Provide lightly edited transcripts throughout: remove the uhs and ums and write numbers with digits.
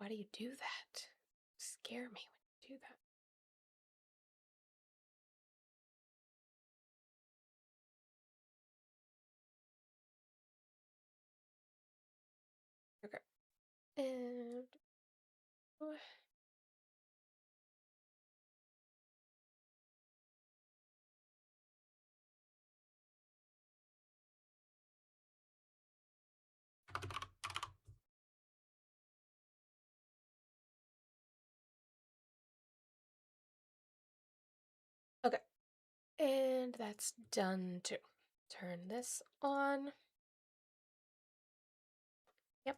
Why do you do that? Scare me when you do that. Okay. And okay. And that's done too. Turn this on. Yep.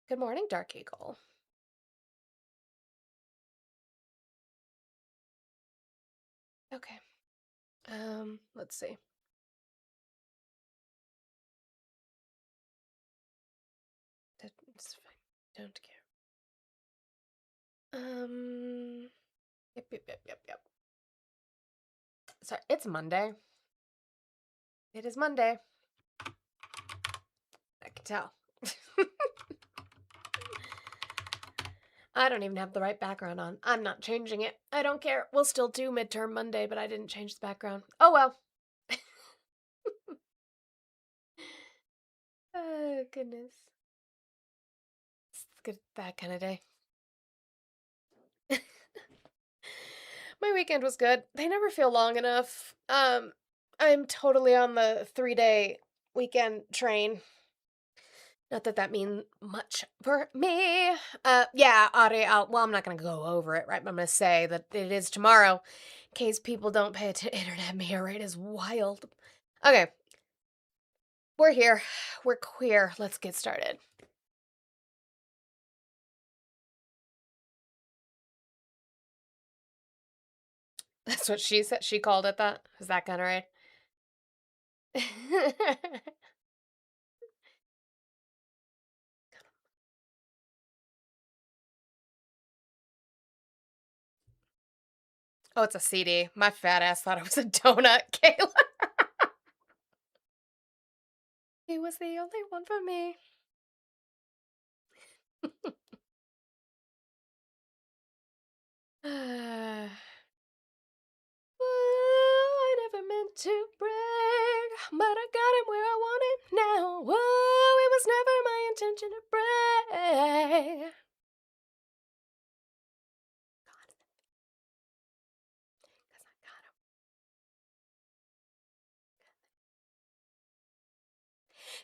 Good morning, Dark Eagle. Okay. Let's see. That's fine. Don't care. Yep. Sorry, it's Monday. It is Monday. I can tell. I don't even have the right background on. I'm not changing it. I don't care. We'll still do midterm Monday, but I didn't change the background. Oh well. Oh, goodness. It's good that kind of day. My weekend was good. They never feel long enough. I'm totally on the 3-day weekend train. Not that that means much for me. Yeah, Audrey, well, I'm not going to go over it, right? But I'm going to say that it is tomorrow in case people don't pay attention. Internet mirror rate is wild. Okay. We're here. We're queer. Let's get started. That's what she said. She called it that. Is that kind of right? Oh, it's a CD. My fat ass thought it was a donut, Kayla. He was the only one for me. I never meant to brag, but I got him where I want him now. Whoa, it was never my intention to brag. Cause I got him.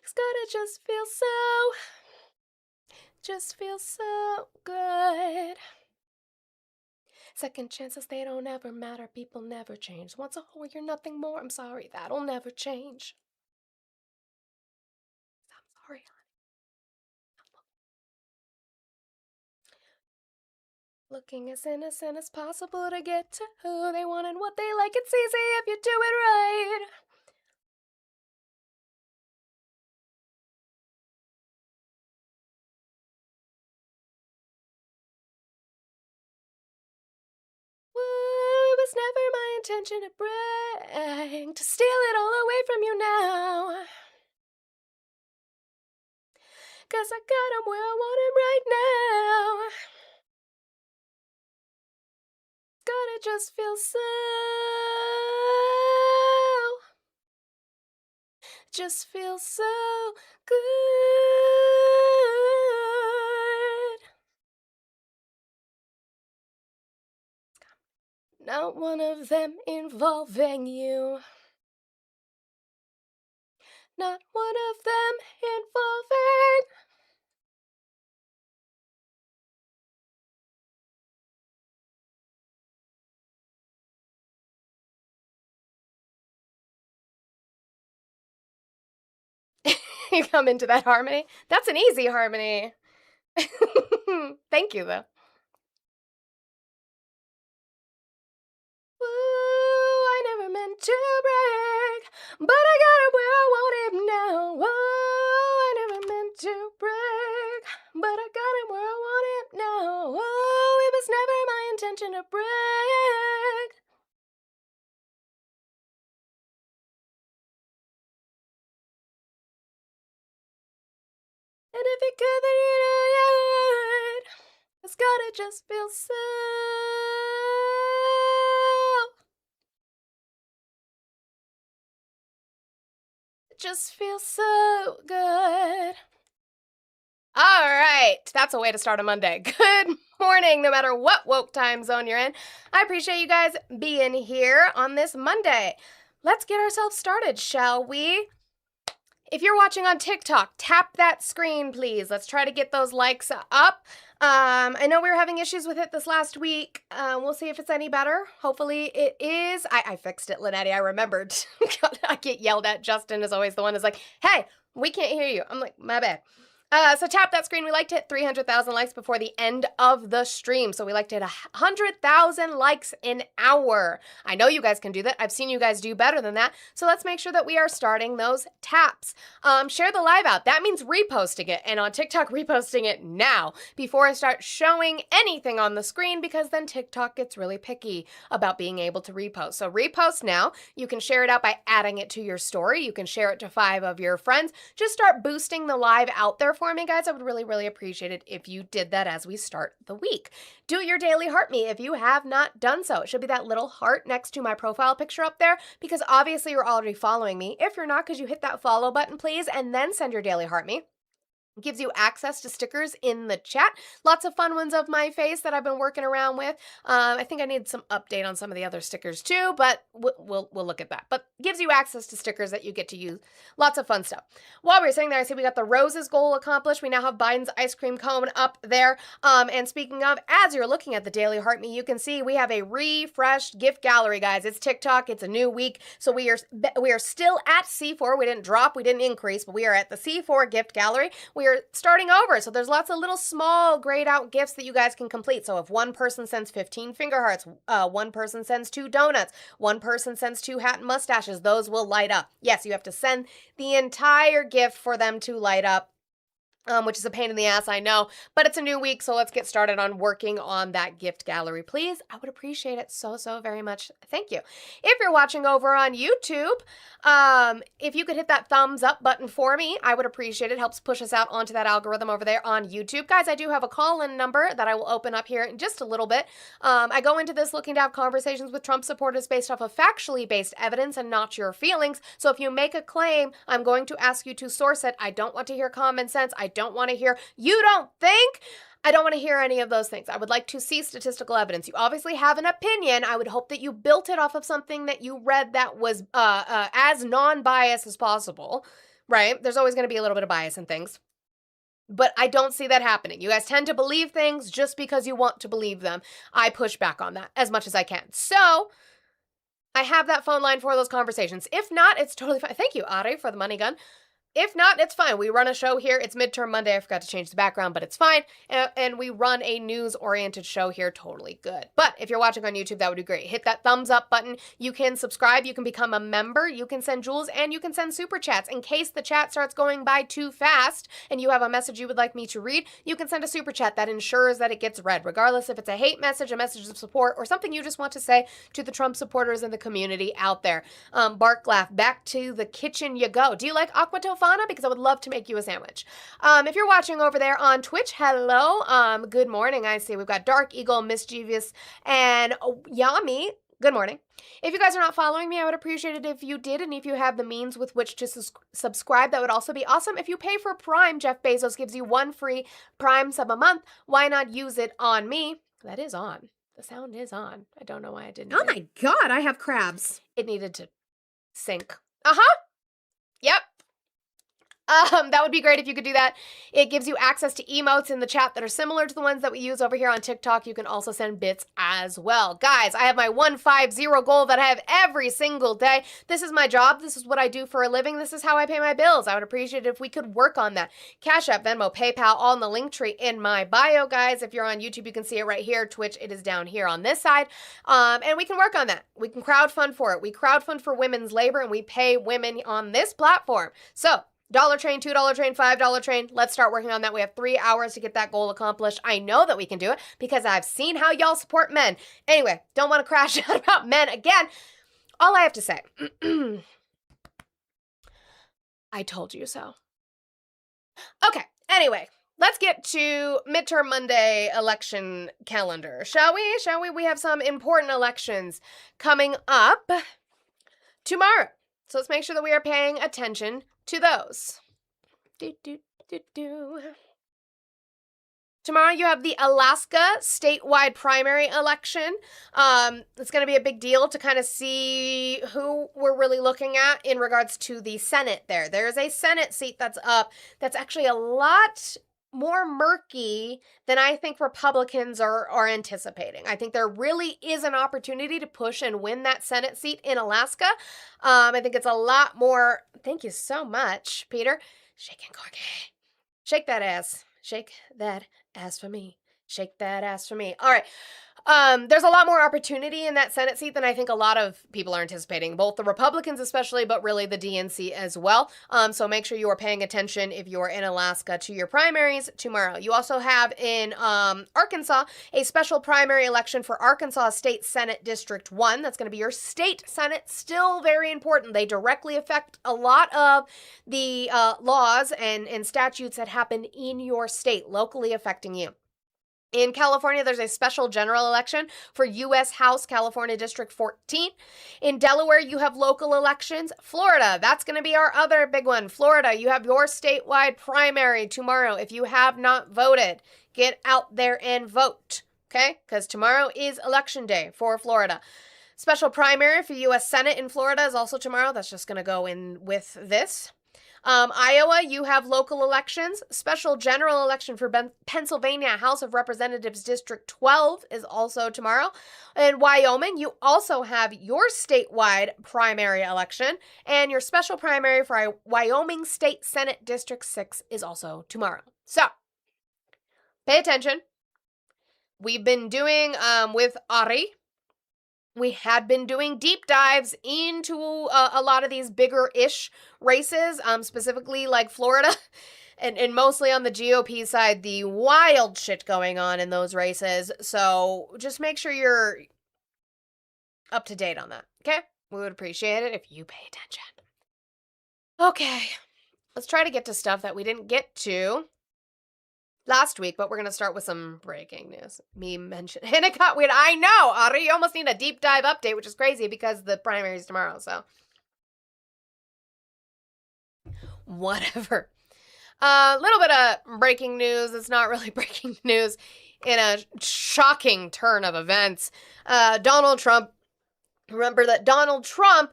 Cause God, it just feels so good. Second chances, they don't ever matter. People never change. Once a whole, you're nothing more. I'm sorry, that'll never change. I'm sorry, looking as innocent as possible to get to who they want and what they like. It's easy if you do it right. Whoa, it was never my intention to brag, to steal it all away from you now. Cause I got him where I want him right now. God, it just feels so good. Not one of them involving you. Not one of them involving. You come into that harmony. That's an easy harmony. Thank you, though. Woo, I never meant to brag, but I got him where I want him now. Whoa, I never meant to brag, but I got him where I want him now. Whoa, it was never my intention to brag. And if it could, then you know you'd. It's gonna just feel so. It just feels so good. All right, that's a way to start a Monday. Good morning, no matter what woke time zone you're in. I appreciate you guys being here on this Monday. Let's get ourselves started, shall we? If you're watching on TikTok, tap that screen, please. Let's try to get those likes up. I know we were having issues with it this last week. We'll see if it's any better. Hopefully it is. I fixed it, Linetti. I remembered. I get yelled at. Justin is always the one who's like, hey, we can't hear you. I'm like, my bad. So tap that screen. We like to hit 300,000 likes before the end of the stream. So we like to hit 100,000 likes an hour. I know you guys can do that. I've seen you guys do better than that. So let's make sure that we are starting those taps. Share the live out. That means reposting it. And on TikTok, reposting it now before I start showing anything on the screen, because then TikTok gets really picky about being able to repost. So repost now. You can share it out by adding it to your story. You can share it to 5 of your friends. Just start boosting the live out there for me, guys. I would really appreciate it if you did that as we start the week. Do your daily heart me if you have not done so. It should be that little heart next to my profile picture up there, because obviously you're already following me. If you're not, could you hit that follow button, please, and then send your daily heart me. It gives you access to stickers in the chat. Lots of fun ones of my face that I've been working around with. I think I need some update on some of the other stickers too, but we'll look at that. But gives you access to stickers that you get to use. Lots of fun stuff. While we were sitting there, I see we got the roses goal accomplished. We now have Biden's ice cream cone up there. And speaking of, as you're looking at the Daily Heart Me, you can see we have a refreshed gift gallery, guys. It's TikTok. It's a new week. So we are still at C4. We didn't drop. We didn't increase, but we are at the C4 gift gallery. We are starting over. So there's lots of little small grayed out gifts that you guys can complete. So if one person sends 15 finger hearts, one person sends 2 donuts, one person sends 2 hat and mustaches, those will light up. Yes, you have to send the entire gift for them to light up. Which is a pain in the ass, I know, but it's a new week, so let's get started on working on that gift gallery, please. I would appreciate it so very much. Thank you. If you're watching over on YouTube, if you could hit that thumbs up button for me, I would appreciate it. It helps push us out onto that algorithm over there on YouTube. Guys, I do have a call-in number that I will open up here in just a little bit. I go into this looking to have conversations with Trump supporters based off of factually based evidence and not your feelings. So if you make a claim, I'm going to ask you to source it. I don't want to hear common sense. I don't want to hear, you don't think? I don't want to hear any of those things. I would like to see statistical evidence. You obviously have an opinion. I would hope that you built it off of something that you read that was as non-biased as possible, right? There's always going to be a little bit of bias in things. But I don't see that happening. You guys tend to believe things just because you want to believe them. I push back on that as much as I can. So I have that phone line for those conversations. If not, it's totally fine. Thank you, Ari, for the money gun. If not, it's fine. We run a show here. It's midterm Monday. I forgot to change the background, but it's fine. And we run a news-oriented show here. Totally good. But if you're watching on YouTube, that would be great. Hit that thumbs up button. You can subscribe. You can become a member. You can send jewels, and you can send super chats. In case the chat starts going by too fast and you have a message you would like me to read, you can send a super chat that ensures that it gets read, regardless if it's a hate message, a message of support, or something you just want to say to the Trump supporters in the community out there. Bark laugh. Back to the kitchen you go. Do you like aqua tofana? Because I would love to make you a sandwich. If you're watching over there on Twitch, hello. Good morning. I see we've got Dark Eagle, Mischievous, and Yami. Good morning. If you guys are not following me, I would appreciate it if you did, and if you have the means with which to subscribe, that would also be awesome. If you pay for Prime, Jeff Bezos gives you 1 free Prime sub a month. Why not use it on me? That is on. The sound is on. I don't know why I didn't. Oh my God, I have crabs. It needed to sync. Yep. That would be great if you could do that. It gives you access to emotes in the chat that are similar to the ones that we use over here on TikTok. You can also send bits as well. Guys, I have my 150 goal that I have every single day. This is my job. This is what I do for a living. This is how I pay my bills. I would appreciate it if we could work on that. Cash App, Venmo, PayPal, all in the link tree in my bio, guys. If you're on YouTube, you can see it right here. Twitch, it is down here on this side. And we can work on that. We can crowdfund for it. We crowdfund for women's labor, and we pay women on this platform. So, $1 train, $2 train, $5 train. Let's start working on that. We have 3 hours to get that goal accomplished. I know that we can do it because I've seen how y'all support men. Anyway, don't want to crash out about men again. All I have to say, I told you so. Okay, anyway, let's get to midterm Monday election calendar, shall we? Shall we? We have some important elections coming up tomorrow. So let's make sure that we are paying attention to those. Tomorrow you have the Alaska statewide primary election. It's going to be a big deal to kind of see who we're really looking at in regards to the Senate there. There's a Senate seat that's up that's actually a lot more murky than I think Republicans are anticipating. I think there really is an opportunity to push and win that Senate seat in Alaska. I think it's a lot more. Thank you so much, Peter. Shaking Corky. Shake that ass. Shake that ass for me. Shake that ass for me. All right. There's a lot more opportunity in that Senate seat than I think a lot of people are anticipating, both the Republicans especially, but really the DNC as well. So make sure you are paying attention if you're in Alaska to your primaries tomorrow. You also have in Arkansas a special primary election for Arkansas State Senate District 1. That's going to be your state Senate. Still very important. They directly affect a lot of the laws and statutes that happen in your state, locally affecting you. In California, there's a special general election for U.S. House California District 14. In Delaware, you have local elections. Florida, that's going to be our other big one. Florida, you have your statewide primary tomorrow. If you have not voted, get out there and vote, okay? Because tomorrow is election day for Florida. Special primary for U.S. Senate in Florida is also tomorrow. That's just going to go in with this. Iowa, you have local elections. Special general election for Pennsylvania House of Representatives District 12 is also tomorrow. In Wyoming, you also have your statewide primary election, and your special primary for Wyoming State Senate District 6 is also tomorrow. So, pay attention. We've been doing, with Ari, we had been doing deep dives into a lot of these bigger-ish races, specifically like Florida, and mostly on the GOP side, the wild shit going on in those races. So just make sure you're up to date on that, okay? We would appreciate it if you pay attention. Okay, let's try to get to stuff that we didn't get to last week, but we're going to start with some breaking news. Me mentioned, and it got weird. I know, Ari, you almost need a deep dive update, which is crazy because the primary is tomorrow, so. Whatever. A little bit of breaking news. It's not really breaking news in a shocking turn of events. Donald Trump, remember that Donald Trump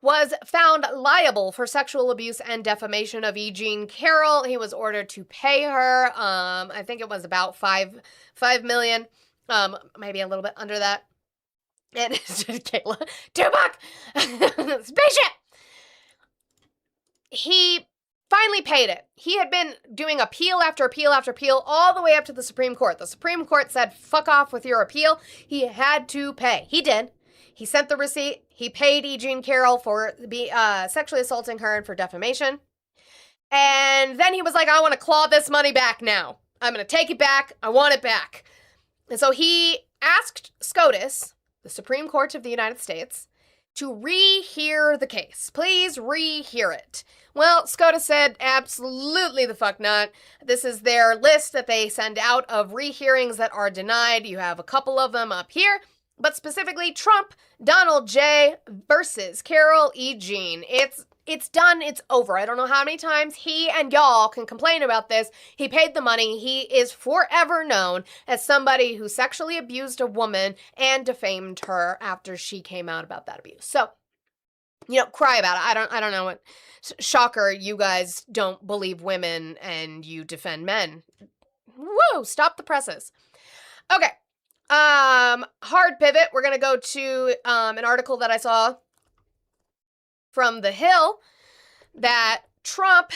was found liable for sexual abuse and defamation of E. Jean Carroll. He was ordered to pay her. I think it was about $5 million, maybe a little bit under that. And Kayla, Tupac, spaceship. He finally paid it. He had been doing appeal after appeal after appeal all the way up to the Supreme Court. The Supreme Court said, "Fuck off with your appeal." He had to pay. He did. He sent the receipt. He paid E. Jean Carroll for sexually assaulting her and for defamation. And then he was like, I want to claw this money back now. I'm going to take it back. I want it back. And so he asked SCOTUS, the Supreme Court of the United States, to rehear the case. Please rehear it. Well, SCOTUS said, absolutely the fuck not. This is their list that they send out of rehearings that are denied. You have a couple of them up here. But specifically, Trump, Donald J. versus Carroll E. Jean. It's done. It's over. I don't know how many times he and y'all can complain about this. He paid the money. He is forever known as somebody who sexually abused a woman and defamed her after she came out about that abuse. So, cry about it. I don't know what. Shocker, you guys don't believe women and you defend men. Woo! Stop the presses. Okay. Hard pivot. We're going to go to an article that I saw from The Hill that Trump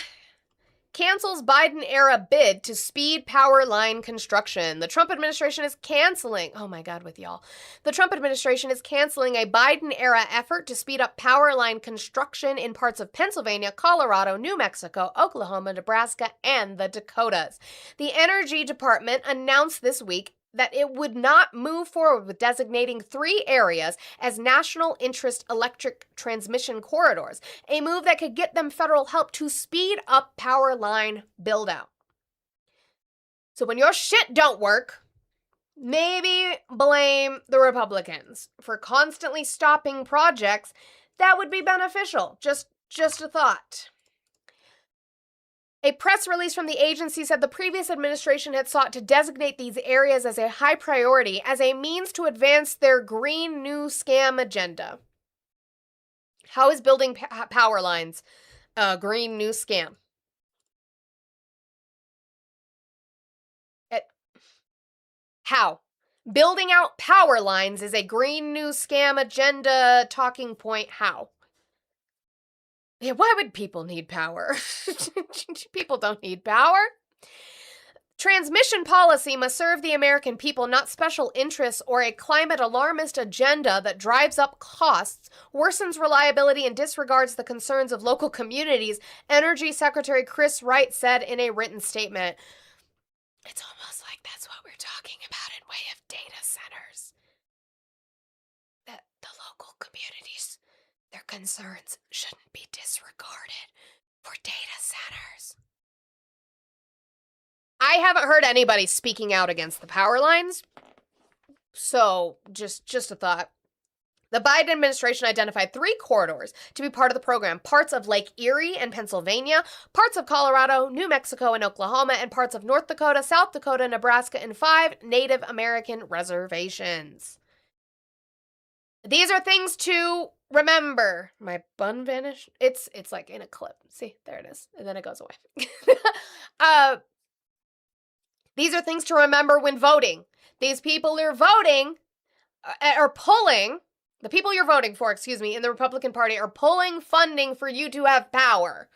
cancels Biden-era bid to speed power line construction. The Trump administration is canceling, oh my God, with y'all. The Trump administration is canceling a Biden-era effort to speed up power line construction in parts of Pennsylvania, Colorado, New Mexico, Oklahoma, Nebraska, and the Dakotas. The Energy Department announced this week that it would not move forward with designating 3 areas as national interest electric transmission corridors, a move that could get them federal help to speed up power line build-out. So when your shit don't work, maybe blame the Republicans for constantly stopping projects that would be beneficial. Just a thought. A press release from the agency said the previous administration had sought to designate these areas as a high priority as a means to advance their Green New Scam agenda. How is building power lines a Green New Scam? How? Building out power lines is a Green New Scam agenda talking point. How? Yeah, why would people need power? People don't need power. Transmission policy must serve the American people, not special interests or a climate alarmist agenda that drives up costs, worsens reliability, and disregards the concerns of local communities, Energy Secretary Chris Wright said in a written statement. It's almost like that's what we're talking about in way of data centers. That the local communities, their concerns shouldn't be disregarded for data centers. I haven't heard anybody speaking out against the power lines, so just a thought. The Biden administration identified 3 corridors to be part of the program: parts of Lake Erie and Pennsylvania, parts of Colorado, New Mexico, and Oklahoma, and parts of North Dakota, South Dakota, Nebraska, and 5 Native American reservations. These are things to remember. My bun vanished. It's like in a clip. See, there it is. And then it goes away. These are things to remember when voting. These people you're voting are pulling, the people you're voting for, in the Republican Party are pulling funding for you to have power.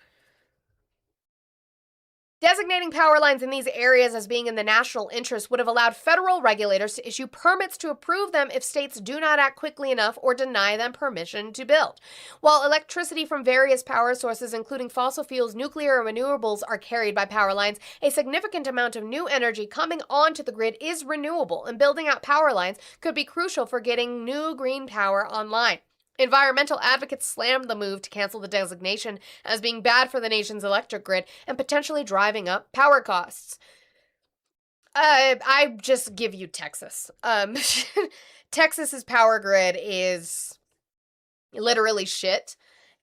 Designating power lines in these areas as being in the national interest would have allowed federal regulators to issue permits to approve them if states do not act quickly enough or deny them permission to build. While electricity from various power sources, including fossil fuels, nuclear, and renewables, are carried by power lines, a significant amount of new energy coming onto the grid is renewable, and building out power lines could be crucial for getting new green power online. Environmental advocates slammed the move to cancel the designation as being bad for the nation's electric grid and potentially driving up power costs. I just give you Texas. Texas's power grid is literally shit,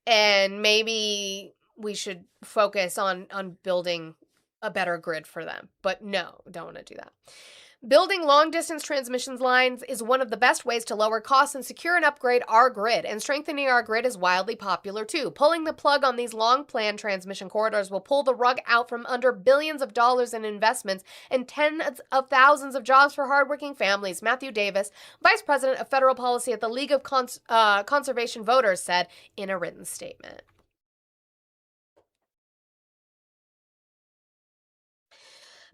and maybe we should focus on building a better grid for them. But no, don't want to do that. Building long-distance transmission lines is one of the best ways to lower costs and secure and upgrade our grid, and strengthening our grid is wildly popular too. Pulling the plug on these long-planned transmission corridors will pull the rug out from under billions of dollars in investments and tens of thousands of jobs for hardworking families, Matthew Davis, Vice President of Federal Policy at the League of Conservation Voters, said in a written statement.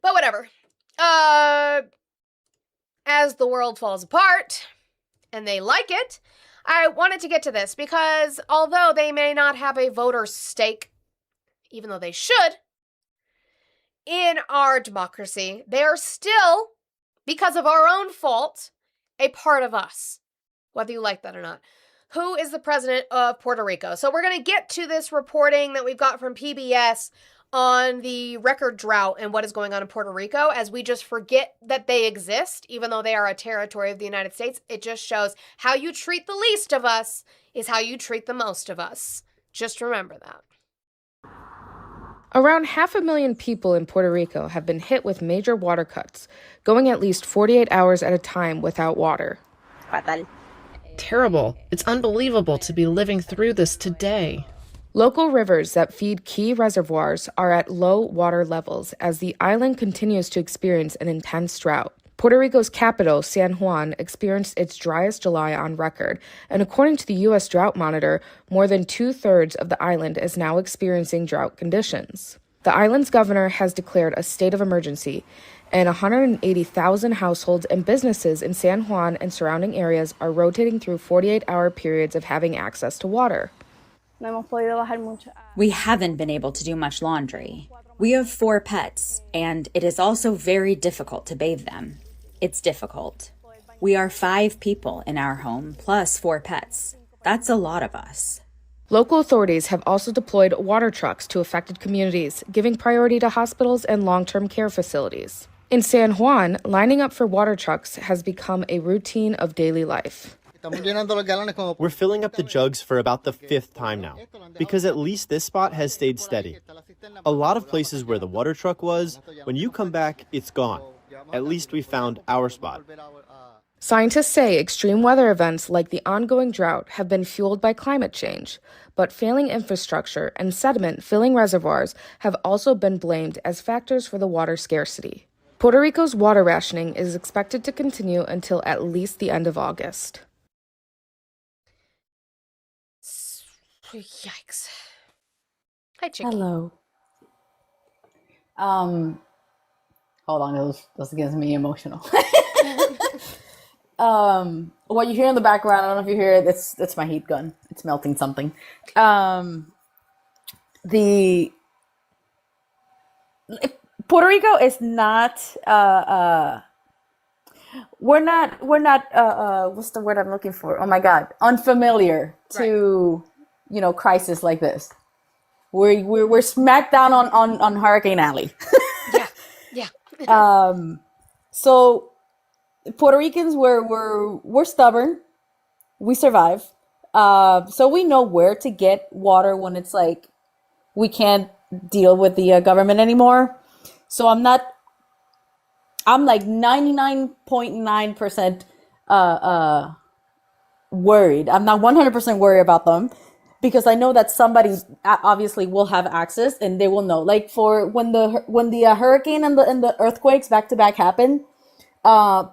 But whatever. As the world falls apart, and they like it, I wanted to get to this because although they may not have a voter stake, even though they should, in our democracy, they are still, because of our own fault, a part of us, whether you like that or not. Who is the president of Puerto Rico? So we're going to get to this reporting that we've got from PBS on the record drought and what is going on in Puerto Rico, as we just forget that they exist, even though they are a territory of the United States. It just shows how you treat the least of us is how you treat the most of us. Just remember that. Around 500,000 people in Puerto Rico have been hit with major water cuts, going at least 48 hours at a time without water. Fatal. Terrible. It's unbelievable to be living through this today. Local rivers that feed key reservoirs are at low water levels as the island continues to experience an intense drought. Puerto Rico's capital, San Juan, experienced its driest July on record, and according to the U.S. Drought Monitor, more than 2/3 of the island is now experiencing drought conditions. The island's governor has declared a state of emergency, and 180,000 households and businesses in San Juan and surrounding areas are rotating through 48-hour periods of having access to water. We haven't been able to do much laundry. We have 4 pets, and it is also very difficult to bathe them. It's difficult. We are 5 people in our home, plus 4 pets. That's a lot of us. Local authorities have also deployed water trucks to affected communities, giving priority to hospitals and long-term care facilities. In San Juan, lining up for water trucks has become a routine of daily life. We're filling up the jugs for about the 5th time now, because at least this spot has stayed steady. A lot of places where the water truck was, when you come back, it's gone. At least we found our spot. Scientists say extreme weather events like the ongoing drought have been fueled by climate change, but failing infrastructure and sediment filling reservoirs have also been blamed as factors for the water scarcity. Puerto Rico's water rationing is expected to continue until at least the end of August. Yikes. Hi, Chicky. Hello. Hold on, this gets me emotional. What you hear in the background, I don't know if you hear it, it's my heat gun. It's melting something. The Puerto Rico is not we're not what's the word I'm looking for? Oh my God, unfamiliar to crisis like this. We're smack down on Hurricane Alley. Yeah. So Puerto Ricans we're stubborn. We survive. So we know where to get water when it's like we can't deal with the government anymore. So I'm like 99.9% worried. I'm not 100% worried about them because I know that somebody obviously will have access and they will know. Like for when the hurricane and the earthquakes back to back happened,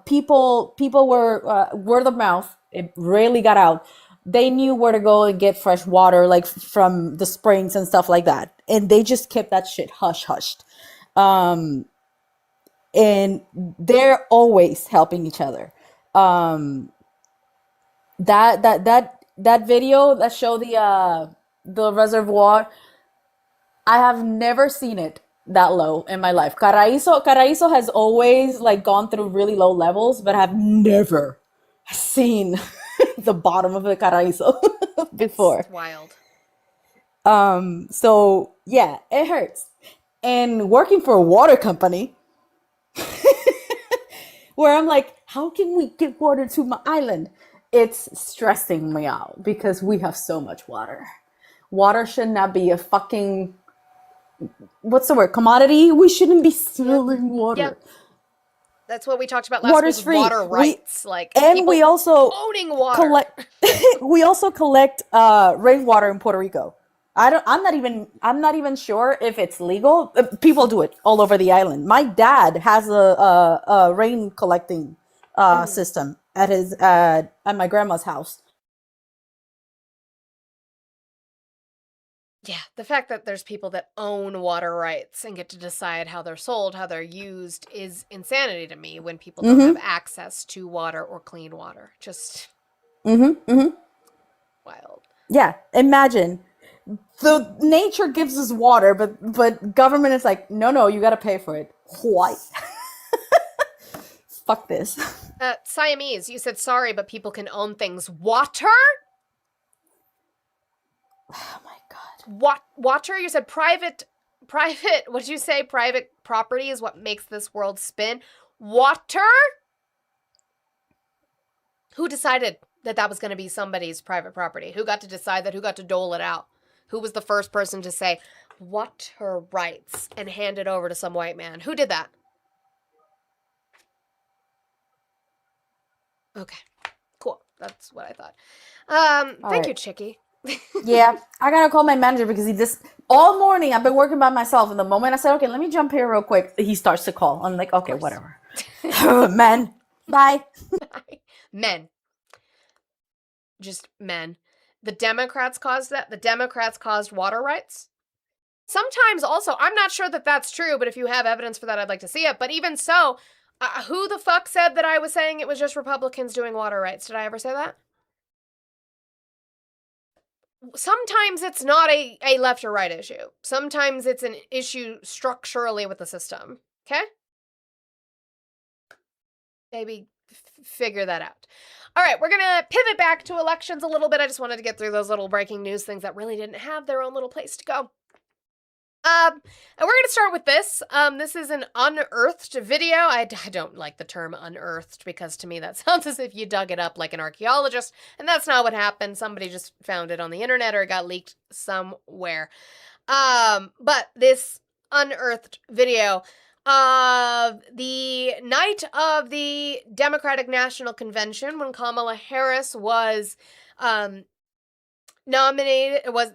people were word of mouth. It rarely got out. They knew where to go and get fresh water, like from the springs and stuff like that, and they just kept that shit hushed. And they're always helping each other. That video that showed the reservoir, I have never seen it that low in my life. Caraizo has always like gone through really low levels, but I've never seen the bottom of the Caraizo before. It's wild. So yeah, it hurts. And working for a water company where I'm like, how can we get water to my island? It's stressing me out because we have so much water. Water should not be a fucking, what's the word, commodity? We shouldn't be stealing water. Yep. That's what we talked about last Water's week. free. Water rights, We also owning water. collect rainwater in Puerto Rico. I'm not even sure if it's legal. People do it all over the island. My dad has a rain collecting system at my grandma's house. Yeah, the fact that there's people that own water rights and get to decide how they're sold, how they're used, is insanity to me when people don't have access to water or clean water. Just wild. Yeah, imagine. The nature gives us water, but government is like, no, you got to pay for it. Why? Fuck this. Siamese, you said sorry, but people can own things. Water? Oh my God. Water? You said private, what did you say? Private property is what makes this world spin. Water? Who decided that was going to be somebody's private property? Who got to decide that? Who got to dole it out? Who was the first person to say, water rights, and hand it over to some white man? Who did that? Okay, cool. That's what I thought. Thank you, Chicky. Yeah, I gotta call my manager because all morning I've been working by myself, and the moment I said, okay, let me jump here real quick, he starts to call. I'm like, okay, whatever. Men, bye. Men. Just men. The Democrats caused that. The Democrats caused water rights. Sometimes also, I'm not sure that that's true, but if you have evidence for that, I'd like to see it. But even so, who the fuck said that I was saying it was just Republicans doing water rights? Did I ever say that? Sometimes it's not a left or right issue. Sometimes it's an issue structurally with the system. Okay? Maybe figure that out. All right, we're going to pivot back to elections a little bit. I just wanted to get through those little breaking news things that really didn't have their own little place to go. And we're going to start with this. This is an unearthed video. I don't like the term unearthed because to me that sounds as if you dug it up like an archaeologist, and that's not what happened. Somebody just found it on the internet or it got leaked somewhere. But this unearthed video of the night of the Democratic National Convention when Kamala Harris was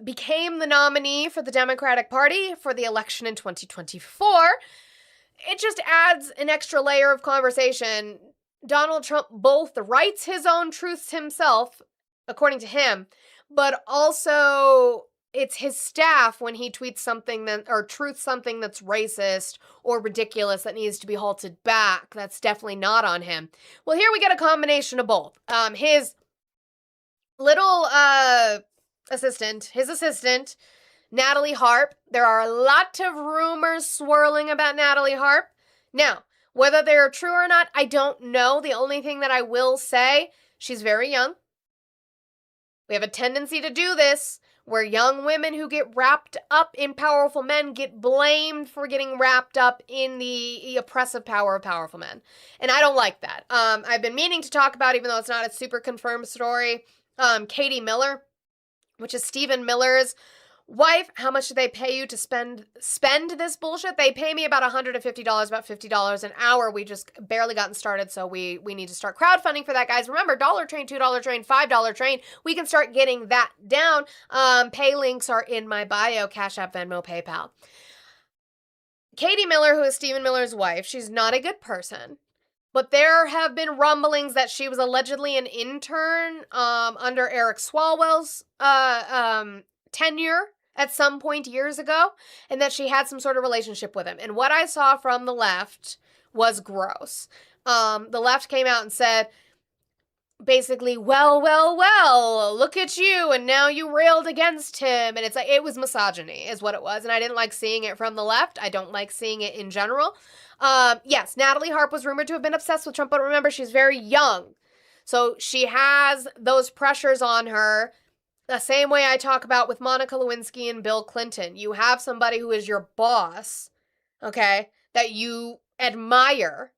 became the nominee for the Democratic Party for the election in 2024. It just adds an extra layer of conversation. Donald Trump both writes his own truths himself, according to him, but also it's his staff when he tweets something truths something that's racist or ridiculous that needs to be halted back. That's definitely not on him. Well, here we get a combination of both. His little his assistant, Natalie Harp. There are a lot of rumors swirling about Natalie Harp. Now, whether they're true or not, I don't know. The only thing that I will say, she's very young. We have a tendency to do this, where young women who get wrapped up in powerful men get blamed for getting wrapped up in the oppressive power of powerful men. And I don't like that. I've been meaning to talk about, even though it's not a super confirmed story, Katie Miller, which is Stephen Miller's wife. How much do they pay you to spend this bullshit? They pay me about $150, about $50 an hour. We just barely gotten started, so we need to start crowdfunding for that, guys. Remember, $1 train, $2 train, $5 train. We can start getting that down. Pay links are in my bio, Cash App, Venmo, PayPal. Katie Miller, who is Stephen Miller's wife, she's not a good person. But there have been rumblings that she was allegedly an intern under Eric Swalwell's tenure at some point years ago, and that she had some sort of relationship with him. And what I saw from the left was gross. The left came out and said, basically, well, look at you, and now you railed against him. And it's like, it was misogyny is what it was, and I didn't like seeing it from the left. I don't like seeing it in general. Yes, Natalie Harp was rumored to have been obsessed with Trump, but remember, she's very young. So she has those pressures on her the same way I talk about with Monica Lewinsky and Bill Clinton. You have somebody who is your boss, okay, that you admire,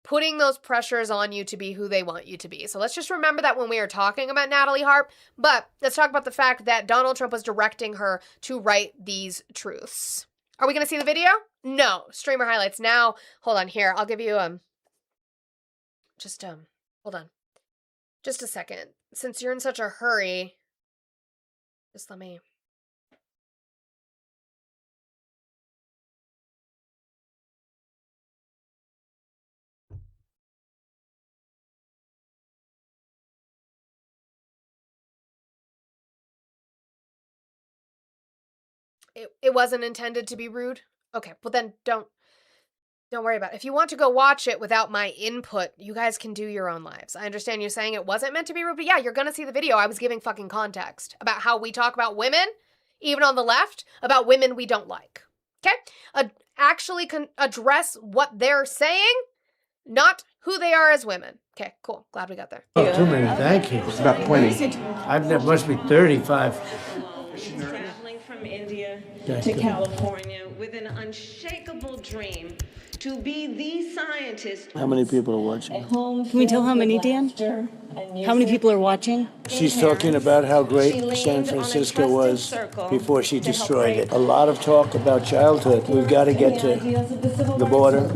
putting those pressures on you to be who they want you to be. So let's just remember that when we are talking about Natalie Harp. But let's talk about the fact that Donald Trump was directing her to write these truths. Are we going to see the video? No. Streamer highlights. Now, hold on here. I'll give you, hold on. Just a second. Since you're in such a hurry, just let me. It wasn't intended to be rude? Okay, well then don't worry about it. If you want to go watch it without my input, you guys can do your own lives. I understand you saying it wasn't meant to be rude, but yeah, you're gonna see the video. I was giving fucking context about how we talk about women, even on the left, about women we don't like. Okay? Actually address what they're saying, not who they are as women. Okay, cool. Glad we got there. Oh, too many. Thank you. It's about 20. There must be 35. Traveling from India to California with an unshakable dream to be the scientist. How many people are watching? Can we tell how many, Dan? How many people are watching? She's talking about how great San Francisco was before she destroyed it. A lot of talk about childhood. We've got to get to the border,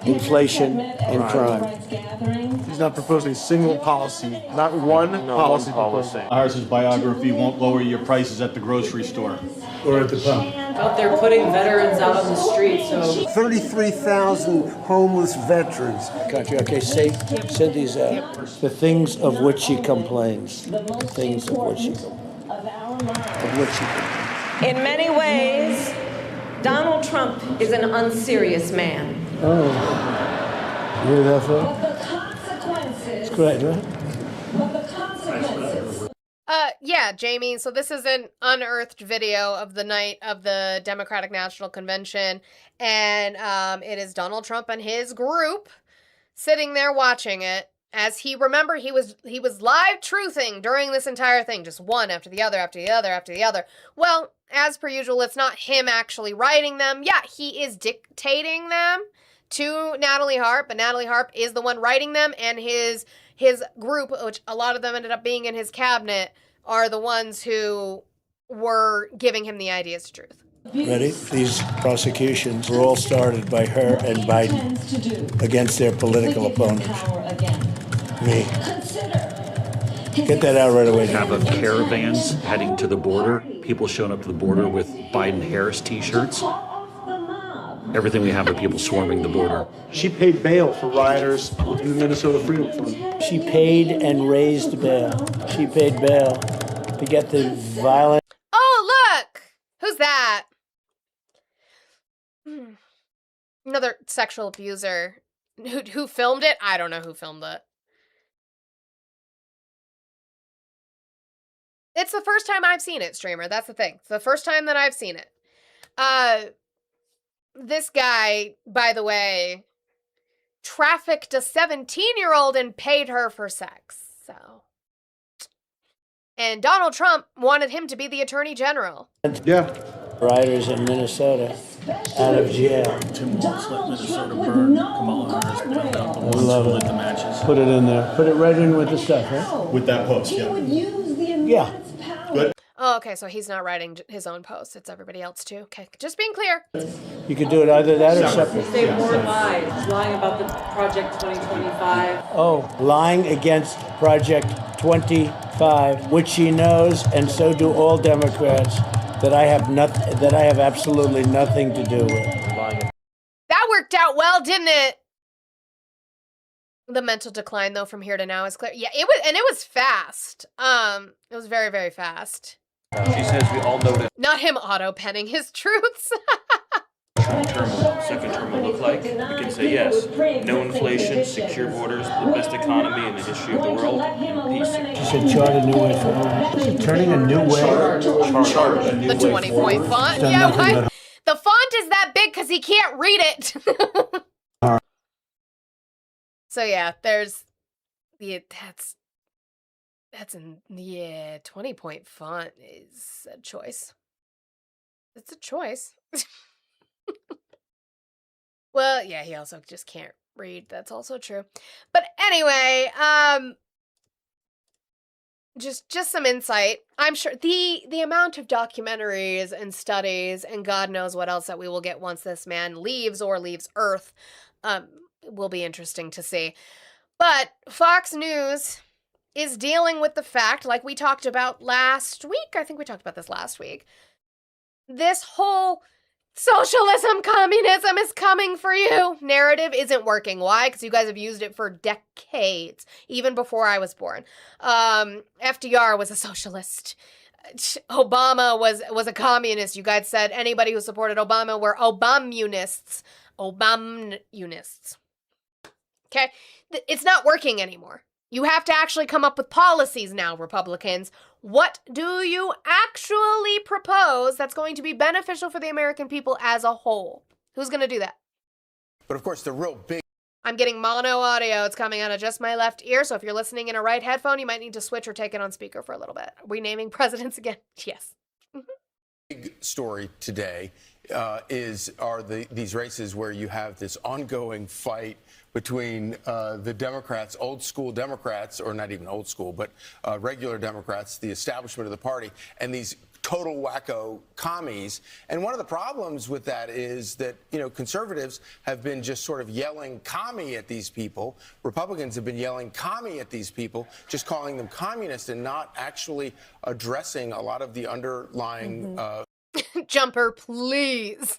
inflation, and crime. He's not proposing a single policy, not one policy proposal. Harris's biography won't lower your prices at the grocery store. Or at the pump. Out there putting veterans out on the street, so... 33,000 homeless veterans. Country. Okay, say these out. The things of which she complains. The things of which she complains. In many ways, Donald Trump is an unserious man. Oh. You hear that, folks? It's great, right? Yeah, Jamie, so this is an unearthed video of the night of the Democratic National Convention, and it is Donald Trump and his group sitting there watching it, as he was live truthing during this entire thing, just one after the other, after the other, after the other. Well, as per usual, it's not him actually writing them. Yeah, he is dictating them to Natalie Harp, but Natalie Harp is the one writing them, and his group, which a lot of them ended up being in his cabinet, are the ones who were giving him the ideas to truth. Ready? These prosecutions were all started by her and Biden against their political opponents. Me. Get that out right away. We have caravans heading to the border, people showing up to the border with Biden-Harris t-shirts. Everything we have are people swarming the border. She paid bail for rioters in the Minnesota Freedom Fund. She paid and raised bail. She paid bail to get the violent. Oh, look! Who's that? Another sexual abuser. Who filmed it? I don't know who filmed it. It's the first time I've seen it, streamer. That's the thing. It's the first time that I've seen it. This guy, by the way, trafficked a 17-year-old and paid her for sex. So, and Donald Trump wanted him to be the attorney general. Yeah. Rioters in Minnesota out of jail. Tim Walz let Minnesota burn. Kamala Harris put out the ones who lit the matches. Put it in there. Put it right in with the stuff, right? With that post, yeah. Yeah. Good. Oh, okay, so he's not writing his own posts. It's everybody else, too. Okay, just being clear. You could do it either that or separate. Say more lies, lying about the Project 2025. Oh, lying against Project 25, which she knows, and so do all Democrats, that I have absolutely nothing to do with. That worked out well, didn't it? The mental decline, though, from here to now is clear. Yeah, it was, and it was fast. It was very, very fast. She says we all know that Not him auto-penning his truths. second term will look like. We can say yes. No inflation, secure borders, the best economy in the history of the world, and peace. She said chart a new way forward. Turning a new way. Chart a new The way 20-point font. Yeah, why? The font is that big because he can't read it. So yeah, there's that's 20-point font is a choice. It's a choice. Well, yeah, he also just can't read. That's also true. But anyway, just some insight. I'm sure the amount of documentaries and studies and God knows what else that we will get once this man leaves Earth will be interesting to see. But Fox News is dealing with the fact, like we talked about last week, I think we talked about this last week, this whole socialism, communism is coming for you narrative isn't working. Why? Because you guys have used it for decades, even before I was born. FDR was a socialist. Obama was a communist. You guys said anybody who supported Obama were Obamunists. Obamunists. Okay? It's not working anymore. You have to actually come up with policies now, Republicans. What do you actually propose that's going to be beneficial for the American people as a whole? Who's going to do that? But of course, the real big... I'm getting mono audio. It's coming out of just my left ear, so if you're listening in a right headphone, you might need to switch or take it on speaker for a little bit. Are we naming presidents again? Yes. Big story today are these races where you have this ongoing fight between the Democrats, old school Democrats, or not even old school, but regular Democrats, the establishment of the party, and these total wacko commies. And one of the problems with that is that, conservatives have been just sort of yelling commie at these people. Republicans have been yelling commie at these people, just calling them communists and not actually addressing a lot of the underlying... Jumper, please.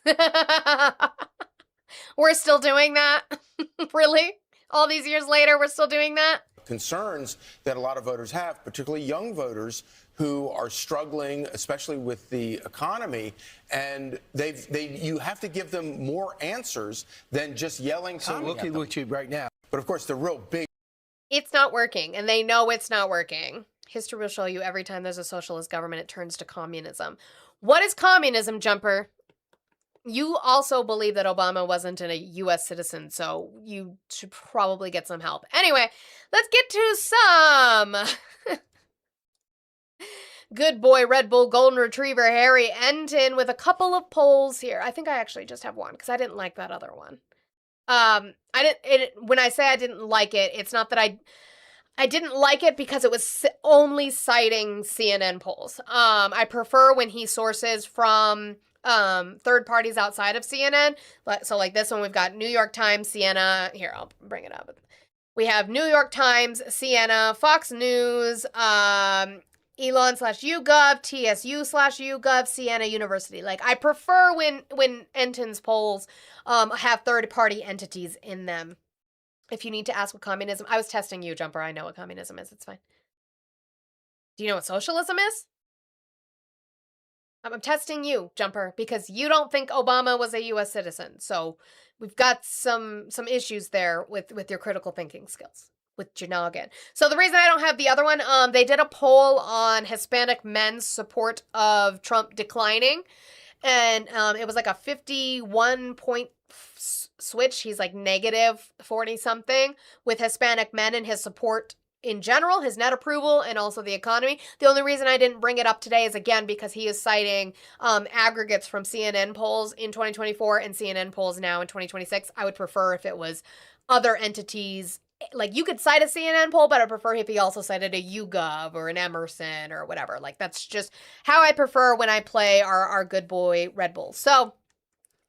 We're still doing that? Really? All these years later, we're still doing that? Concerns that a lot of voters have, particularly young voters who are struggling, especially with the economy, and you have to give them more answers than just yelling. So look at what you right now. But of course, the real big... It's not working, and they know it's not working. History will show you every time there's a socialist government, it turns to communism. What is communism, Jumper? You also believe that Obama wasn't a U.S. citizen, so you should probably get some help. Anyway, let's get to some good boy Red Bull Golden Retriever Harry Enton with a couple of polls here. I think I actually just have one because I didn't like that other one. When I say I didn't like it, it's not that I didn't like it because it was only citing CNN polls. I prefer when he sources from third parties outside of CNN. So like this one, we've got New York Times, Siena. Here, I'll bring it up. We have New York Times, Siena, Fox News, Elon/YouGov, TSU/YouGov, Siena University. Like, I prefer when Enton's polls have third-party entities in them. If you need to ask what communism... I was testing you, Jumper. I know what communism is. It's fine. Do you know what socialism is? I'm testing you, Jumper, because you don't think Obama was a U.S. citizen. So we've got some issues there with your critical thinking skills, with your noggin. So the reason I don't have the other one, they did a poll on Hispanic men's support of Trump declining. And it was like a 51-point switch. He's like negative 40-something with Hispanic men and his support in general, his net approval, and also the economy. The only reason I didn't bring it up today is, again, because he is citing aggregates from CNN polls in 2024 and CNN polls now in 2026. I would prefer if it was other entities. Like, you could cite a CNN poll, but I prefer if he also cited a YouGov or an Emerson or whatever. Like, that's just how I prefer when I play our good boy Red Bull. So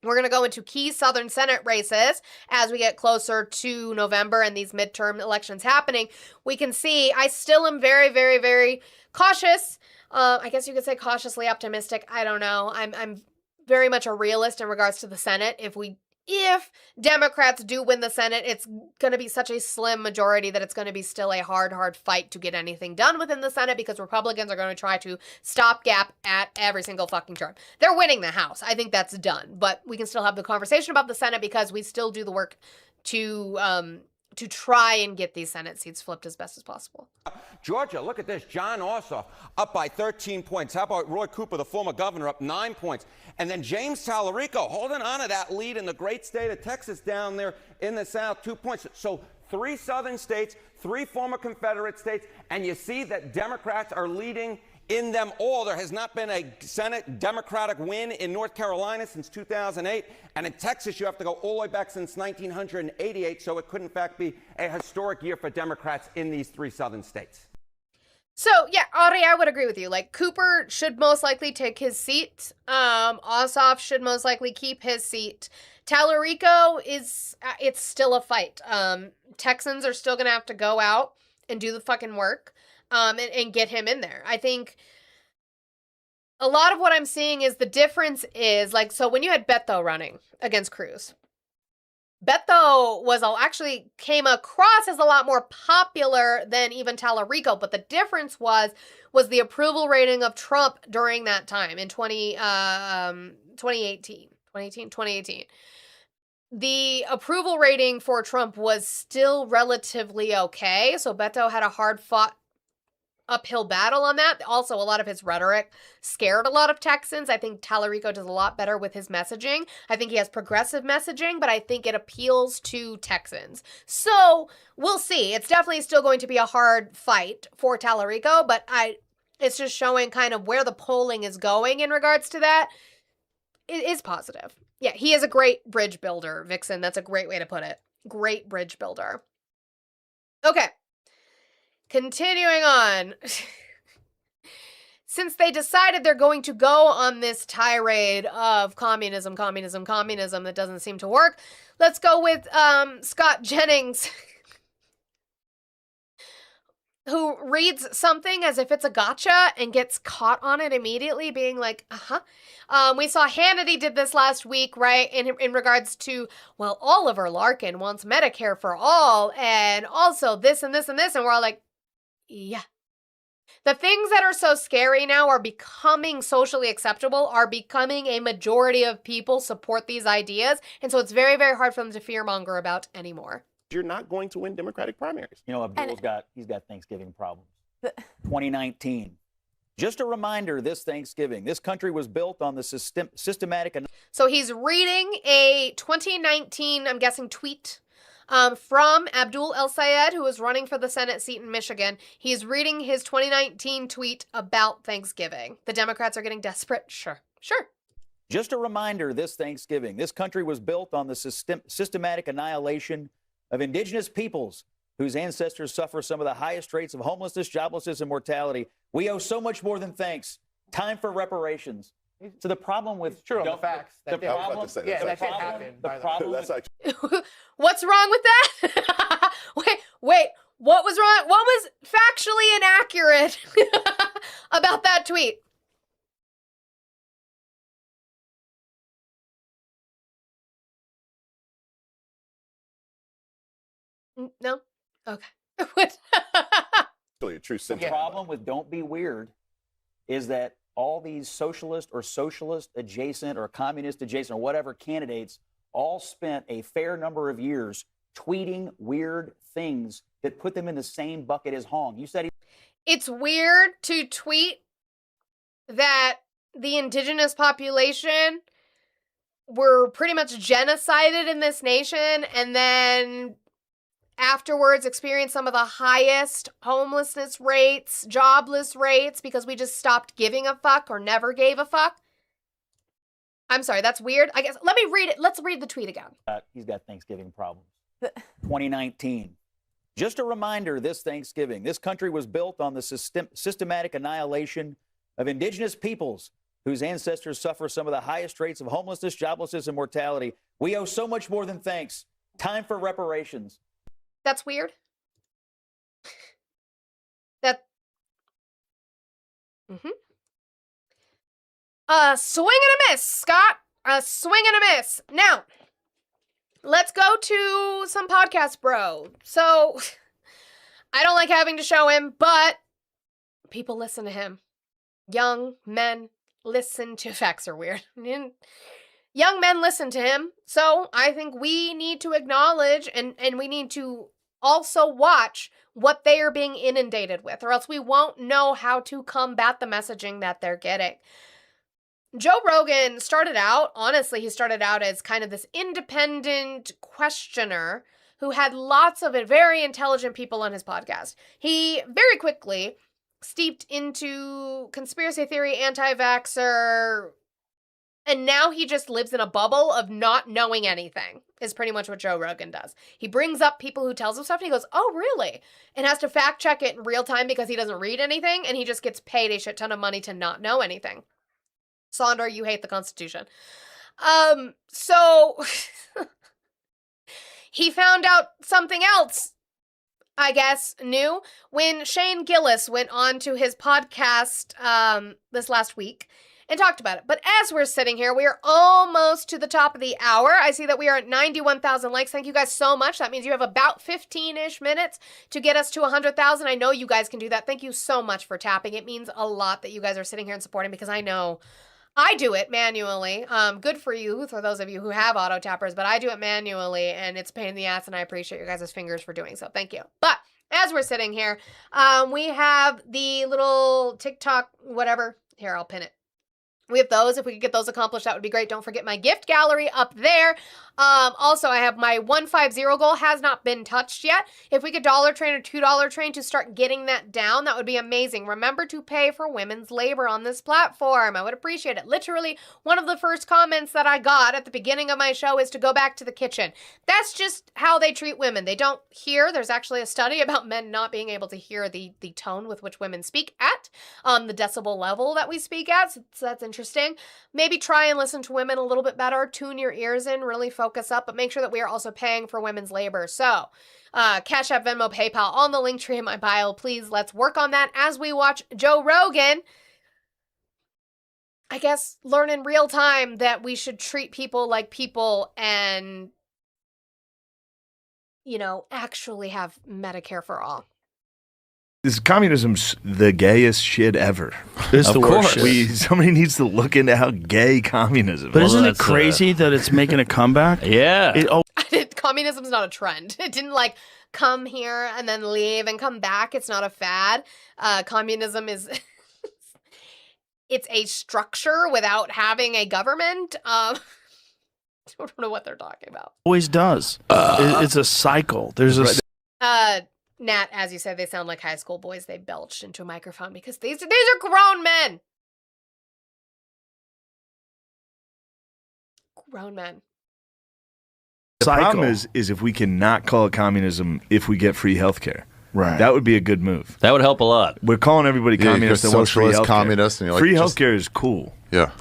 we're going to go into key Southern Senate races as we get closer to November and these midterm elections happening. We can see I still am very, very, very cautious. I guess you could say cautiously optimistic. I don't know. I'm very much a realist in regards to the Senate. If Democrats do win the Senate, it's going to be such a slim majority that it's going to be still a hard fight to get anything done within the Senate because Republicans are going to try to stopgap at every single fucking term. They're winning the House. I think that's done. But we can still have the conversation about the Senate because we still do the work to try and get these Senate seats flipped as best as possible. Georgia, look at this. John Ossoff up by 13 points. How about Roy Cooper, the former governor, up 9 points? And then James Tallarico holding on to that lead in the great state of Texas down there in the South, 2 points. So 3 southern states, 3 former Confederate states, and you see that Democrats are leading in them all. There has not been a Senate Democratic win in North Carolina since 2008. And in Texas, you have to go all the way back since 1988. So it could, in fact, be a historic year for Democrats in these 3 southern states. So, yeah, Audrey, I would agree with you. Like, Cooper should most likely take his seat. Ossoff should most likely keep his seat. Tallarico it's still a fight. Texans are still going to have to go out and do the fucking work. And get him in there. I think a lot of what I'm seeing is the difference is, like, so when you had Beto running against Cruz, Beto actually came across as a lot more popular than even Tallarico, but the difference was the approval rating of Trump during that time in 2018. The approval rating for Trump was still relatively okay, so Beto had a hard-fought uphill battle on that. Also, a lot of his rhetoric scared a lot of Texans. I think Tallarico does a lot better with his messaging. I think he has progressive messaging, but I think it appeals to Texans. So we'll see. It's definitely still going to be a hard fight for Tallarico, but it's just showing kind of where the polling is going in regards to that. It is positive. Yeah, he is a great bridge builder, Vixen. That's a great way to put it. Great bridge builder. Okay. Continuing on, since they decided they're going to go on this tirade of communism that doesn't seem to work, let's go with Scott Jennings, who reads something as if it's a gotcha and gets caught on it immediately, being like, we saw Hannity did this last week, right, in regards to, well, Oliver Larkin wants Medicare for all, and also this and this and this, and we're all like, yeah. The things that are so scary now are becoming socially acceptable, are becoming a majority of people support these ideas, and so it's very, very hard for them to fearmonger about anymore. You're not going to win Democratic primaries. You know, Abdul's got Thanksgiving problems. 2019. Just a reminder, this Thanksgiving, this country was built on the systematic... So he's reading a 2019, I'm guessing, tweet from Abdul El Sayed, who is running for the Senate seat in Michigan. He's reading his 2019 tweet about Thanksgiving. The Democrats are getting desperate. Sure. Just a reminder, this Thanksgiving, this country was built on the systematic annihilation of indigenous peoples whose ancestors suffer some of the highest rates of homelessness, joblessness, and mortality. We owe so much more than thanks. Time for reparations. So the problem with the facts. The problem, that shit happened. the problem, What's wrong with that? wait. What was wrong? What was factually inaccurate about that tweet? No? Okay. Really a true the problem with Don't Be Weird is that all these socialist or socialist adjacent or communist adjacent or whatever candidates all spent a fair number of years tweeting weird things that put them in the same bucket as Hong. You said it's weird to tweet that the indigenous population were pretty much genocided in this nation and then afterwards experience some of the highest homelessness rates, jobless rates, because we just stopped giving a fuck or never gave a fuck. I'm sorry, that's weird. I guess, let me read it. Let's read the tweet again. He's got Thanksgiving problems. 2019. Just a reminder, this Thanksgiving, this country was built on the systematic annihilation of indigenous peoples whose ancestors suffer some of the highest rates of homelessness, joblessness, and mortality. We owe so much more than thanks. Time for reparations. That's weird. Swing and a miss, Scott. A swing and a miss. Now, let's go to some podcast bro. So, I don't like having to show him, but people listen to him. Young men listen to... Facts are weird. Young men listen to him. So, I think we need to acknowledge and we need to also watch what they are being inundated with, or else we won't know how to combat the messaging that they're getting. Joe Rogan started out, honestly, he started out as kind of this independent questioner who had lots of very intelligent people on his podcast. He very quickly steeped into conspiracy theory, anti-vaxxer, and now he just lives in a bubble of not knowing anything, is pretty much what Joe Rogan does. He brings up people who tells him stuff, and he goes, oh, really? And has to fact check it in real time because he doesn't read anything, and he just gets paid a shit ton of money to not know anything. Sandra, you hate the Constitution. So he found out something else, I guess, new, when Shane Gillis went on to his podcast this last week and talked about it. But as we're sitting here, we are almost to the top of the hour. I see that we are at 91,000 likes. Thank you guys so much. That means you have about 15-ish minutes to get us to 100,000. I know you guys can do that. Thank you so much for tapping. It means a lot that you guys are sitting here and supporting, because I know I do it manually. Good for you, for those of you who have auto tappers, but I do it manually, and it's a pain in the ass, and I appreciate your guys' fingers for doing so. Thank you. But as we're sitting here, we have the little TikTok, whatever. Here, I'll pin it. We have those. If we could get those accomplished, that would be great. Don't forget my gift gallery up there. Also, I have my 150 goal has not been touched yet. If we could dollar train or $2 train to start getting that down, that would be amazing. Remember to pay for women's labor on this platform. I would appreciate it. Literally, one of the first comments that I got at the beginning of my show is to go back to the kitchen. That's just how they treat women. They don't hear. There's actually a study about men not being able to hear the tone with which women speak at, the decibel level that we speak at. So that's interesting. Maybe try and listen to women a little bit better. Tune your ears in, really focus up, but make sure that we are also paying for women's labor. So, Cash App, Venmo, PayPal on the link tree in my bio. Please, let's work on that as we watch Joe Rogan, I guess, learn in real time that we should treat people like people and, you know, actually have Medicare for all. This communism's the gayest shit ever. It's the worst Somebody needs to look into how gay communism is. But isn't it crazy that it's making a comeback? Yeah. Communism's not a trend. It didn't like come here and then leave and come back. It's not a fad. Communism is it's a structure without having a government. don't know what they're talking about. Always does. It's a cycle. There's a Nat, as you said, they sound like high school boys. They belched into a microphone because these are grown men. Grown men. The problem is if we cannot call it communism if we get free healthcare. Right. That would be a good move. That would help a lot. We're calling everybody communist that wants free socialist, healthcare. communist, and you're like, free just- healthcare is cool. Yeah.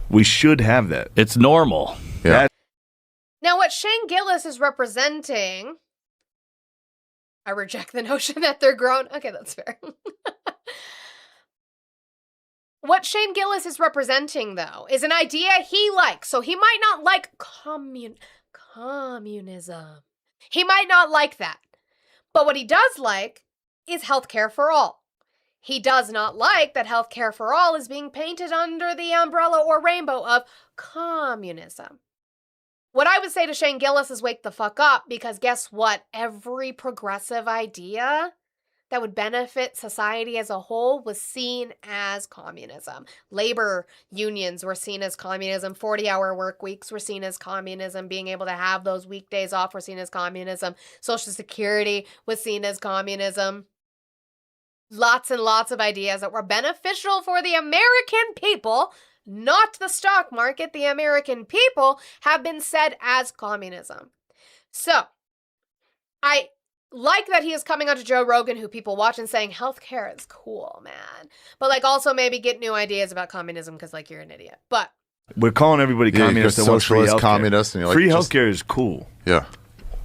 We should have that. It's normal. Yeah. Now, what Shane Gillis is representing, I reject the notion that they're grown. Okay, that's fair. What Shane Gillis is representing, though, is an idea he likes. So he might not like communism. He might not like that. But what he does like is healthcare for all. He does not like that healthcare for all is being painted under the umbrella or rainbow of communism. What I would say to Shane Gillis is wake the fuck up, because guess what? Every progressive idea that would benefit society as a whole was seen as communism. Labor unions were seen as communism. 40-hour work weeks were seen as communism. Being able to have those weekdays off were seen as communism. Social Security was seen as communism. Lots and lots of ideas that were beneficial for the American people, not the stock market, the American people, have been said as communism. So, I like that he is coming onto Joe Rogan, who people watch, and saying healthcare is cool, man. But like also maybe get new ideas about communism because like you're an idiot. But we're calling everybody communist that wants free socialist, healthcare. communist, and you're like, free just- healthcare is cool. Yeah.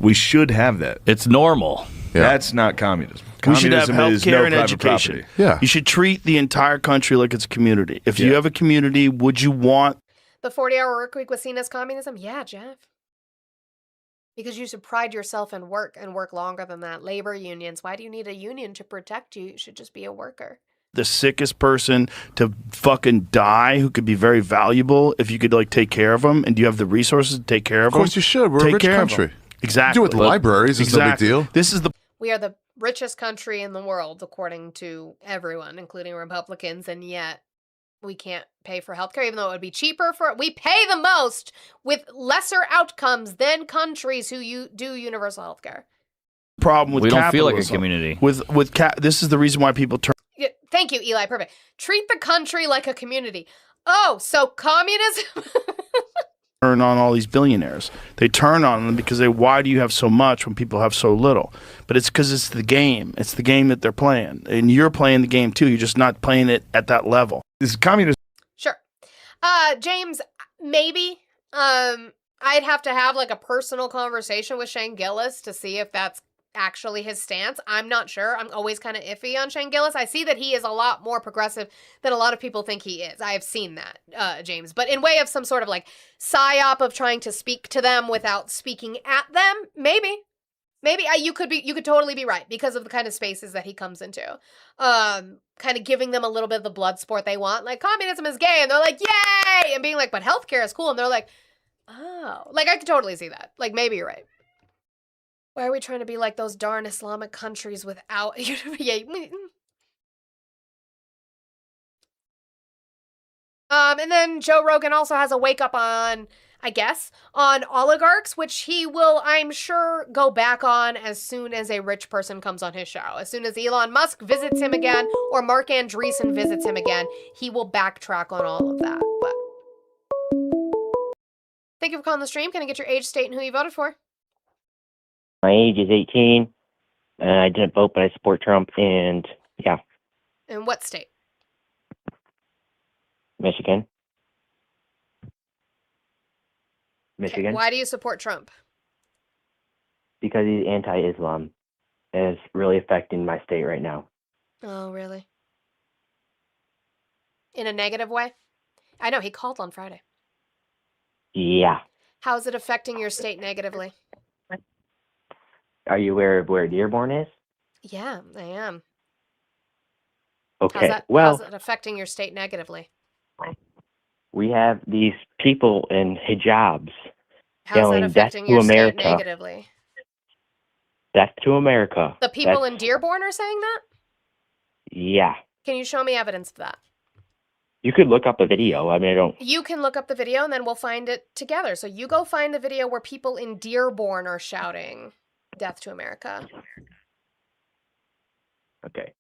We should have that. It's normal. Yeah. That's not communism. We should have Communism is healthcare no and private education. property. Yeah. You should treat the entire country like it's a community. If you have a community, would you want the 40-hour work week was seen as communism? Yeah, Jeff. Because you should pride yourself in work and work longer than that. Labor unions. Why do you need a union to protect you? You should just be a worker. the sickest person to fucking die who could be very valuable if you could like take care of them? And do you have the resources to take care of them? Of course you should. We're a rich country. Exactly. Do it with libraries. It's no big deal. This is the We are the richest country in the world, according to everyone, including Republicans, and yet we can't pay for healthcare, even though it would be cheaper for it. We pay the most with lesser outcomes than countries who do universal healthcare. problem with We don't feel capitalism. like a community. This is the reason why people turn. Yeah, thank you, Eli. Perfect. Treat the country like a community. Oh, so communism? Turn on all these billionaires. They turn on them because why do you have so much when people have so little? But it's because it's the game. It's the game that they're playing. And you're playing the game too. You're just not playing it at that level. This is communism. Sure. James, maybe. I'd have to have like a personal conversation with Shane Gillis to see if that's actually his stance. I'm not sure. I'm always kind of iffy on Shane Gillis. I see that he is a lot more progressive than a lot of people think he is. I have seen that, James. But in way of some sort of like psyop of trying to speak to them without speaking at them, maybe. Maybe you could totally be right because of the kind of spaces that he comes into. Kind of giving them a little bit of the blood sport they want. Like, communism is gay. And they're like, yay! And being like, but healthcare is cool. And they're like, oh. Like, I could totally see that. Like, maybe you're right. Why are we trying to be like those darn Islamic countries without... And then Joe Rogan also has a wake up on, I guess, on oligarchs, which he will, I'm sure, go back on as soon as a rich person comes on his show. As soon as Elon Musk visits him again, or Mark Andreessen visits him again, he will backtrack on all of that. But thank you for calling the stream. Can I get your age, state, and who you voted for? My age is 18. I didn't vote, but I support Trump, and yeah, In what state? Michigan. Michigan. Why do you support Trump? Because he's anti-Islam, and it's really affecting my state right now. Oh, really? In a negative way? I know, he called on Friday. Yeah. How is it affecting your state negatively? Are you aware of where Dearborn is? Yeah, I am. Okay. How's it affecting your state negatively? We have these people in hijabs How's that yelling, "Death affecting to your state America! negatively? Death to America!" The people That's- in Dearborn are saying that? Yeah. Can you show me evidence of that? You could look up a video. I mean, I don't. You can look up the video and then we'll find it together. So you go find the video where people in Dearborn are shouting "Death to America." Okay.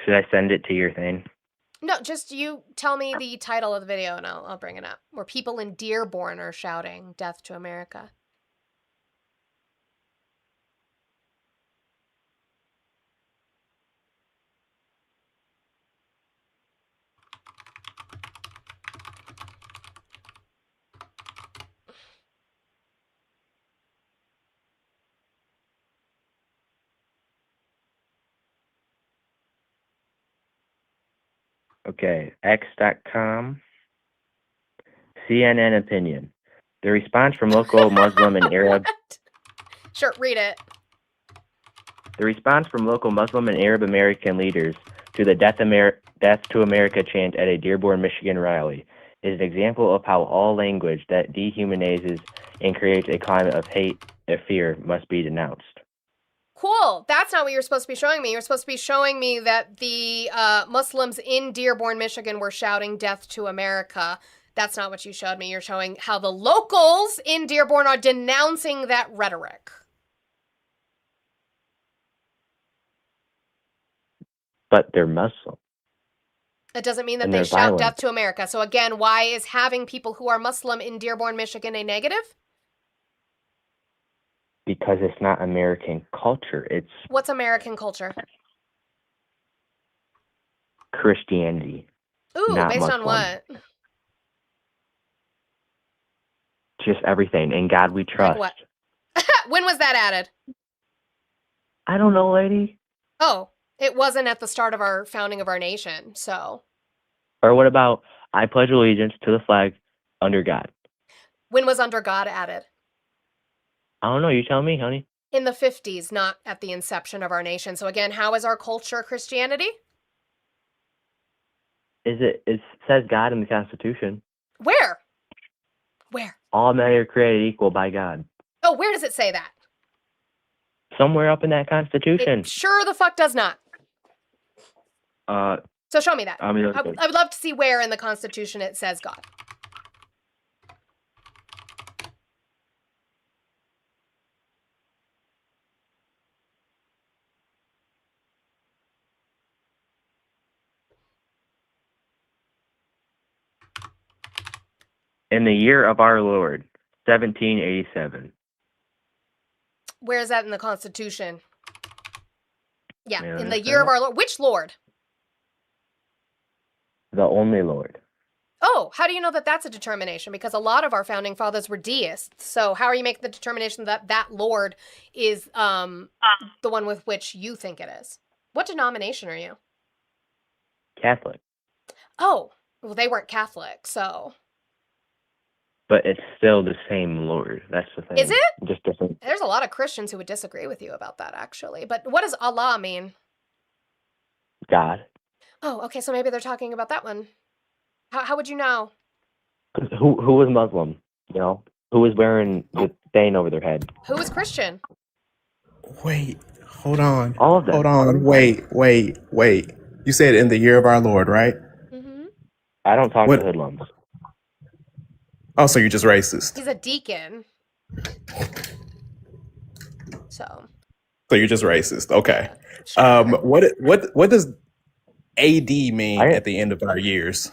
Should I send it to your thing? No, just you tell me the title of the video and I'll bring it up. Where people in Dearborn are shouting "Death to America." Okay, X.com, CNN opinion. The response from local Muslim and Arab. Sure, read it. The response from local Muslim and Arab American leaders to the Death to America chant at a Dearborn, Michigan rally is an example of how all language that dehumanizes and creates a climate of hate and fear must be denounced. Cool. That's not what you're supposed to be showing me. You're supposed to be showing me that the Muslims in Dearborn, Michigan were shouting "Death to America." That's not what you showed me. You're showing how the locals in Dearborn are denouncing that rhetoric. But they're Muslim. It doesn't mean that And they they're shout violent. "Death to America." So again, why is having people who are Muslim in Dearborn, Michigan a negative? Because it's not American culture. It's What's American culture? Christianity. Ooh, not based on Muslim. what? Just everything. In God we trust. Like what? When was that added? I don't know, lady. Oh, it wasn't at the start of our founding of our nation, so. Or what about I pledge allegiance to the flag under God? When was "under God" added? I don't know. You tell me, honey. In the 50s, not at the inception of our nation. So again, how is our culture Christianity? It says God in the Constitution. Where? Where? All men are created equal by God. Oh, where does it say that? Somewhere up in that Constitution. It sure the fuck does not. So show me that. I mean, I would love to see where in the Constitution it says God. In the year of our Lord, 1787. Where is that in the Constitution? Yeah, Yeah, in the that's year of right. our Lord. Which Lord? The only Lord. Oh, how do you know that that's a determination? Because a lot of our founding fathers were deists. So how are you making the determination that that Lord is the one with which you think it is? What denomination are you? Catholic. Oh, well, they weren't Catholic, so. But it's still the same Lord. That's the thing. Is it? Just different. There's a lot of Christians who would disagree with you about that, actually. But what does Allah mean? God. Oh, okay, so maybe they're talking about that one. How would you know? Who was Muslim? You know? Who was wearing the thing over their head? Who was Christian? Wait, hold on. All of them. Hold on. Wait. You said in the year of our Lord, right? I don't talk What- to hoodlums. Oh, so you're just racist. He's a deacon. So. So you're just racist. Okay. What does AD mean at the end of our years?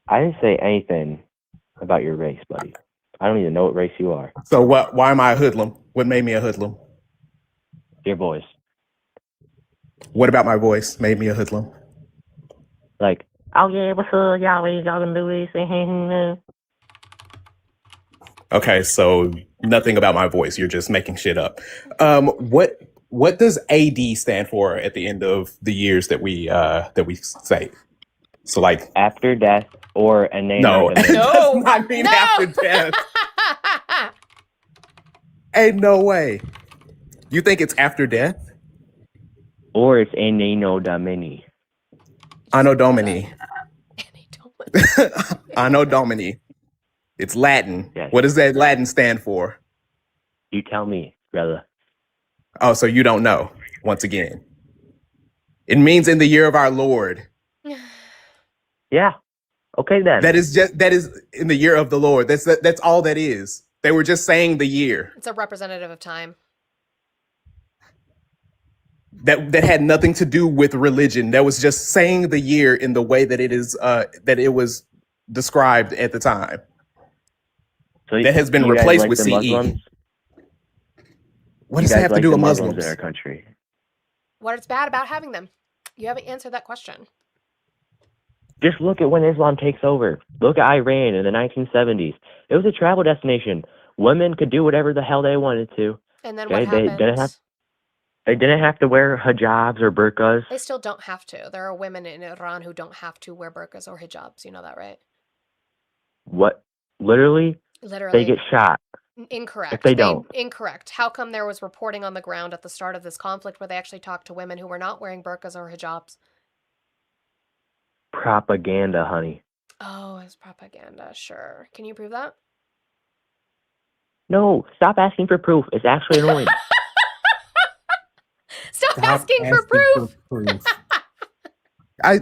I didn't say anything about your race, buddy. I don't even know what race you are. So why am I a hoodlum? What made me a hoodlum? Your voice. What about my voice made me a hoodlum? Like, oh yeah, what's up, y'all gonna do this? Okay, so nothing about my voice. You're just making shit up. What does AD stand for at the end of the years that we say? So like after death or a name. No, of the it does not mean after death. Ain't no way. You think it's after death? Or it's Anno Domini. Anno Domini. Anno Domini. It's Latin. Yes. What does that Latin stand for? You tell me, brother. Oh, so you don't know, once again. It means in the year of our Lord. Yeah. Okay then. That is in the year of the Lord. That's all that is. They were just saying the year. It's a representative of time. That had nothing to do with religion. That was just saying the year in the way that it was described at the time. So that has been you guys replaced like with the CE. Muslims? What You does that guys have to like do the with Muslims Muslims? in our country? What is bad about having them? You haven't answered that question. Just look at when Islam takes over. Look at Iran in the 1970s. It was a travel destination. Women could do whatever the hell they wanted to. And then Okay? what happened? They didn't have to wear hijabs or burqas. They still don't have to. There are women in Iran who don't have to wear burqas or hijabs. You know that, right? What? Literally? Literally. They get shot. Incorrect. If they don't. Incorrect. How come there was reporting on the ground at the start of this conflict where they actually talked to women who were not wearing burqas or hijabs? Propaganda, honey. Oh, it's propaganda. Sure. Can you prove that? No, stop asking for proof. It's actually annoying. Stop asking for proof. I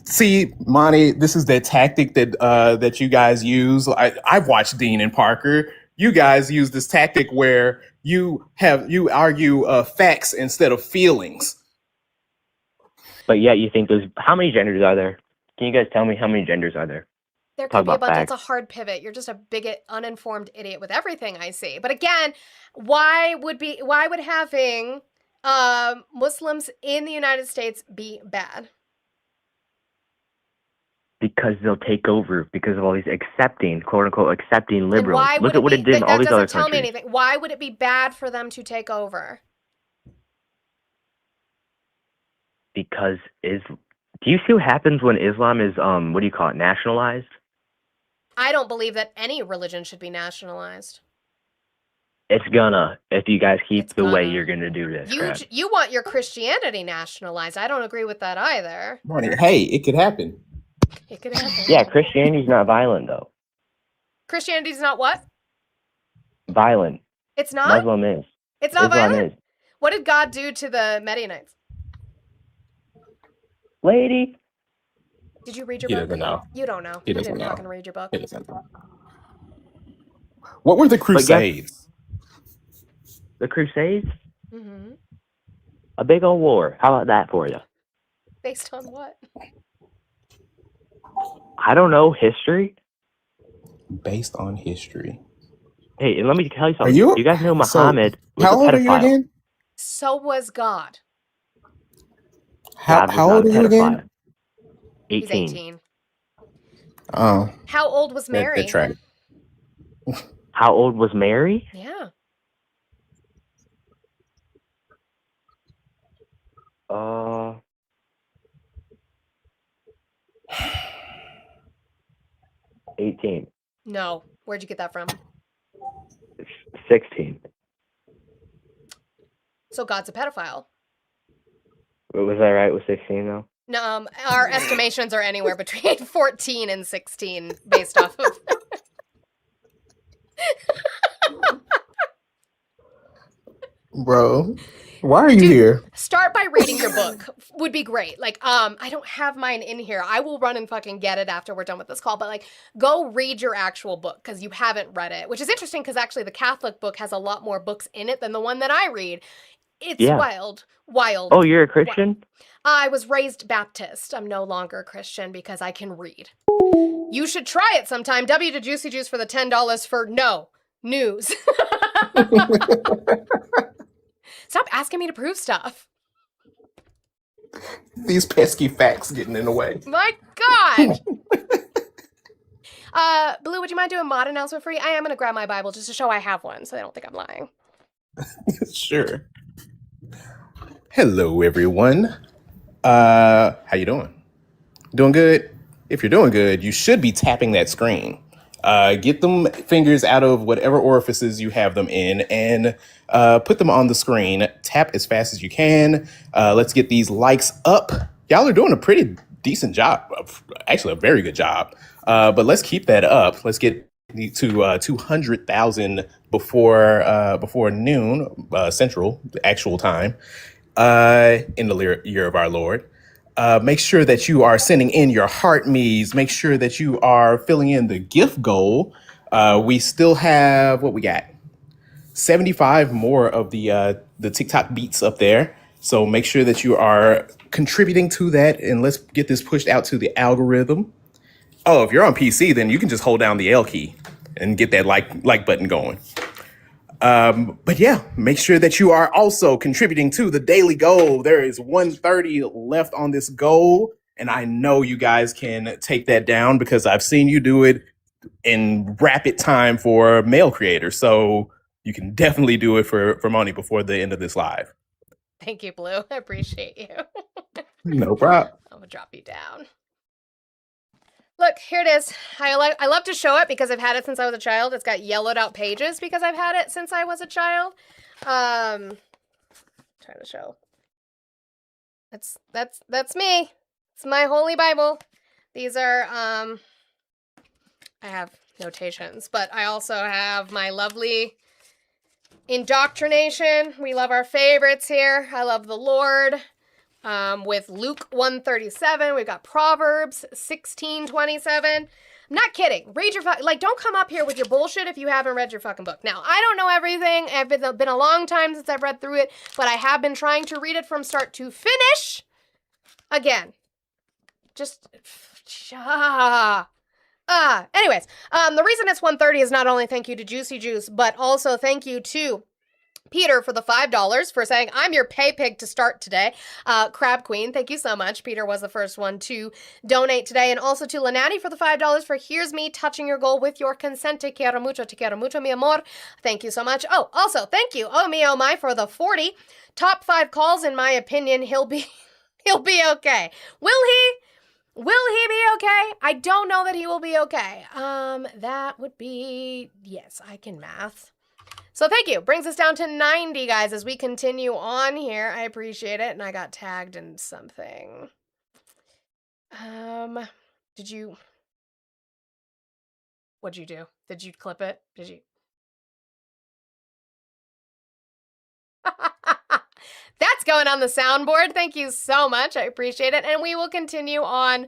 see, Monty. This is the tactic that you guys use. I've watched Dean and Parker. You guys use this tactic where you argue facts instead of feelings. But yet you think there's... How many genders are there? Can you guys tell me how many genders are there? There Talk could be a about bunch. facts. It's a hard pivot. You're just a bigot, uninformed idiot with everything I see. But again, why would having Muslims in the United States be bad? Because they'll take over because of all these accepting, quote unquote, accepting liberals. Why Look would at what it did in that all these other doesn't tell me countries. anything. Why would it be bad for them to take over? Because do you see what happens when Islam is what do you call it, nationalized? I don't believe that any religion should be nationalized. It's gonna, if you guys keep the way you're gonna do this. crap. You want your Christianity nationalized. I don't agree with that either. Monty, hey, it could happen. It could happen. Yeah, Christianity's not violent though. Christianity's not what? Violent. It's not? Muslim is. It's not Islam violent? is. What did God do to the Midianites? Lady. Did you read your He book? doesn't know. You don't know. He You doesn't didn't know. fucking read your book. He doesn't know. What were the Crusades? The Crusades? Mm-hmm. A big old war. How about that for you? Based on what? I don't know. History? Based on history. Hey, and let me tell you Are something. you? You guys know So, Muhammad was how a old are you pedophile. again? So was God. God was How not old a are you again? pedophile. He's 18. 18. Oh, How old was Mary? that track. How old was Mary? Yeah. Uh, 18. No. Where'd you get that from? 16. So God's a pedophile. Was I right with 16 though? No, our estimations are anywhere between 14 and 16 based off of... Bro, why are you here? Start by reading your book would be great. Like, I don't have mine in here. I will run and fucking get it after we're done with this call. But like, go read your actual book because you haven't read it, which is interesting because actually the Catholic book has a lot more books in it than the one that I read. It's Yeah. wild. Oh, you're a Christian? I was raised Baptist. I'm no longer a Christian because I can read. You should try it sometime. W to Juicy Juice for the $10 for no news. Stop asking me to prove stuff. These pesky facts getting in the way. My God. Blue, would you mind doing a mod announcement for you? I am going to grab my Bible just to show I have one so they don't think I'm lying. Sure. Hello, everyone. How you doing? Doing good? If you're doing good, you should be tapping that screen. Get them fingers out of whatever orifices you have them in and put them on the screen. Tap as fast as you can. Let's get these likes up. Y'all are doing a pretty decent job. Actually, a very good job. But let's keep that up. Let's get to 200,000 before noon Central, actual time, in the year of our Lord. Make sure that you are sending in your heart me's. Make sure that you are filling in the gift goal. We still have what we got. 75 more of the TikTok beats up there. So make sure that you are contributing to that, and let's get this pushed out to the algorithm. Oh, if you're on PC, then you can just hold down the L key and get that like button going. But yeah, make sure that you are also contributing to the daily goal. There is 130 left on this goal, and I know you guys can take that down because I've seen you do it in rapid time for male creators. So you can definitely do it for Moni before the end of this live. Thank you, Blue. I appreciate you. No problem. I'm gonna drop you down. Look, here it is. I love to show it because I've had it since I was a child. It's got yellowed out pages because I've had it since I was a child. Trying to show. That's me. It's my holy Bible. These are I have notations, but I also have my lovely indoctrination. We love our favorites here. I love the Lord. With Luke 1:37, we've got Proverbs 16:27. I'm not kidding. Read your don't come up here with your bullshit if you haven't read your fucking book. Now, I don't know everything. It's been a long time since I've read through it, but I have been trying to read it from start to finish. Again, just anyways, the reason it's 130 is not only thank you to Juicy Juice, but also thank you to Peter for the $5 for saying, I'm your pay pig to start today. Crab Queen, thank you so much. Peter was the first one to donate today. And also to Lanati for the $5 for here's me touching your goal with your consent. Te quiero mucho, mi amor. Thank you so much. Oh, also, thank you, oh me, oh my, for the 40. Top 5 calls, in my opinion, he'll be okay. Will he be okay? I don't know that he will be okay. That would be, yes, I can math. So thank you. Brings us down to 90, guys, as we continue on here. I appreciate it. And I got tagged in something. What'd you do? Did you clip it? Did you? That's going on the soundboard. Thank you so much. I appreciate it. And we will continue on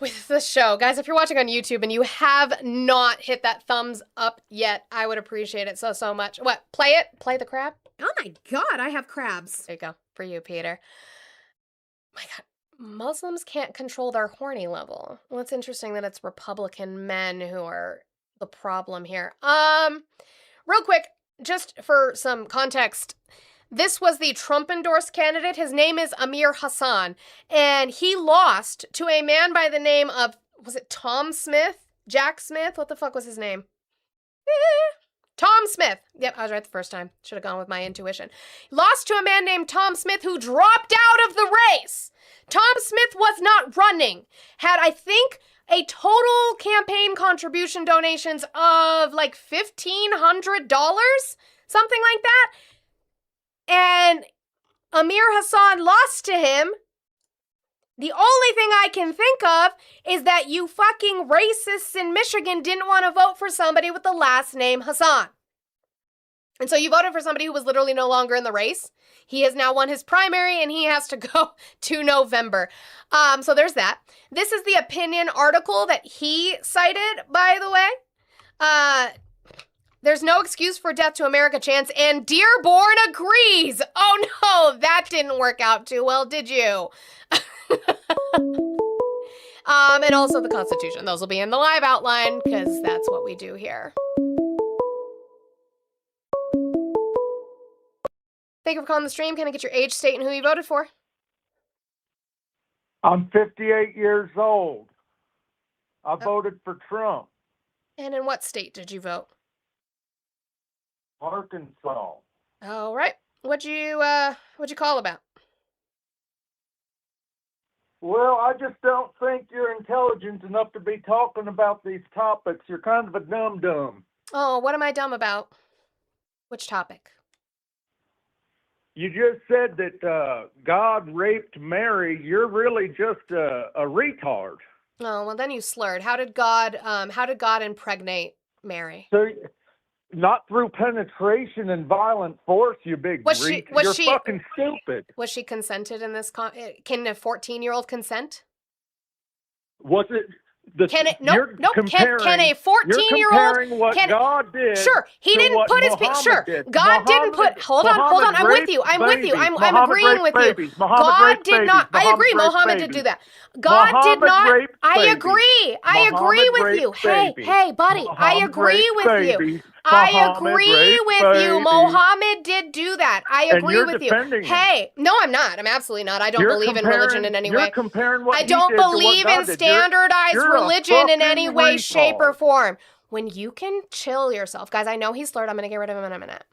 with the show. Guys, if you're watching on YouTube and you have not hit that thumbs up yet, I would appreciate it so much. What? Play it? Play the crab? Oh my God, I have crabs. There you go. For you, Peter. My God. Muslims can't control their horny level. Well, it's interesting that it's Republican men who are the problem here. Real quick, just for some context, this was the Trump-endorsed candidate. His name is Amir Hassan, and he lost to a man by the name of, was it Tom Smith? Jack Smith? What the fuck was his name? Tom Smith. Yep, I was right the first time. Should have gone with my intuition. Lost to a man named Tom Smith who dropped out of the race. Tom Smith was not running. Had, I think, a total campaign contribution donations of like $1,500, something like that. And Amir Hassan lost to him. The only thing I can think of is that you fucking racists in Michigan didn't want to vote for somebody with the last name Hassan. And so you voted for somebody who was literally no longer in the race. He has now won his primary and he has to go to November. So there's that. This is the opinion article that he cited, by the way. There's no excuse for Death to America chants, and Dearborn agrees. Oh no, that didn't work out too well, did you? And also the Constitution. Those will be in the live outline because that's what we do here. Thank you for calling the stream. Can I get your age, state, and who you voted for? I'm 58 years old. I voted for Trump. And in what state did you vote? Arkansas. All right. What'd you call about? Well, I just don't think you're intelligent enough to be talking about these topics. You're kind of a dum-dum. Oh, what am I dumb about? Which topic? You just said that God raped Mary. You're really just a retard. Oh, well, then you slurred. How did God impregnate Mary? So Not through penetration and violent force, you big reek. You're fucking stupid. Was she consented in this? Can a 14-year-old consent? Was it? Can a 14-year-old? What God did? Sure, he didn't put his. God didn't put. Hold on. I'm with you. I'm agreeing with you. God did not. I agree. Muhammad did do that. God did not. I agree. I agree with you. Hey, buddy. I agree with you. I agree with you. Muhammad did do that. I agree with you. Hey, no, I'm not. I'm absolutely not. I don't believe in religion in any way. I don't believe in standardized religion in any way, shape, or form. When you can chill yourself, guys, I know he's slurred. I'm going to get rid of him in a minute.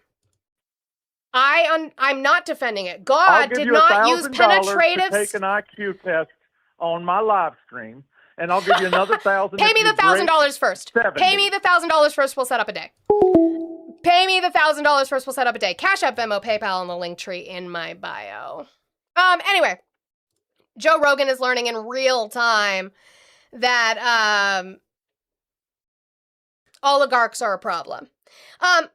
I'm not defending it. God did not use penetrative. To take an IQ test on my live stream, and I'll give you another $1,000. Pay me the $1,000 first. Pay me the $1,000 first. We'll set up a day. Pay me the $1,000 first. We'll set up a day. Cash App, Venmo, PayPal, and the link tree in my bio. Anyway, Joe Rogan is learning in real time that oligarchs are a problem.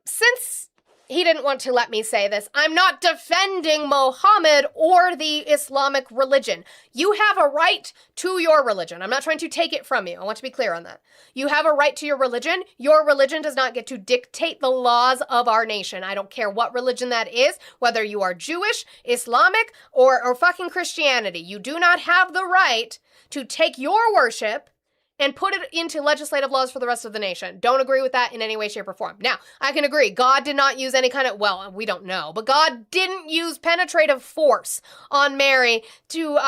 Since he didn't want to let me say this, I'm not defending Muhammad or the Islamic religion. You have a right to your religion. I'm not trying to take it from you. I want to be clear on that. You have a right to your religion. Your religion does not get to dictate the laws of our nation. I don't care what religion that is, whether you are Jewish, Islamic, or fucking Christianity. You do not have the right to take your worship and put it into legislative laws for the rest of the nation. Don't agree with that in any way, shape, or form. Now, I can agree, God did not use any kind of, well, we don't know, but God didn't use penetrative force on Mary to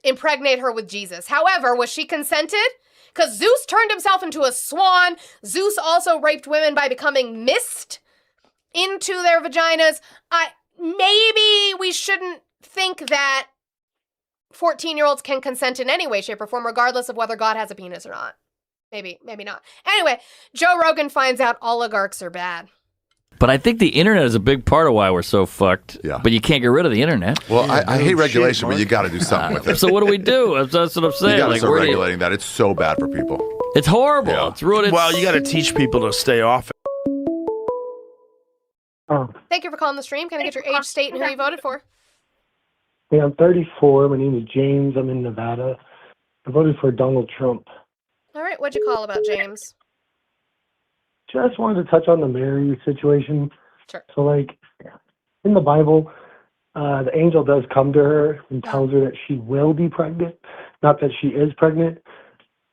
impregnate her with Jesus. However, was she consented? Because Zeus turned himself into a swan. Zeus also raped women by becoming mist into their vaginas. Maybe we shouldn't think that 14-year-olds can consent in any way, shape, or form, regardless of whether God has a penis or not. Maybe not. Anyway, Joe Rogan finds out oligarchs are bad. But I think the internet is a big part of why we're so fucked. Yeah. But you can't get rid of the internet. Well, I hate regulation, but you got to do something with it. So what do we do? That's what I'm saying. You got to start regulating that. It's so bad for people. It's horrible. Yeah. It's ruined. Well, you got to teach people to stay off it. Thank you for calling the stream. Can I get your age, state, and who you voted for? Yeah, I'm 34. My name is James. I'm in Nevada. I voted for Donald Trump. All right, what'd you call about James? Just wanted to touch on the Mary situation. Sure. So, like, in the Bible, the angel does come to her and tells her that she will be pregnant, not that she is pregnant.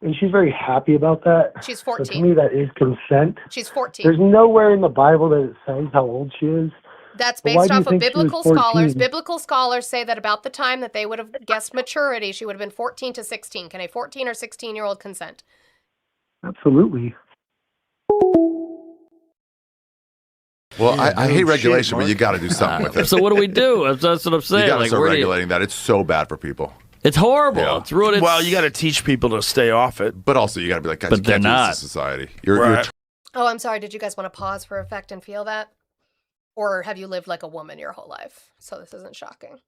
And she's very happy about that. She's 14. So to me, that is consent. She's 14. There's nowhere in the Bible that it says how old she is. That's based off of biblical scholars. Biblical scholars say that about the time that they would have guessed maturity, she would have been 14 to 16. Can a 14 or 16-year-old consent? Absolutely. Well, I hate regulation, but you got to do something with it. So what do we do? That's what I'm saying. You got to start regulating that. It's so bad for people. It's horrible. Yeah. It's ruined. Well, you got to teach people to stay off it. But also, you got to be like, guys, but you they're can't do not. this in society. You're Oh, I'm sorry. Did you guys want to pause for effect and feel that? Or have you lived like a woman your whole life? So this isn't shocking.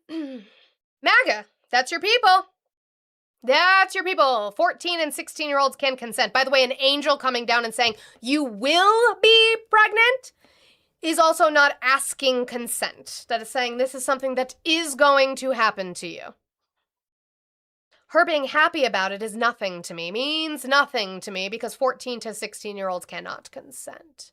MAGA, that's your people. That's your people. 14 and 16-year-olds can consent. By the way, an angel coming down and saying, you will be pregnant, is also not asking consent. That is saying this is something that is going to happen to you. Her being happy about it is nothing to me, means nothing to me, because 14 to 16-year-olds cannot consent.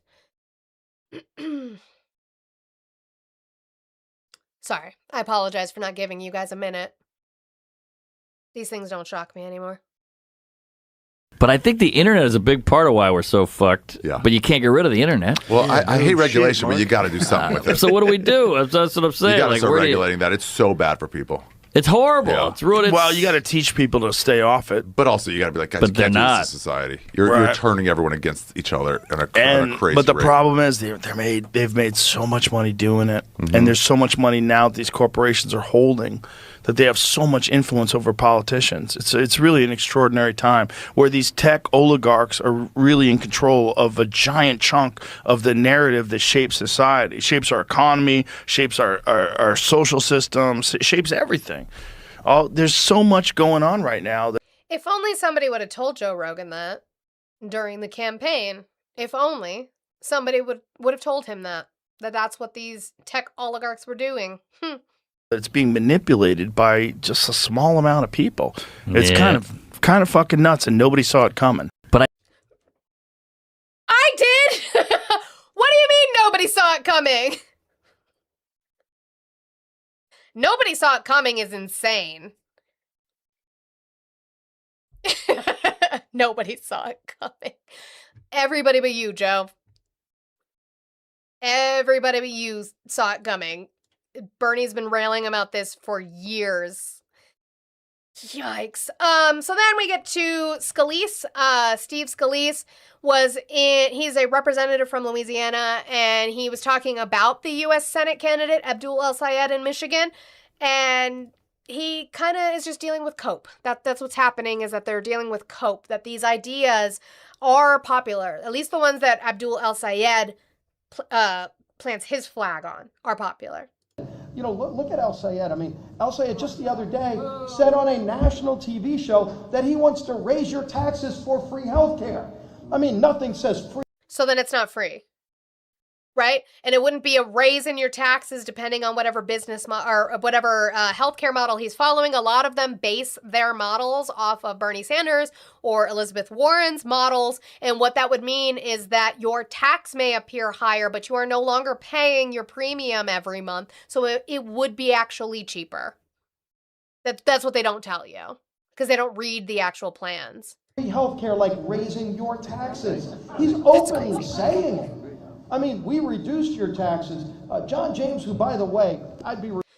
Sorry, I apologize for not giving you guys a minute. These things don't shock me anymore. But I think the internet is a big part of why we're so fucked. Yeah. But you can't get rid of the internet. Well, I hate regulation, but you got to do something with it. So what do we do? That's what I'm saying. You got to start regulating that. It's so bad for people. It's horrible. Yeah. It's ruined. Well, you got to teach people to stay off it. But also, you got to be like, guys, but you can't they're do not. this in society. You're turning everyone against each other in a crazy But the rate. problem is they've made so much money doing it. And there's so much money now that these corporations are holding that they have so much influence over politicians. It's really an extraordinary time where these tech oligarchs are really in control of a giant chunk of the narrative that shapes society, shapes our economy, shapes our social systems, shapes everything. There's so much going on right now. If only somebody would have told Joe Rogan that during the campaign. If only somebody would have told him that that's what these tech oligarchs were doing. It's being manipulated by just a small amount of people. It's Yeah. kind of fucking nuts, and nobody saw it coming. I did. What do you mean nobody saw it coming? Nobody saw it coming is insane. Nobody saw it coming. Everybody but you, Joe. Everybody but you saw it coming. Bernie's been railing about this for years. Yikes. So then we get to Scalise. Steve Scalise he's a representative from Louisiana, and he was talking about the U.S. Senate candidate, Abdul El-Sayed in Michigan, and he kind of is just dealing with cope. That's what's happening, is that they're dealing with cope, that these ideas are popular. At least the ones that Abdul El-Sayed plants his flag on are popular. You know, look at El-Sayed. I mean, El-Sayed just the other day said on a national TV show that he wants to raise your taxes for free health care. I mean, nothing says free. So then it's not free, right? And it wouldn't be a raise in your taxes depending on whatever business or whatever healthcare model he's following. A lot of them base their models off of Bernie Sanders or Elizabeth Warren's models. And what that would mean is that your tax may appear higher, but you are no longer paying your premium every month. So it would be actually cheaper. That's what they don't tell you, because they don't read the actual plans. Free health care, like raising your taxes. He's openly saying it. I mean, we reduced your taxes. John James, who, by the way,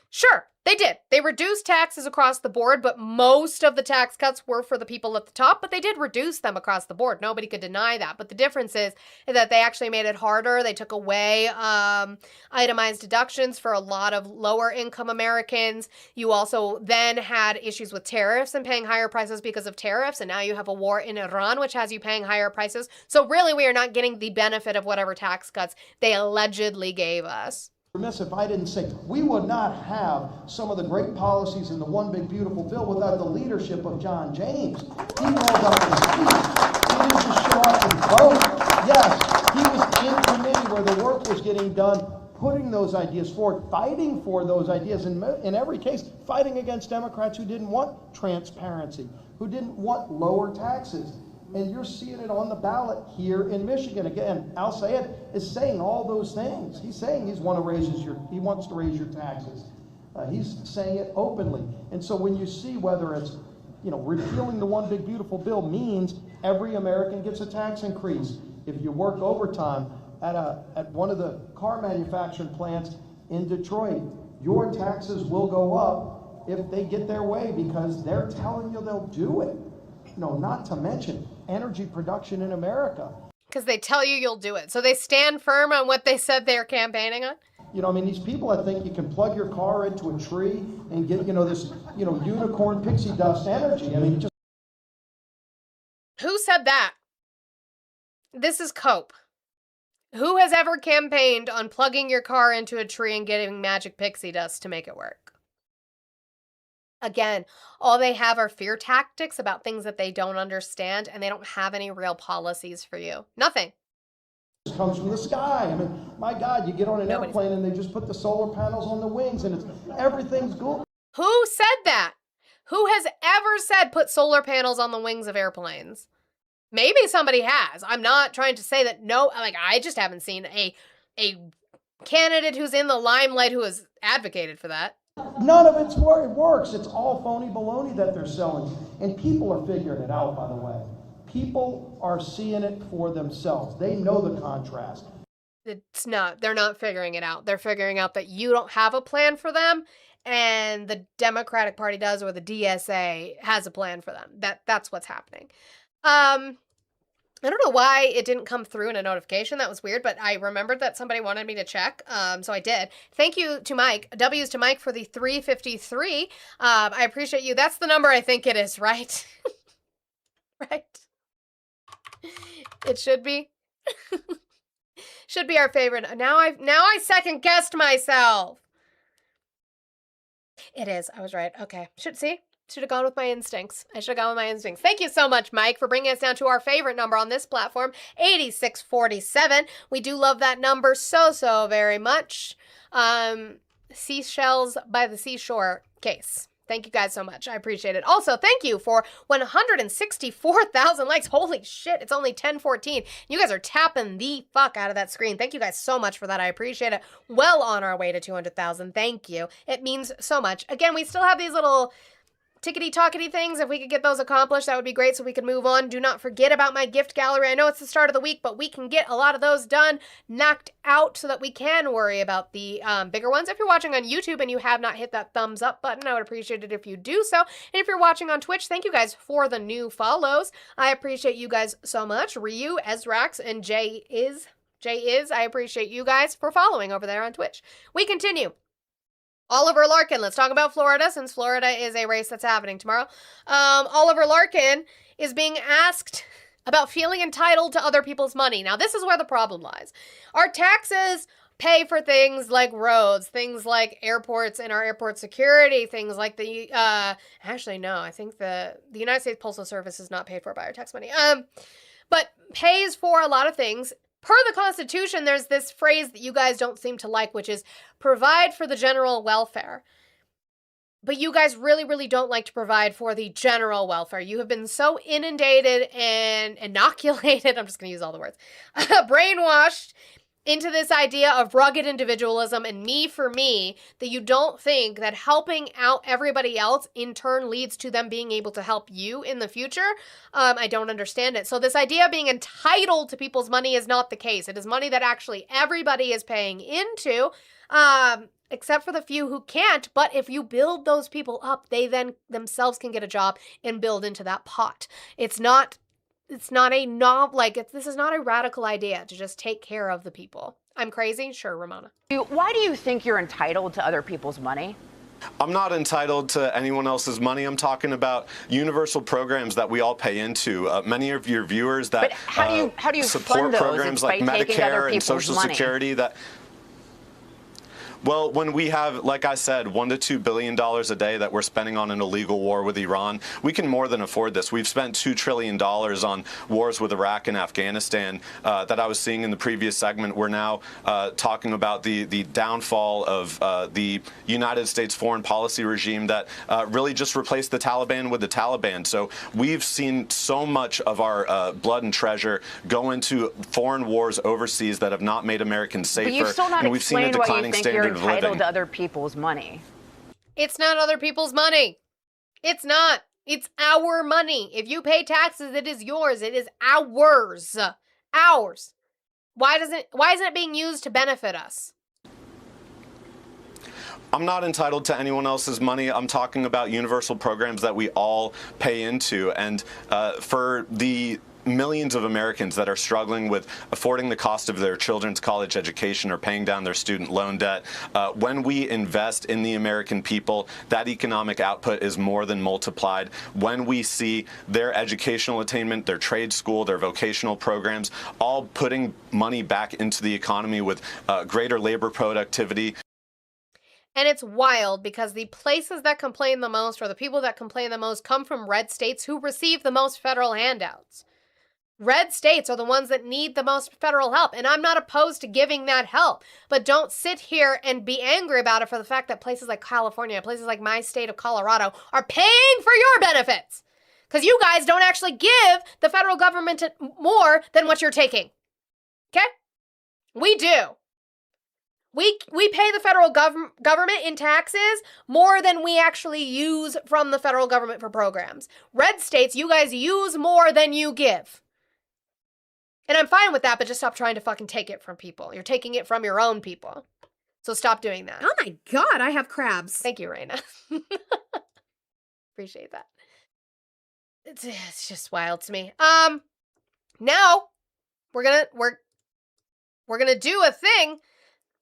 Sure, they did. They reduced taxes across the board, but most of the tax cuts were for the people at the top, but they did reduce them across the board. Nobody could deny that. But the difference is that they actually made it harder. They took away itemized deductions for a lot of lower income Americans. You also then had issues with tariffs and paying higher prices because of tariffs. And now you have a war in Iran, which has you paying higher prices. So really, we are not getting the benefit of whatever tax cuts they allegedly gave us. remiss if I didn't say we would not have some of the great policies in the One Big Beautiful Bill without the leadership of John James. He rolled up his sleeves. He didn't just show up and vote. Yes, he was in committee where the work was getting done, putting those ideas forward, fighting for those ideas, in every case, fighting against Democrats who didn't want transparency, who didn't want lower taxes. And you're seeing it on the ballot here in Michigan. Again, El-Sayed is saying all those things. He's saying he wants to raise your taxes. He's saying it openly. And so when you see whether it's, repealing the One Big Beautiful Bill means every American gets a tax increase. If you work overtime at one of the car manufacturing plants in Detroit, your taxes will go up if they get their way because they're telling you they'll do it. Not to mention energy production in America. Because they tell you you'll do it. So they stand firm on what they said they're campaigning on? These people, I think you can plug your car into a tree and get, this, unicorn pixie dust energy. Who said that? This is cope. Who has ever campaigned on plugging your car into a tree and getting magic pixie dust to make it work? Again, all they have are fear tactics about things that they don't understand, and they don't have any real policies for you. Nothing. It comes from the sky. My God, you get on an airplane and they just put the solar panels on the wings and everything's good. Who said that? Who has ever said put solar panels on the wings of airplanes? Maybe somebody has. I'm not trying to say that I just haven't seen a candidate who's in the limelight who has advocated for that. None of it works. It's all phony baloney that they're selling. And people are figuring it out, by the way. People are seeing it for themselves. They know the contrast. They're not figuring it out. They're figuring out that you don't have a plan for them, and the Democratic Party does, or the DSA has a plan for them. That's what's happening. I don't know why it didn't come through in a notification. That was weird, but I remembered that somebody wanted me to check, so I did. Thank you to Mike. W's to Mike for the 353. I appreciate you. That's the number I think it is, right? Right? It should be. Should be our favorite. Now I second guessed myself. It is. I was right. Okay. See? Should have gone with my instincts. I should have gone with my instincts. Thank you so much, Mike, for bringing us down to our favorite number on this platform, 8647. We do love that number so very much. Seashells by the Seashore case. Thank you guys so much. I appreciate it. Also, thank you for 164,000 likes. Holy shit, it's only 10:14. You guys are tapping the fuck out of that screen. Thank you guys so much for that. I appreciate it. Well on our way to 200,000. Thank you. It means so much. Again, we still have these little tickety-talkety things. If we could get those accomplished, that would be great so we could move on. Do not forget about my gift gallery. I know it's the start of the week, but we can get a lot of those done, knocked out, so that we can worry about the bigger ones. If you're watching on YouTube and you have not hit that thumbs up button, I would appreciate it if you do so. And if you're watching on Twitch, thank you guys for the new follows. I appreciate you guys so much. Ryu, Ezrax, and Jay is. I appreciate you guys for following over there on Twitch. We continue. Oliver Larkin, let's talk about Florida, since Florida is a race that's happening tomorrow. Oliver Larkin is being asked about feeling entitled to other people's money. Now, this is where the problem lies. Our taxes pay for things like roads, things like airports and our airport security, things like the, actually, no, I think the United States Postal Service is not paid for by our tax money, but pays for a lot of things. Per the Constitution, there's this phrase that you guys don't seem to like, which is provide for the general welfare. But you guys really don't like to provide for the general welfare. You have been so inundated and inoculated, I'm just going to use all the words, brainwashed into this idea of rugged individualism and me for me, that you don't think that helping out everybody else in turn leads to them being able to help you in the future. I don't understand it. So this idea of being entitled to people's money is not the case. It is money that actually everybody is paying into, except for the few who can't. But if you build those people up, they then themselves can get a job and build into that pot. It's not a this is not a radical idea to just take care of the people. I'm crazy? Sure, Ramona. Why do you think you're entitled to other people's money? I'm not entitled to anyone else's money. I'm talking about universal programs that we all pay into. Many of your viewers that how do you support fund those? programs like Medicare and Social Security that. Well, when we have, like I said, $1 to $2 billion a day that we're spending on an illegal war with Iran, we can more than afford this. We've spent $2 trillion on wars with Iraq and Afghanistan that I was seeing in the previous segment. We're now talking about the downfall of the United States foreign policy regime that really just replaced the Taliban with the Taliban. So we've seen so much of our blood and treasure go into foreign wars overseas that have not made Americans safer. But you've still not and we've seen a declining standard of living. Entitled to other people's money. It's not other people's money. It's not. It's our money. If you pay taxes, it is yours. It is ours. Ours. Why isn't it being used to benefit us? I'm not entitled to anyone else's money. I'm talking about universal programs that we all pay into. And for the millions of Americans that are struggling with affording the cost of their children's college education or paying down their student loan debt, when we invest in the American people, that economic output is more than multiplied. When we see their educational attainment, their trade school, their vocational programs, all putting money back into the economy with greater labor productivity. And it's wild because the places that complain the most, or the people that complain the most, come from red states who receive the most federal handouts. Red states are the ones that need the most federal help, and I'm not opposed to giving that help. But don't sit here and be angry about it for the fact that places like California, places like my state of Colorado, are paying for your benefits. Because you guys don't actually give the federal government more than what you're taking. Okay? We do. We pay the federal government in taxes more than we actually use from the federal government for programs. Red states, you guys use more than you give. And I'm fine with that, but just stop trying to fucking take it from people. You're taking it from your own people. So stop doing that. Oh my God, I have crabs. Thank you, Raina. Appreciate that. It's just wild to me. Now we're gonna do a thing.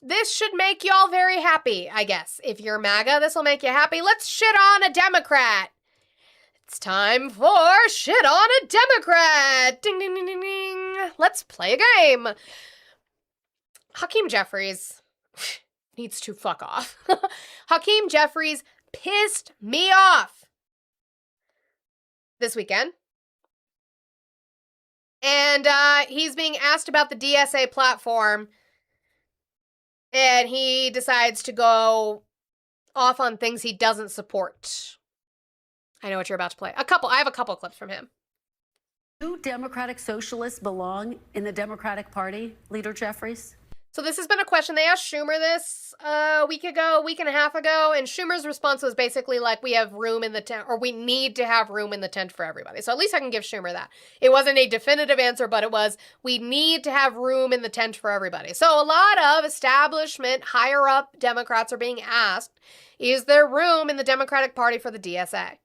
This should make y'all very happy, I guess. If you're MAGA, this will make you happy. Let's shit on a Democrat. It's time for Shit on a Democrat. Ding, ding, ding, ding, ding. Let's play a game. Hakeem Jeffries needs to fuck off. Hakeem Jeffries pissed me off. this weekend. And he's being asked about the DSA platform. And he decides to go off on things he doesn't support. I know what you're about to play. I have a couple clips from him. Do Democratic Socialists belong in the Democratic Party, Leader Jeffries? So this has been a question. They asked Schumer this a week and a half ago, and Schumer's response was basically like, we have room in the tent, or we need to have room in the tent for everybody. So at least I can give Schumer that. It wasn't a definitive answer, but it was, we need to have room in the tent for everybody. So a lot of establishment, higher up Democrats are being asked, is there room in the Democratic Party for the DSA?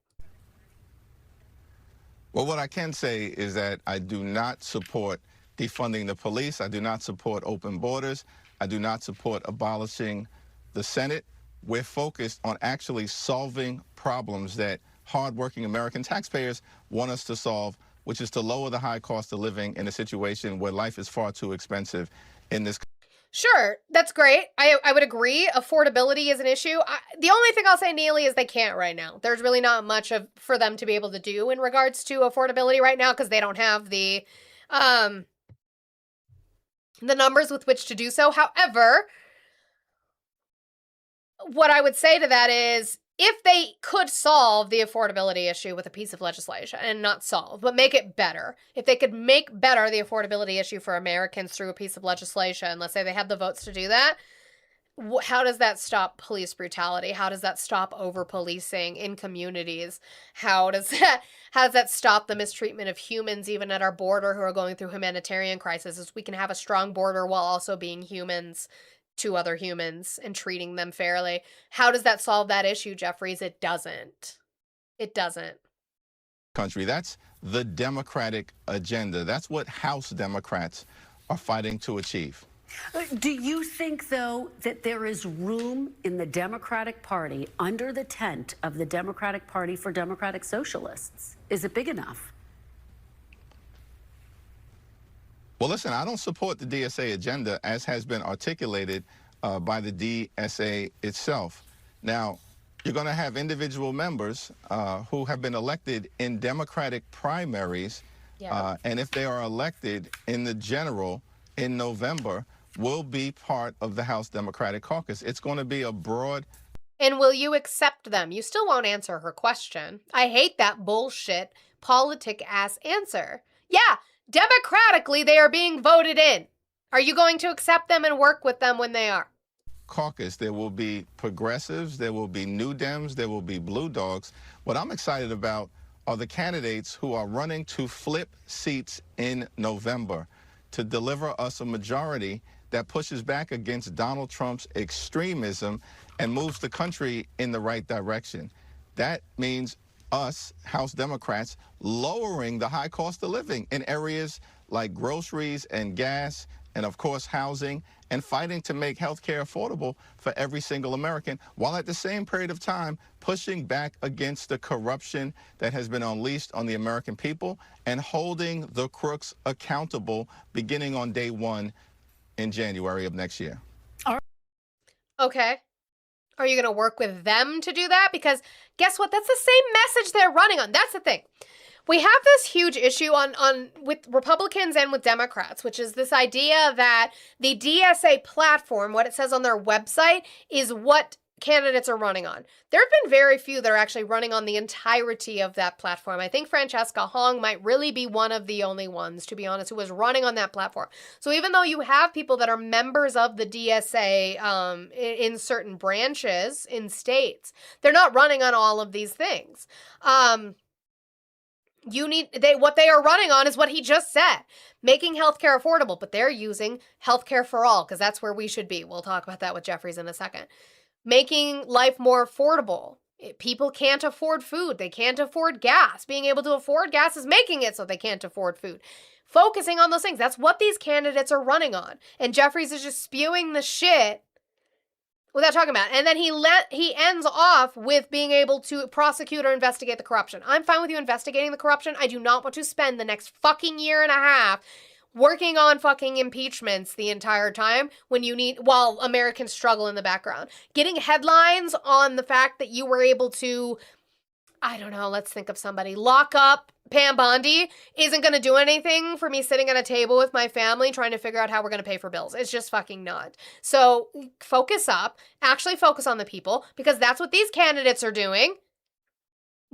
Well, what I can say is that I do not support defunding the police. I do not support open borders. I do not support abolishing the Senate. We're focused on actually solving problems that hardworking American taxpayers want us to solve, which is to lower the high cost of living in a situation where life is far too expensive in this country. Sure, that's great. I would agree. Affordability is an issue. The only thing I'll say, Neely, is they can't right now. There's really not much for them to be able to do in regards to affordability right now because they don't have the numbers with which to do so. However, what I would say to that is, if they could solve the affordability issue with a piece of legislation, and not solve, but make it better, if they could make better the affordability issue for Americans through a piece of legislation, let's say they had the votes to do that, how does that stop police brutality? How does that stop over-policing in communities? How does that stop the mistreatment of humans even at our border who are going through humanitarian crises? We can have a strong border while also being humans to other humans and treating them fairly. How does that solve that issue, Jeffries? It doesn't. It doesn't. Country. That's the Democratic agenda. That's what House Democrats are fighting to achieve. Do you think, though, that there is room in the Democratic Party under the tent of the Democratic Party for Democratic Socialists? Is it big enough? Well, listen, I don't support the DSA agenda as has been articulated by the DSA itself. Now, you're going to have individual members who have been elected in Democratic primaries, and if they are elected in the general in November, will be part of the House Democratic Caucus. It's going to be a broad... And will you accept them? You still won't answer her question. I hate that bullshit politic-ass answer. Yeah, democratically, they are being voted in. Are you going to accept them and work with them when they are? Caucus. There will be progressives, there will be New Dems, there will be Blue Dogs. What I'm excited about are the candidates who are running to flip seats in November to deliver us a majority that pushes back against Donald Trump's extremism and moves the country in the right direction. That means us, House Democrats, lowering the high cost of living in areas like groceries and gas and, of course, housing, and fighting to make health care affordable for every single American, while at the same period of time pushing back against the corruption that has been unleashed on the American people and holding the crooks accountable beginning on day one in January of next year. Okay. Are you going to work with them to do that? Because guess what? That's the same message they're running on. That's the thing. We have this huge issue with Republicans and with Democrats, which is this idea that the DSA platform, what it says on their website, is what candidates are running on. There have been very few that are actually running on the entirety of that platform. I think Francesca Hong might really be one of the only ones, to be honest, who was running on that platform. So even though you have people that are members of the DSA in certain branches in states, they're not running on all of these things. What they are running on is what he just said, making healthcare affordable, but they're using healthcare for all because that's where we should be. We'll talk about that with Jeffries in a second. Making life more affordable. People can't afford food. They can't afford gas. Being able to afford gas is making it so they can't afford food. Focusing on those things. That's what these candidates are running on. And Jeffries is just spewing the shit without talking about it. And then he ends off with being able to prosecute or investigate the corruption. I'm fine with you investigating the corruption. I do not want to spend the next fucking year and a half working on fucking impeachments the entire time while Americans struggle in the background. Getting headlines on the fact that you were able to I don't know, let's think of somebody. Lock up Pam Bondi isn't going to do anything for me sitting at a table with my family trying to figure out how we're going to pay for bills. It's just fucking not. So focus up. Actually focus on the people, because that's what these candidates are doing.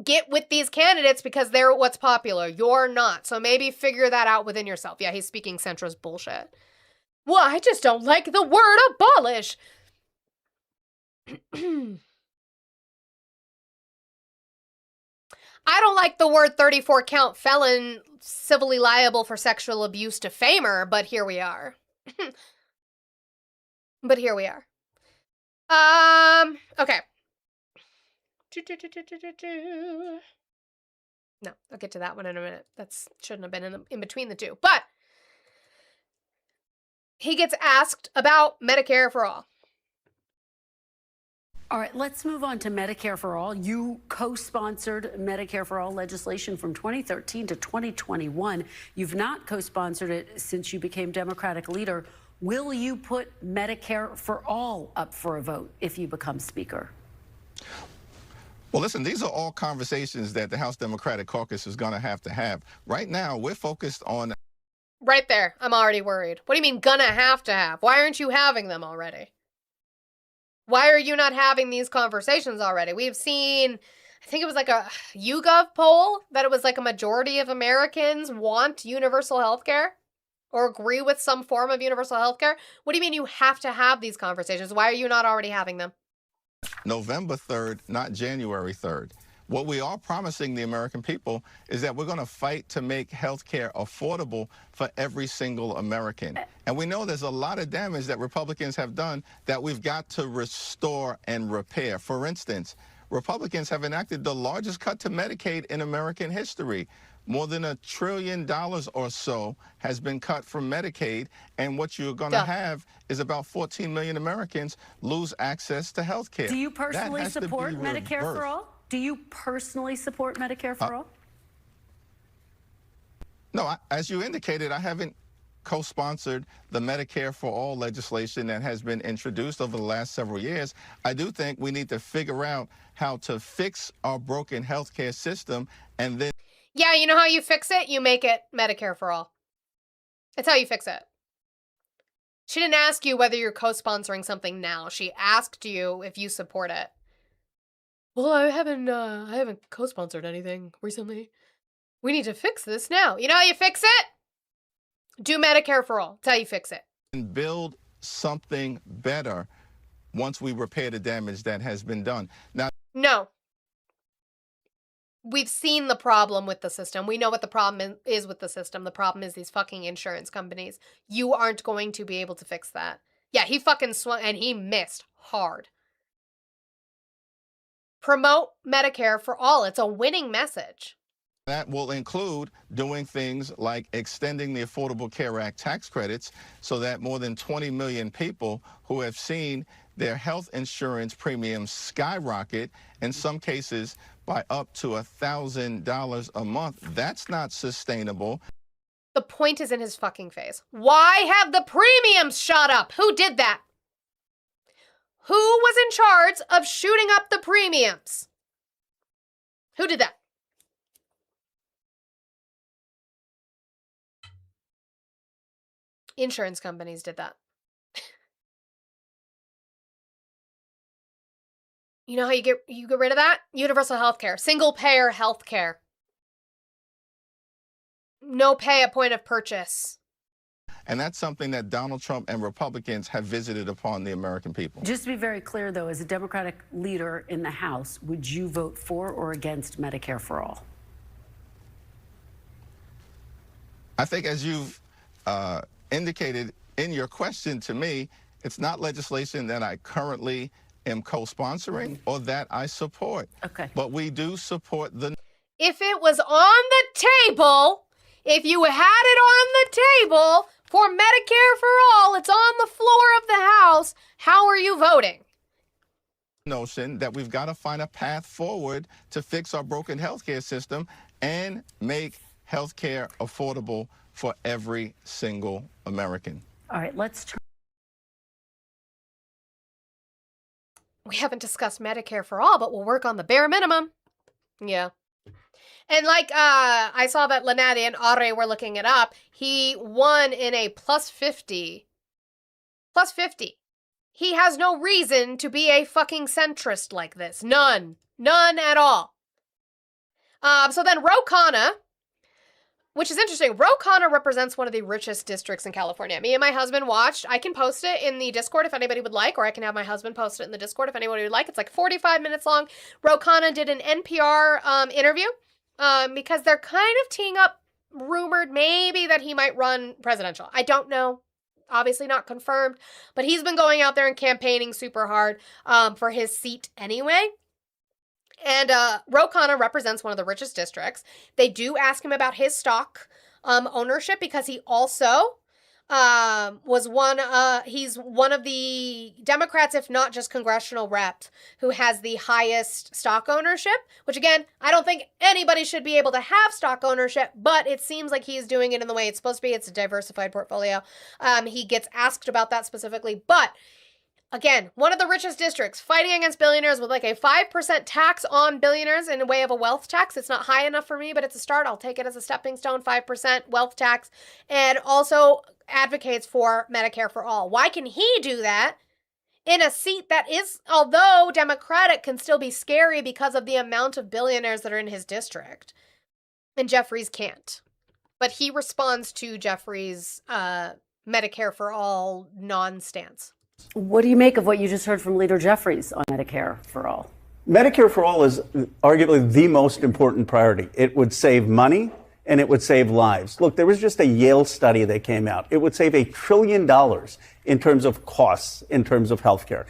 Get with these candidates because they're what's popular. You're not. So maybe figure that out within yourself. Yeah, he's speaking centrist bullshit. Well, I just don't like the word abolish. I don't like the word 34 count felon civilly liable for sexual abuse defamer, but here we are. But here we are. Okay. No, I'll get to that one in a minute. That's shouldn't have been in between the two. But he gets asked about Medicare for all. All right, let's move on to Medicare for All. You co-sponsored Medicare for All legislation from 2013 to 2021. You've not co-sponsored it since you became Democratic leader. Will you put Medicare for All up for a vote if you become Speaker? Well, listen, these are all conversations that the House Democratic Caucus is going to have. Right now, we're focused on... Right there. I'm already worried. What do you mean gonna have to have? Why aren't you having them already? Why are you not having these conversations already? We've seen, I think it was like a YouGov poll, that it was like a majority of Americans want universal health care or agree with some form of universal health care. What do you mean you have to have these conversations? Why are you not already having them? November 3rd, not January 3rd. What we are promising the American people is that we're going to fight to make health care affordable for every single American. And we know there's a lot of damage that Republicans have done that we've got to restore and repair. For instance, Republicans have enacted the largest cut to Medicaid in American history. More than $1 trillion or so has been cut from Medicaid, and what you're going to have is about 14 million Americans lose access to health care. Do you personally support Medicare for All? Do you personally support Medicare for All? No, as you indicated, I haven't co-sponsored the Medicare for All legislation that has been introduced over the last several years. I do think we need to figure out how to fix our broken healthcare system, and then... Yeah, you know how you fix it? You make it Medicare for All. That's how you fix it. She didn't ask you whether you're co-sponsoring something now. She asked you if you support it. Well, I haven't co-sponsored anything recently. We need to fix this now. You know how you fix it? Do Medicare for All. That's how you fix it. And build something better once we repair the damage that has been done. Now, no. We've seen the problem with the system. We know what the problem is with the system. The problem is these fucking insurance companies. You aren't going to be able to fix that. Yeah, he fucking swung and he missed hard. Promote Medicare for All. It's a winning message. that will include doing things like extending the Affordable Care Act tax credits so that more than 20 million people who have seen their health insurance premiums skyrocket, in some cases by up to $1,000 a month. That's not sustainable. The point is in his fucking face. Why have the premiums shot up? Who did that? Who was in charge of shooting up the premiums? Who did that? Insurance companies did that. You know how you get rid of that? Universal health care. Single payer health care. No pay at point of purchase. And that's something that Donald Trump and Republicans have visited upon the American people. Just to be very clear, though, as a Democratic leader in the House, would you vote for or against Medicare for All? I think as you've indicated in your question to me, it's not legislation that I currently am co-sponsoring or that I support. Okay. But we do support the... If it was on the table, if you had it on the table for Medicare for All, it's on the floor of the House, how are you voting? Notion that we've got to find a path forward to fix our broken healthcare system and make healthcare affordable for every single American. All right, let's turn. We haven't discussed Medicare for All, but we'll work on the bare minimum. Yeah. And like I saw that Lanati and Are were looking it up. He won in a plus 50. Plus 50. He has no reason to be a fucking centrist like this. None. None at all. So then Ro Khanna, which is interesting. Ro Khanna represents one of the richest districts in California. Me and my husband watched. I can post it in the Discord if anybody would like, or I can have my husband post it in the Discord if anybody would like. It's like 45 minutes long. Ro Khanna did an NPR interview because they're kind of teeing up, rumored maybe that he might run presidential. I don't know. Obviously not confirmed, but he's been going out there and campaigning super hard for his seat anyway. And Ro Khanna represents one of the richest districts. They do ask him about his stock ownership because he also he's one of the Democrats, if not just congressional reps, who has the highest stock ownership, which again, I don't think anybody should be able to have stock ownership, but it seems like he's doing it in the way it's supposed to be. It's a diversified portfolio. He gets asked about that specifically, but again, one of the richest districts fighting against billionaires with like a 5% tax on billionaires in a way of a wealth tax. It's not high enough for me, but it's a start. I'll take it as a stepping stone, 5% wealth tax, and also advocates for Medicare for all. Why can he do that in a seat that is, although Democratic, can still be scary because of the amount of billionaires that are in his district? And Jeffries can't. But he responds to Jeffries' Medicare for all non-stance. What do you make of what you just heard from Leader Jeffries on Medicare for all? Medicare for all is arguably the most important priority. It would save money and it would save lives. Look, there was just a Yale study that came out. It would save $1 trillion in terms of costs, in terms of healthcare.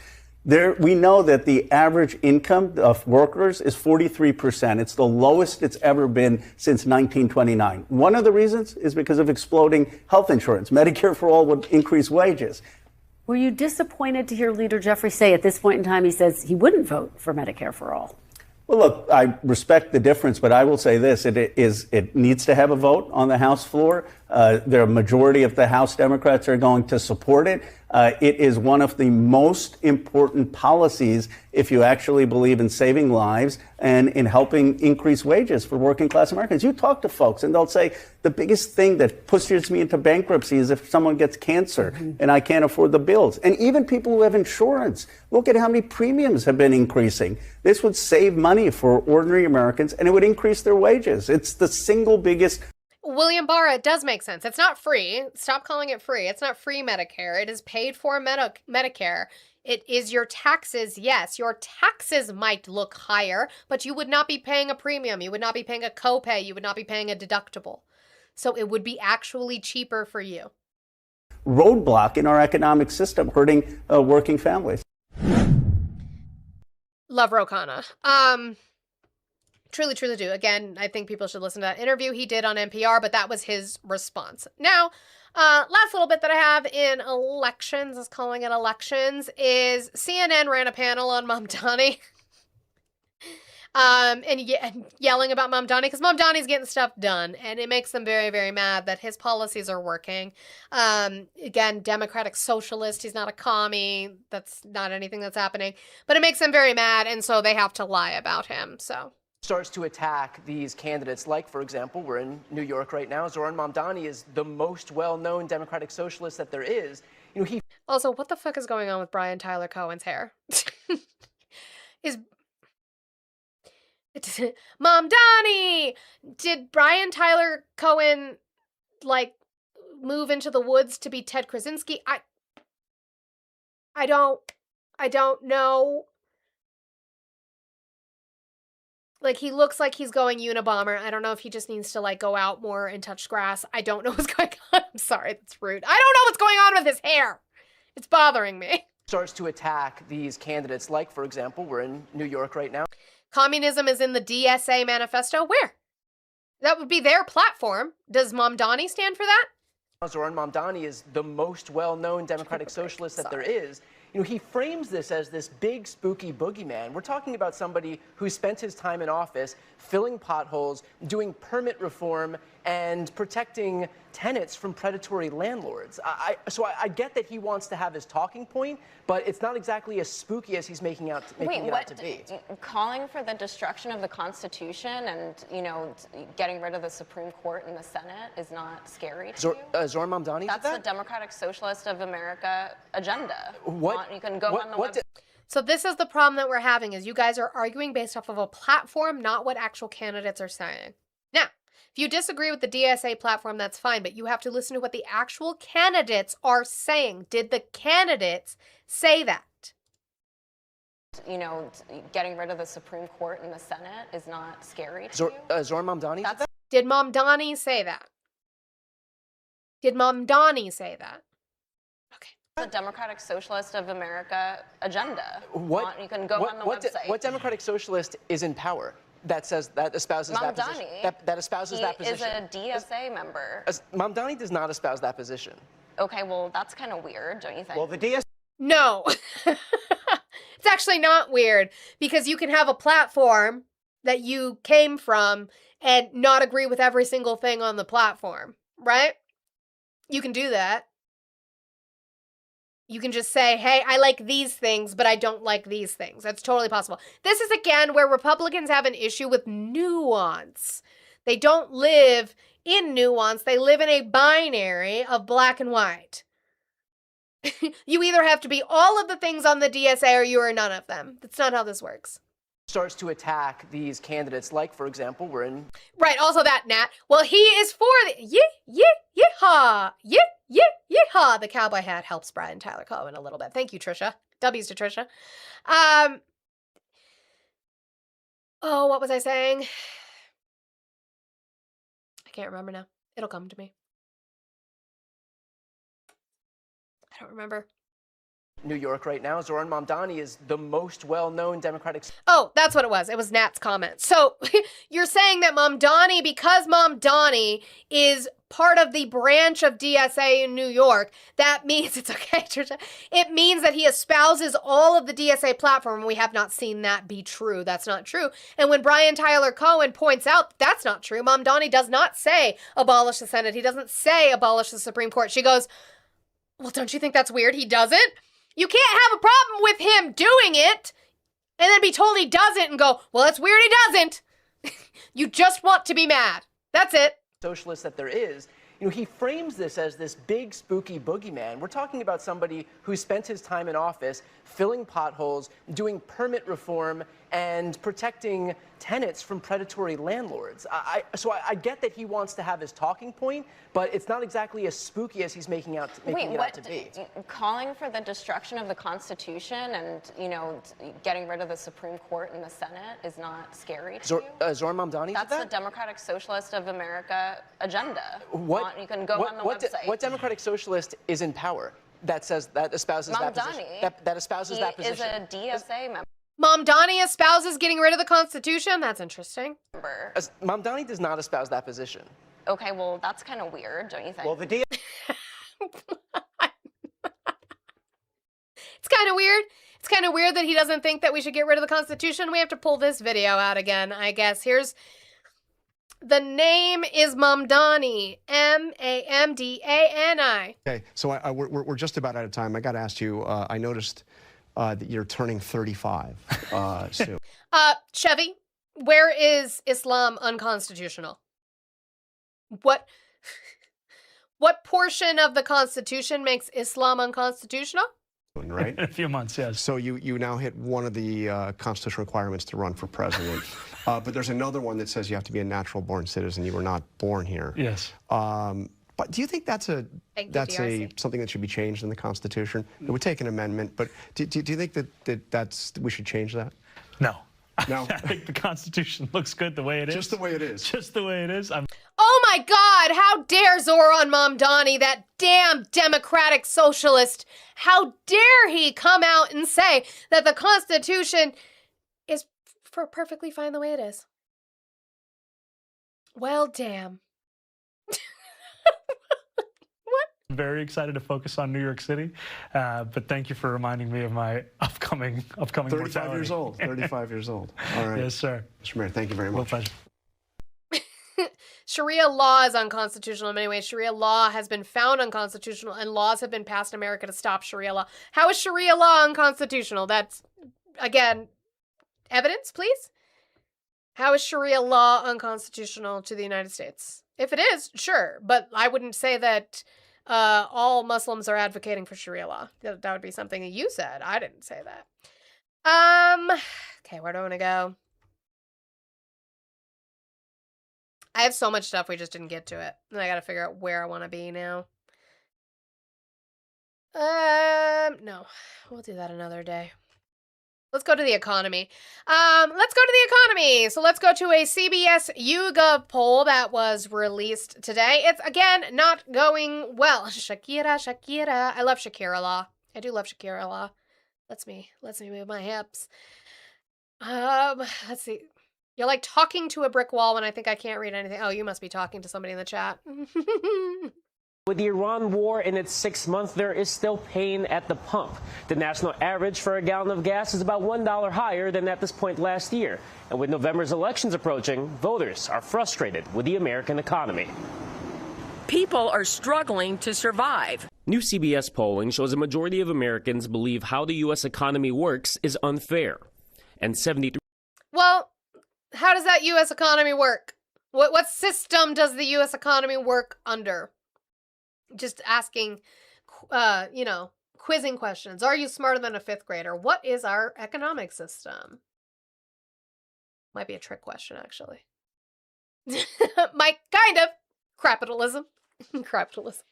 We know that the average income of workers is 43%. It's the lowest it's ever been since 1929. One of the reasons is because of exploding health insurance. Medicare for all would increase wages. Were you disappointed to hear Leader Jeffries say at this point in time he says he wouldn't vote for Medicare for all? Well, look, I respect the difference, but I will say this. It needs to have a vote on the House floor. The majority of the House Democrats are going to support it. It is one of the most important policies if you actually believe in saving lives and in helping increase wages for working class Americans. You talk to folks and they'll say the biggest thing that pushes me into bankruptcy is if someone gets cancer and I can't afford the bills. And even people who have insurance, look at how many premiums have been increasing. This would save money for ordinary Americans and it would increase their wages. It's the single biggest. William Barr, it does make sense. It's not free. Stop calling it free. It's not free Medicare. It is paid for Medicare. It is your taxes. Yes, your taxes might look higher, but you would not be paying a premium. You would not be paying a copay. You would not be paying a deductible. So it would be actually cheaper for you. Roadblock in our economic system, hurting working families. Love Ro Khanna. Truly, truly do. Again, I think people should listen to that interview he did on NPR, but that was his response. Now, last little bit that I have in elections, is calling it elections, is CNN ran a panel on Mamdani. And yelling about Mamdani, because Mamdani's getting stuff done, and it makes them very, very mad that his policies are working. Again, Democratic socialist, he's not a commie, that's not anything that's happening, but it makes them very mad, and so they have to lie about him, so. Starts to attack these candidates, like, for example, we're in New York right now. Zohran Mamdani is the most well-known Democratic socialist that there is. You know, he also, what the fuck is going on with Brian Tyler Cohen's hair? Mamdani! Did Brian Tyler Cohen, like, move into the woods to be Ted Krasinski? I don't know. Like, he looks like he's going Unabomber. I don't know if he just needs to, like, go out more and touch grass. I don't know what's going on. I'm sorry, that's rude. I don't know what's going on with his hair. It's bothering me. Starts to attack these candidates, like, for example, we're in New York right now. Communism is in the DSA manifesto. Where? That would be their platform. Does Mamdani stand for that? Zohran Mamdani is the most well-known Democratic socialist that there is. You know, he frames this as this big, spooky boogeyman. We're talking about somebody who spent his time in office filling potholes, doing permit reform, and protecting tenants from predatory landlords. So I get that he wants to have his talking point, but it's not exactly as spooky as he's making it out to be. Calling for the destruction of the Constitution and, you know, getting rid of the Supreme Court and the Senate is not scary to you? Zoran Mamdani That's did the Democratic Socialist of America agenda. What? You can go on the website. So this is the problem that we're having, is you guys are arguing based off of a platform, not what actual candidates are saying. Now, if you disagree with the DSA platform, that's fine, but you have to listen to what the actual candidates are saying. Did the candidates say that? You know, getting rid of the Supreme Court and the Senate is not scary to you? Zoran Mamdani did that? Did Mamdani say that? Did Mamdani say that? The Democratic Socialist of America agenda. You can go on the website. What Democratic Socialist is in power that espouses that position? That espouses that position. He is a DSA member. Mamdani does not espouse that position. Okay, well, that's kind of weird, don't you think? Well, the DSA. No. It's actually not weird, because you can have a platform that you came from and not agree with every single thing on the platform, right? You can do that. You can just say, hey, I like these things, but I don't like these things. That's totally possible. This is, again, where Republicans have an issue with nuance. They don't live in nuance. They live in a binary of black and white. You either have to be all of the things on the DSA or you are none of them. That's not how this works. Starts to attack these candidates, like, for example, we're in... Right, also that, Nat. Well, he is for the... Yeehaw! Yeehaw! The cowboy hat helps Brian Tyler Cohen a little bit. Thank you, Trisha. W's to Trisha. Oh, what was I saying? I can't remember now. It'll come to me. I don't remember. New York right now, Zoran Mamdani is the most well-known Democratic... Oh, that's what it was. It was Nat's comment. So you're saying that Mamdani, because Mamdani is part of the branch of DSA in New York, that means, it's okay, Trisha, it means that he espouses all of the DSA platform, and we have not seen that be true. That's not true. And when Brian Tyler Cohen points out that's not true, Mamdani does not say abolish the Senate. He doesn't say abolish the Supreme Court. She goes, well, don't you think that's weird? He doesn't? You can't have a problem with him doing it and then be told he doesn't and go, well, that's weird he doesn't. You just want to be mad. That's it. Socialist that there is. You know, he frames this as this big, spooky boogeyman. We're talking about somebody who spent his time in office filling potholes, doing permit reform, and protecting tenants from predatory landlords. So I get that he wants to have his talking point, but it's not exactly as spooky as he's making it out to be. Calling for the destruction of the Constitution and, you know, getting rid of the Supreme Court and the Senate is not scary to you? Zoran Mamdani did that? That's the Democratic Socialist of America agenda. You can go on the website. What Democratic Socialist is in power that espouses that position? That espouses that position. He is a DSA member. Mamdani espouses getting rid of the Constitution? That's interesting. Mamdani does not espouse that position. Okay, well, that's kind of weird, don't you think? Well, It's kind of weird. It's kind of weird that he doesn't think that we should get rid of the Constitution. We have to pull this video out again, I guess. Here's... The name is Mamdani. M-A-M-D-A-N-I. Okay, so we're just about out of time. I got to ask you, I noticed that you're turning 35 soon. Chevy, where is Islam unconstitutional? What portion of the Constitution makes Islam unconstitutional? Right? In a few months, yes. So you now hit one of the constitutional requirements to run for president. But there's another one that says you have to be a natural-born citizen. You were not born here. Yes. But do you think that's something that should be changed in the Constitution? It would take an amendment, but do you think that we should change that? No. No? I think the Constitution looks good the way it is. Just the way it is. Just the way it is. Oh my God, how dare Zoran Mamdani, that damn democratic socialist, how dare he come out and say that the Constitution is perfectly fine the way it is. Well, damn. I'm very excited to focus on New York City, but thank you for reminding me of my upcoming 35 mortality. years old. 35 years old. All right. Yes, sir. Mr. Mayor, thank you very much. Well, pleasure. Sharia law is unconstitutional in many ways. Sharia law has been found unconstitutional, and laws have been passed in America to stop Sharia law. How is Sharia law unconstitutional? That's, again, evidence, please? How is Sharia law unconstitutional to the United States? If it is, sure, but I wouldn't say that all Muslims are advocating for Sharia law. That would be something that you said. I didn't say that. Okay, where do I want to go? I have so much stuff, we just didn't get to it. And I gotta figure out where I want to be now. No. We'll do that another day. Let's go to the economy. So let's go to a CBS YouGov poll that was released today. It's, again, not going well. Shakira. I love Shakira law. I do love Shakira law. Lets me move my hips. Let's see. You're like talking to a brick wall when I think I can't read anything. Oh, you must be talking to somebody in the chat. With the Iran war in its 6th month, there is still pain at the pump. The national average for a gallon of gas is about $1 higher than at this point last year. And with November's elections approaching, voters are frustrated with the American economy. People are struggling to survive. New CBS polling shows a majority of Americans believe how the U.S. economy works is unfair. And 73%. Well, how does that U.S. economy work? What system does the U.S. economy work under? Just asking, quizzing questions. Are you smarter than a 5th grader? What is our economic system? Might be a trick question, actually. Might kind of. Capitalism. Capitalism.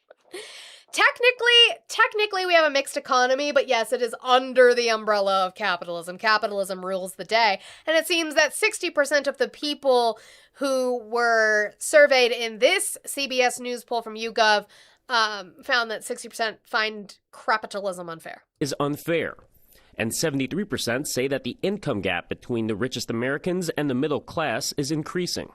Technically, we have a mixed economy, but yes, it is under the umbrella of capitalism. Capitalism rules the day. And it seems that 60% of the people who were surveyed in this CBS News poll from YouGov found that 60% find capitalism unfair. Is unfair. And 73% say that the income gap between the richest Americans and the middle class is increasing.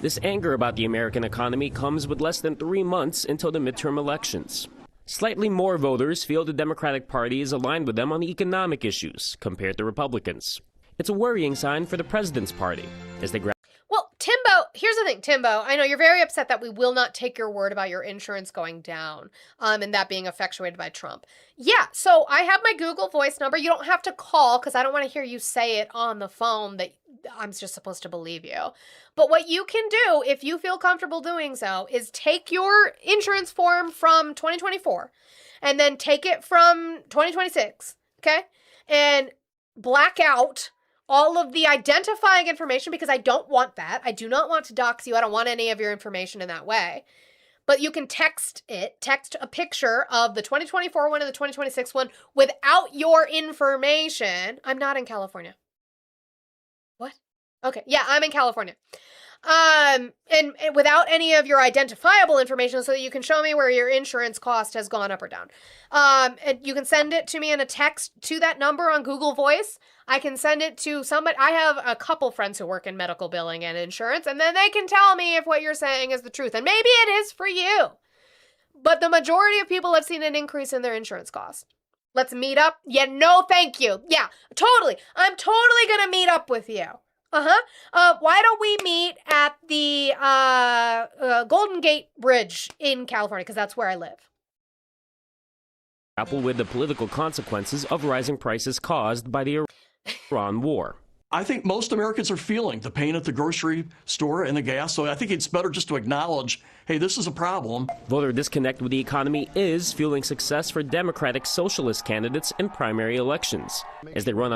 This anger about the American economy comes with less than 3 months until the midterm elections. Slightly more voters feel the Democratic Party is aligned with them on the economic issues compared to Republicans. It's a worrying sign for the president's party as they Well, Timbo, here's the thing, Timbo. I know you're very upset that we will not take your word about your insurance going down, and that being effectuated by Trump. Yeah, so I have my Google Voice number. You don't have to call because I don't want to hear you say it on the phone that I'm just supposed to believe you. But what you can do, if you feel comfortable doing so, is take your insurance form from 2024 and then take it from 2026, okay? And black out all of the identifying information because I don't want that. I do not want to dox you. I don't want any of your information in that way. But you can text a picture of the 2024 one and the 2026 one without your information. I'm not in California. What? Okay, yeah, I'm in California. And without any of your identifiable information so that you can show me where your insurance cost has gone up or down. And you can send it to me in a text to that number on Google Voice. I can send it to somebody. I have a couple friends who work in medical billing and insurance, and then they can tell me if what you're saying is the truth. And maybe it is for you. But the majority of people have seen an increase in their insurance cost. Let's meet up. Yeah, no, thank you. Yeah, totally. I'm totally going to meet up with you. Why don't we meet at the Golden Gate Bridge in California? Because that's where I live. grapple with the political consequences of rising prices caused by the Iran war. I think most Americans are feeling the pain at the grocery store and the gas, so I think it's better just to acknowledge, hey, this is a problem. Voter disconnect with the economy is fueling success for Democratic socialist candidates in primary elections as they run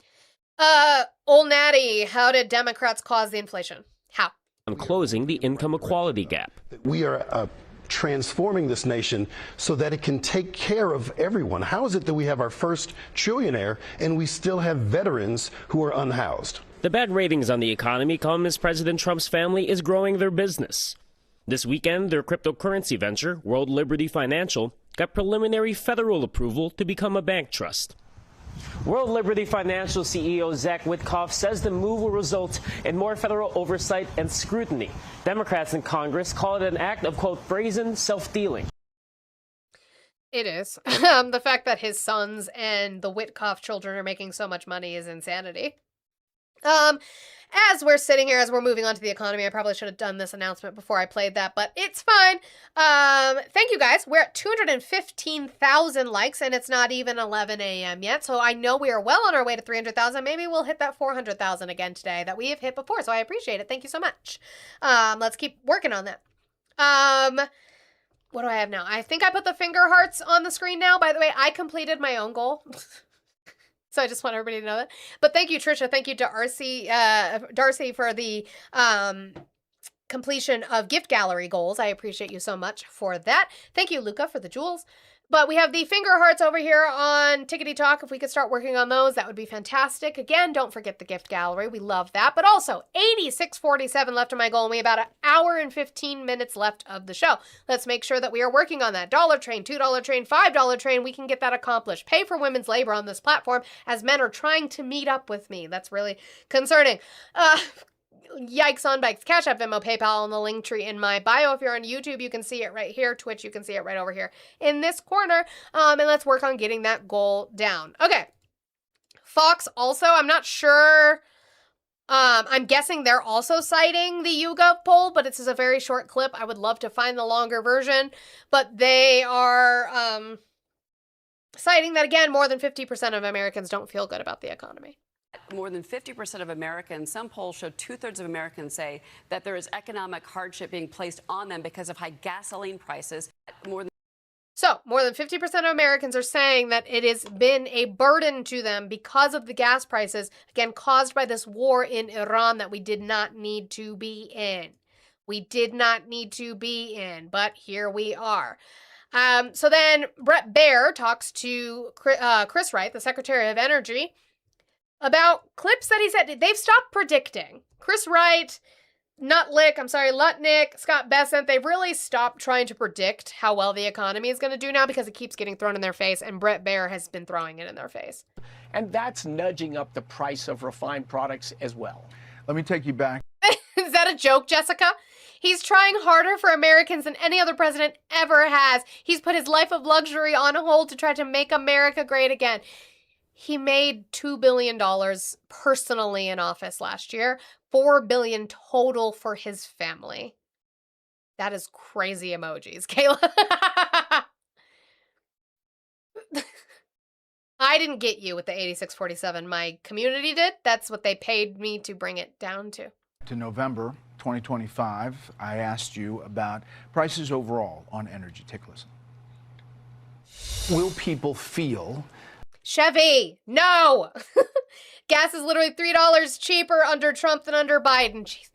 Old Natty, how did Democrats cause the inflation? How? on closing the income equality gap. We are transforming this nation so that it can take care of everyone. How is it that we have our first trillionaire and we still have veterans who are unhoused? The bad ratings on the economy come as President Trump's family is growing their business. This weekend, their cryptocurrency venture, World Liberty Financial, got preliminary federal approval to become a bank trust. World Liberty Financial CEO Zach Witkoff says the move will result in more federal oversight and scrutiny. Democrats in Congress call it an act of, quote, brazen self-dealing. It is. The fact that his sons and the Witkoff children are making so much money is insanity. As we're sitting here, as we're moving on to the economy, I probably should have done this announcement before I played that, but it's fine. Thank you guys. We're at 215,000 likes, and it's not even 11 a.m. yet, so I know we are well on our way to 300,000. Maybe we'll hit that 400,000 again today that we have hit before, so I appreciate it. Thank you so much. Let's keep working on that. What do I have now? I think I put the finger hearts on the screen now. By the way, I completed my own goal. So I just want everybody to know that. But thank you, Trisha. Thank you to Darcy for the completion of gift gallery goals. I appreciate you so much for that. Thank you, Luca, for the jewels. But we have the finger hearts over here on Tickety Talk. If we could start working on those, that would be fantastic. Again, don't forget the gift gallery. We love that. But also, 86:47 left of my goal, and we have about an hour and 15 minutes left of the show. Let's make sure that we are working on that. $1 train, $2 train, $5 train. We can get that accomplished. Pay for women's labor on this platform as men are trying to meet up with me. That's really concerning. Yikes on bikes. Cash App, Venmo, PayPal, and the link tree in my bio. If you're on YouTube, you can see it right here. Twitch, you can see it right over here in this corner. And let's work on getting that goal down. Okay. Fox also, I'm not sure. I'm guessing they're also citing the YouGov poll, but it's just a very short clip. I would love to find the longer version. But they are citing that, again, more than 50% of Americans don't feel good about the economy. More than 50% of Americans, some polls show 2/3 of Americans say that there is economic hardship being placed on them because of high gasoline prices. More than 50% of Americans are saying that it has been a burden to them because of the gas prices, again, caused by this war in Iran that we did not need to be in. We did not need to be in, but here we are. So then Bret Baier talks to Chris Wright, the Secretary of Energy, about clips that he said they've stopped predicting. Chris Wright, Lutnick, Scott Bessent, they've really stopped trying to predict how well the economy is going to do now because it keeps getting thrown in their face, and Bret Baier has been throwing it in their face. And that's nudging up the price of refined products as well. Let me take you back. Is that a joke, Jessica? He's trying harder for Americans than any other president ever has. He's put his life of luxury on hold to try to make America great again. He made $2 billion personally in office last year, $4 billion total for his family. That is crazy emojis, Kayla. I didn't get you with the 8647. My community did. That's what they paid me to bring it down to. To November 2025, I asked you about prices overall on energy. Take a listen. Will people feel... Chevy, no! Gas is literally $3 cheaper under Trump than under Biden. Jeez.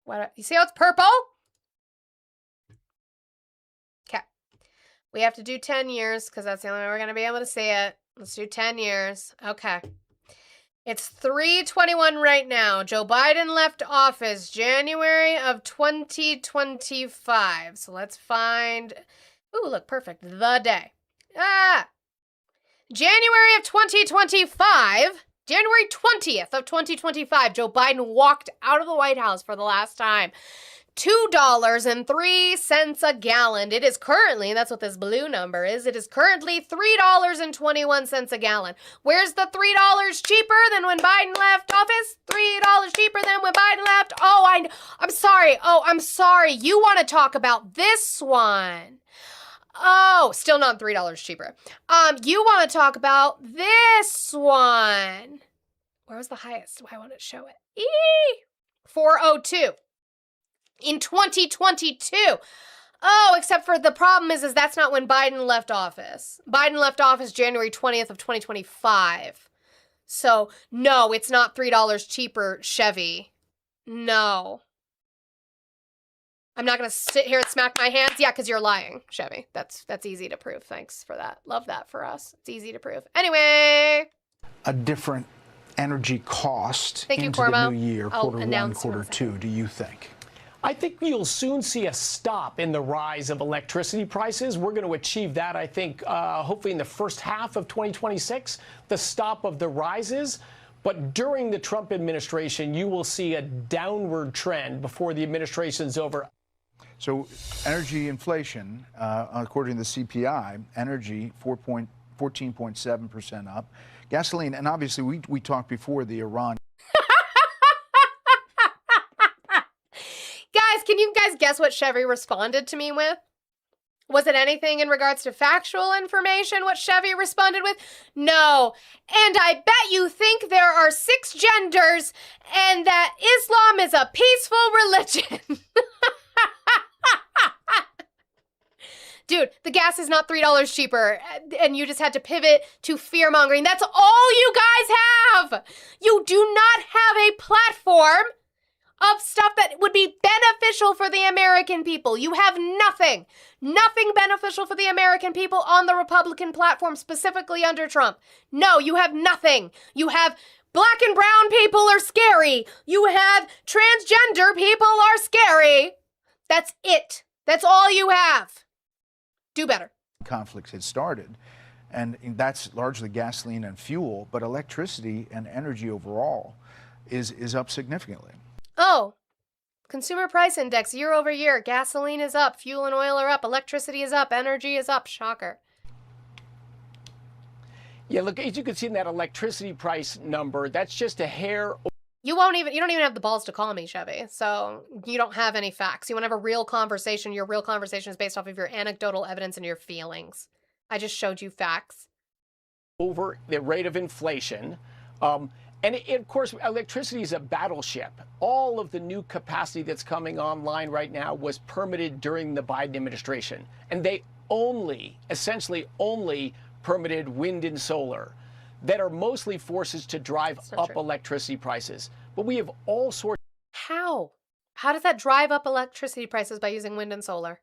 What? You see how it's purple? Okay. We have to do 10 years because that's the only way we're going to be able to see it. Let's do 10 years. Okay. It's 3/21 right now. Joe Biden left office January of 2025. So let's find, ooh, look, perfect, the day. January of 2025, January 20th of 2025, Joe Biden walked out of the White House for the last time. $2.03 a gallon. It is currently, that's what this blue number is, it is currently $3.21 a gallon. Where's the $3 cheaper than when Biden left office? $3 cheaper than when Biden left? Oh, I'm sorry. Oh, I'm sorry. You want to talk about this one. Oh, still not $3 cheaper. You want to talk about this one. Where was the highest? Why won't it show it? 402. In 2022. Oh, except for the problem is that's not when Biden left office. Biden left office January 20th of 2025. So, no, it's not $3 cheaper Chevy. No. I'm not going to sit here and smack my hands. Yeah, because you're lying, Chevy. That's easy to prove. Thanks for that. Love that for us. It's easy to prove. Anyway. A different energy cost Thank you, into Cormo. the new year, I'll quarter one, announce quarter two, do you think? I think you'll soon see a stop in the rise of electricity prices. We're going to achieve that, I think, hopefully in the first half of 2026, the stop of the rises. But during the Trump administration, you will see a downward trend before the administration's over. So energy inflation, according to the CPI, energy 14.7% up. Gasoline, and obviously we talked before the Iran. Guys, can you guys guess what Chevy responded to me with? Was it anything in regards to factual information, what Chevy responded with? No. And I bet you think there are 6 genders and that Islam is a peaceful religion. Dude, the gas is not $3 cheaper, and you just had to pivot to fear-mongering. That's all you guys have! You do not have a platform of stuff that would be beneficial for the American people. You have nothing. Nothing beneficial for the American people on the Republican platform, specifically under Trump. No, you have nothing. You have black and brown people are scary. You have transgender people are scary. That's it. That's all you have. Do better. Conflicts had started, and that's largely gasoline and fuel, but electricity and energy overall is up significantly. Oh, consumer price index year over year. Gasoline is up, fuel and oil are up, electricity is up, energy is up. Shocker. Yeah, look, as you can see in that electricity price number, that's just a hair. You don't even have the balls to call me, Chevy. So you don't have any facts. You want to have a real conversation. Your real conversation is based off of your anecdotal evidence and your feelings. I just showed you facts. Over the rate of inflation. And of course, electricity is a battleship. All of the new capacity that's coming online right now was permitted during the Biden administration. And they essentially only permitted wind and solar that are mostly forces to drive up electricity prices. But we have all sorts. How? How does that drive up electricity prices by using wind and solar?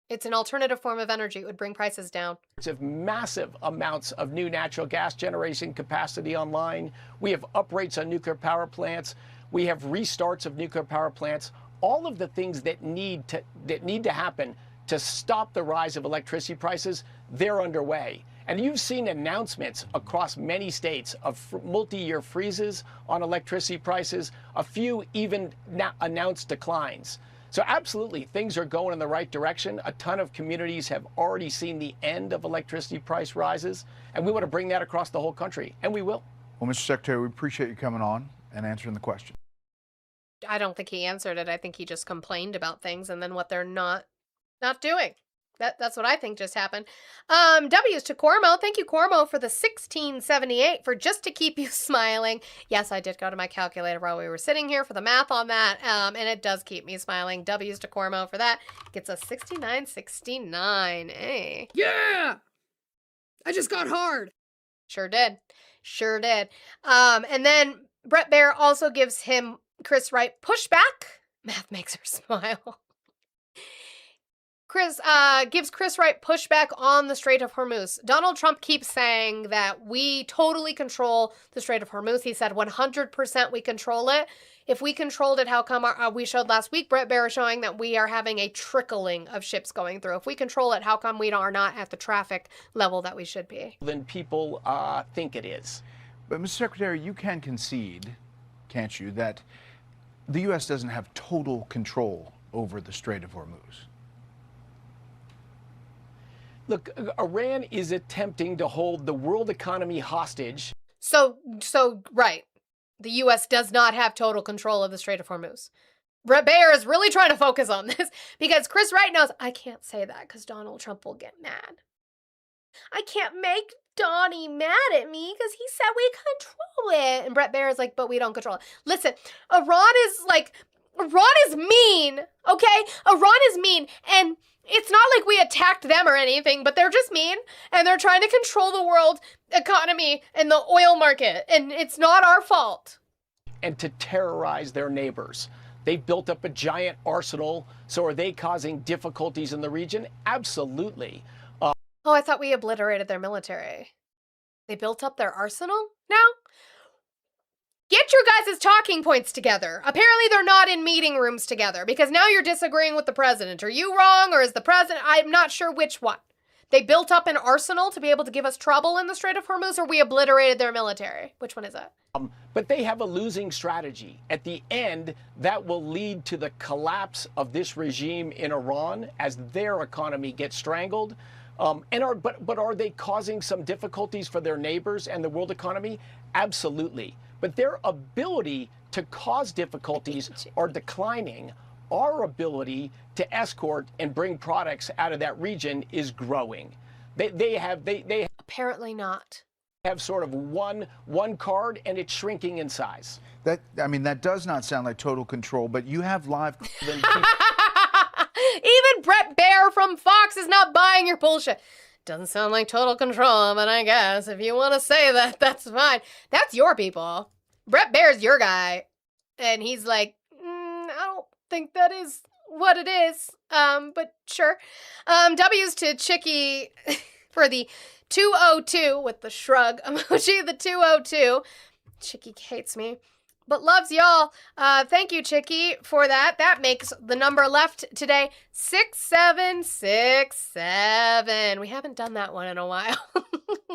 It's an alternative form of energy. It would bring prices down. Of massive amounts of new natural gas generation capacity online. We have uprates on nuclear power plants. We have restarts of nuclear power plants. All of the things that need to happen to stop the rise of electricity prices, they're underway. And you've seen announcements across many states of multi-year freezes on electricity prices, a few even announced declines. So absolutely, things are going in the right direction. A ton of communities have already seen the end of electricity price rises, and we want to bring that across the whole country, and we will. Well, Mr. Secretary, we appreciate you coming on and answering the question. I don't think he answered it. I think he just complained about things and then what they're not doing. That's what I think just happened. W's to Cormo. Thank you, Cormo, for the 1678 for just to keep you smiling. Yes, I did go to my calculator while we were sitting here for the math on that, and it does keep me smiling. W's to Cormo for that. Gets us 6969. Hey. Yeah! I just got hard. Sure did. Sure did. And then Bret Baier also gives him Chris Wright pushback. Math makes her smile. Gives Chris Wright pushback on the Strait of Hormuz. Donald Trump keeps saying that we totally control the Strait of Hormuz. He said 100% we control it. If we controlled it, how come we showed last week, Bret Baier showing that we are having a trickling of ships going through. If we control it, how come we are not at the traffic level that we should be? Than people think it is. But, Mr. Secretary, you can concede, can't you, that the U.S. doesn't have total control over the Strait of Hormuz? Look, Iran is attempting to hold the world economy hostage. So right. The U.S. does not have total control of the Strait of Hormuz. Bret Baier is really trying to focus on this because Chris Wright knows, I can't say that because Donald Trump will get mad. I can't make Donnie mad at me because he said we control it. And Bret Baier is like, but we don't control it. Listen, Iran is mean, okay? Iran is mean, and it's not like we attacked them or anything, but they're just mean, and they're trying to control the world economy and the oil market, and it's not our fault. And to terrorize their neighbors. They've built up a giant arsenal, so are they causing difficulties in the region? Absolutely. Oh, I thought we obliterated their military. They built up their arsenal now? Get your guys' talking points together. Apparently they're not in meeting rooms together because now you're disagreeing with the president. Are you wrong or is the president? I'm not sure which one. They built up an arsenal to be able to give us trouble in the Strait of Hormuz or we obliterated their military. Which one is it? But they have a losing strategy. At the end, that will lead to the collapse of this regime in Iran as their economy gets strangled. But are they causing some difficulties for their neighbors and the world economy? Absolutely. But their ability to cause difficulties are declining. Our ability to escort and bring products out of that region is growing. They apparently not. Have sort of one card, and it's shrinking in size. That does not sound like total control, but you have live. Even Brett Baer from Fox is not buying your bullshit. Doesn't sound like total control, but I guess if you want to say that, that's fine. That's your people. Brett Baer's your guy, and he's like, I don't think that is what it is. But sure. W's to Chicky for the 202 with the shrug emoji, the 202. Chicky hates me, but loves y'all. Thank you, Chicky, for that. That makes the number left today 6767. We haven't done that one in a while.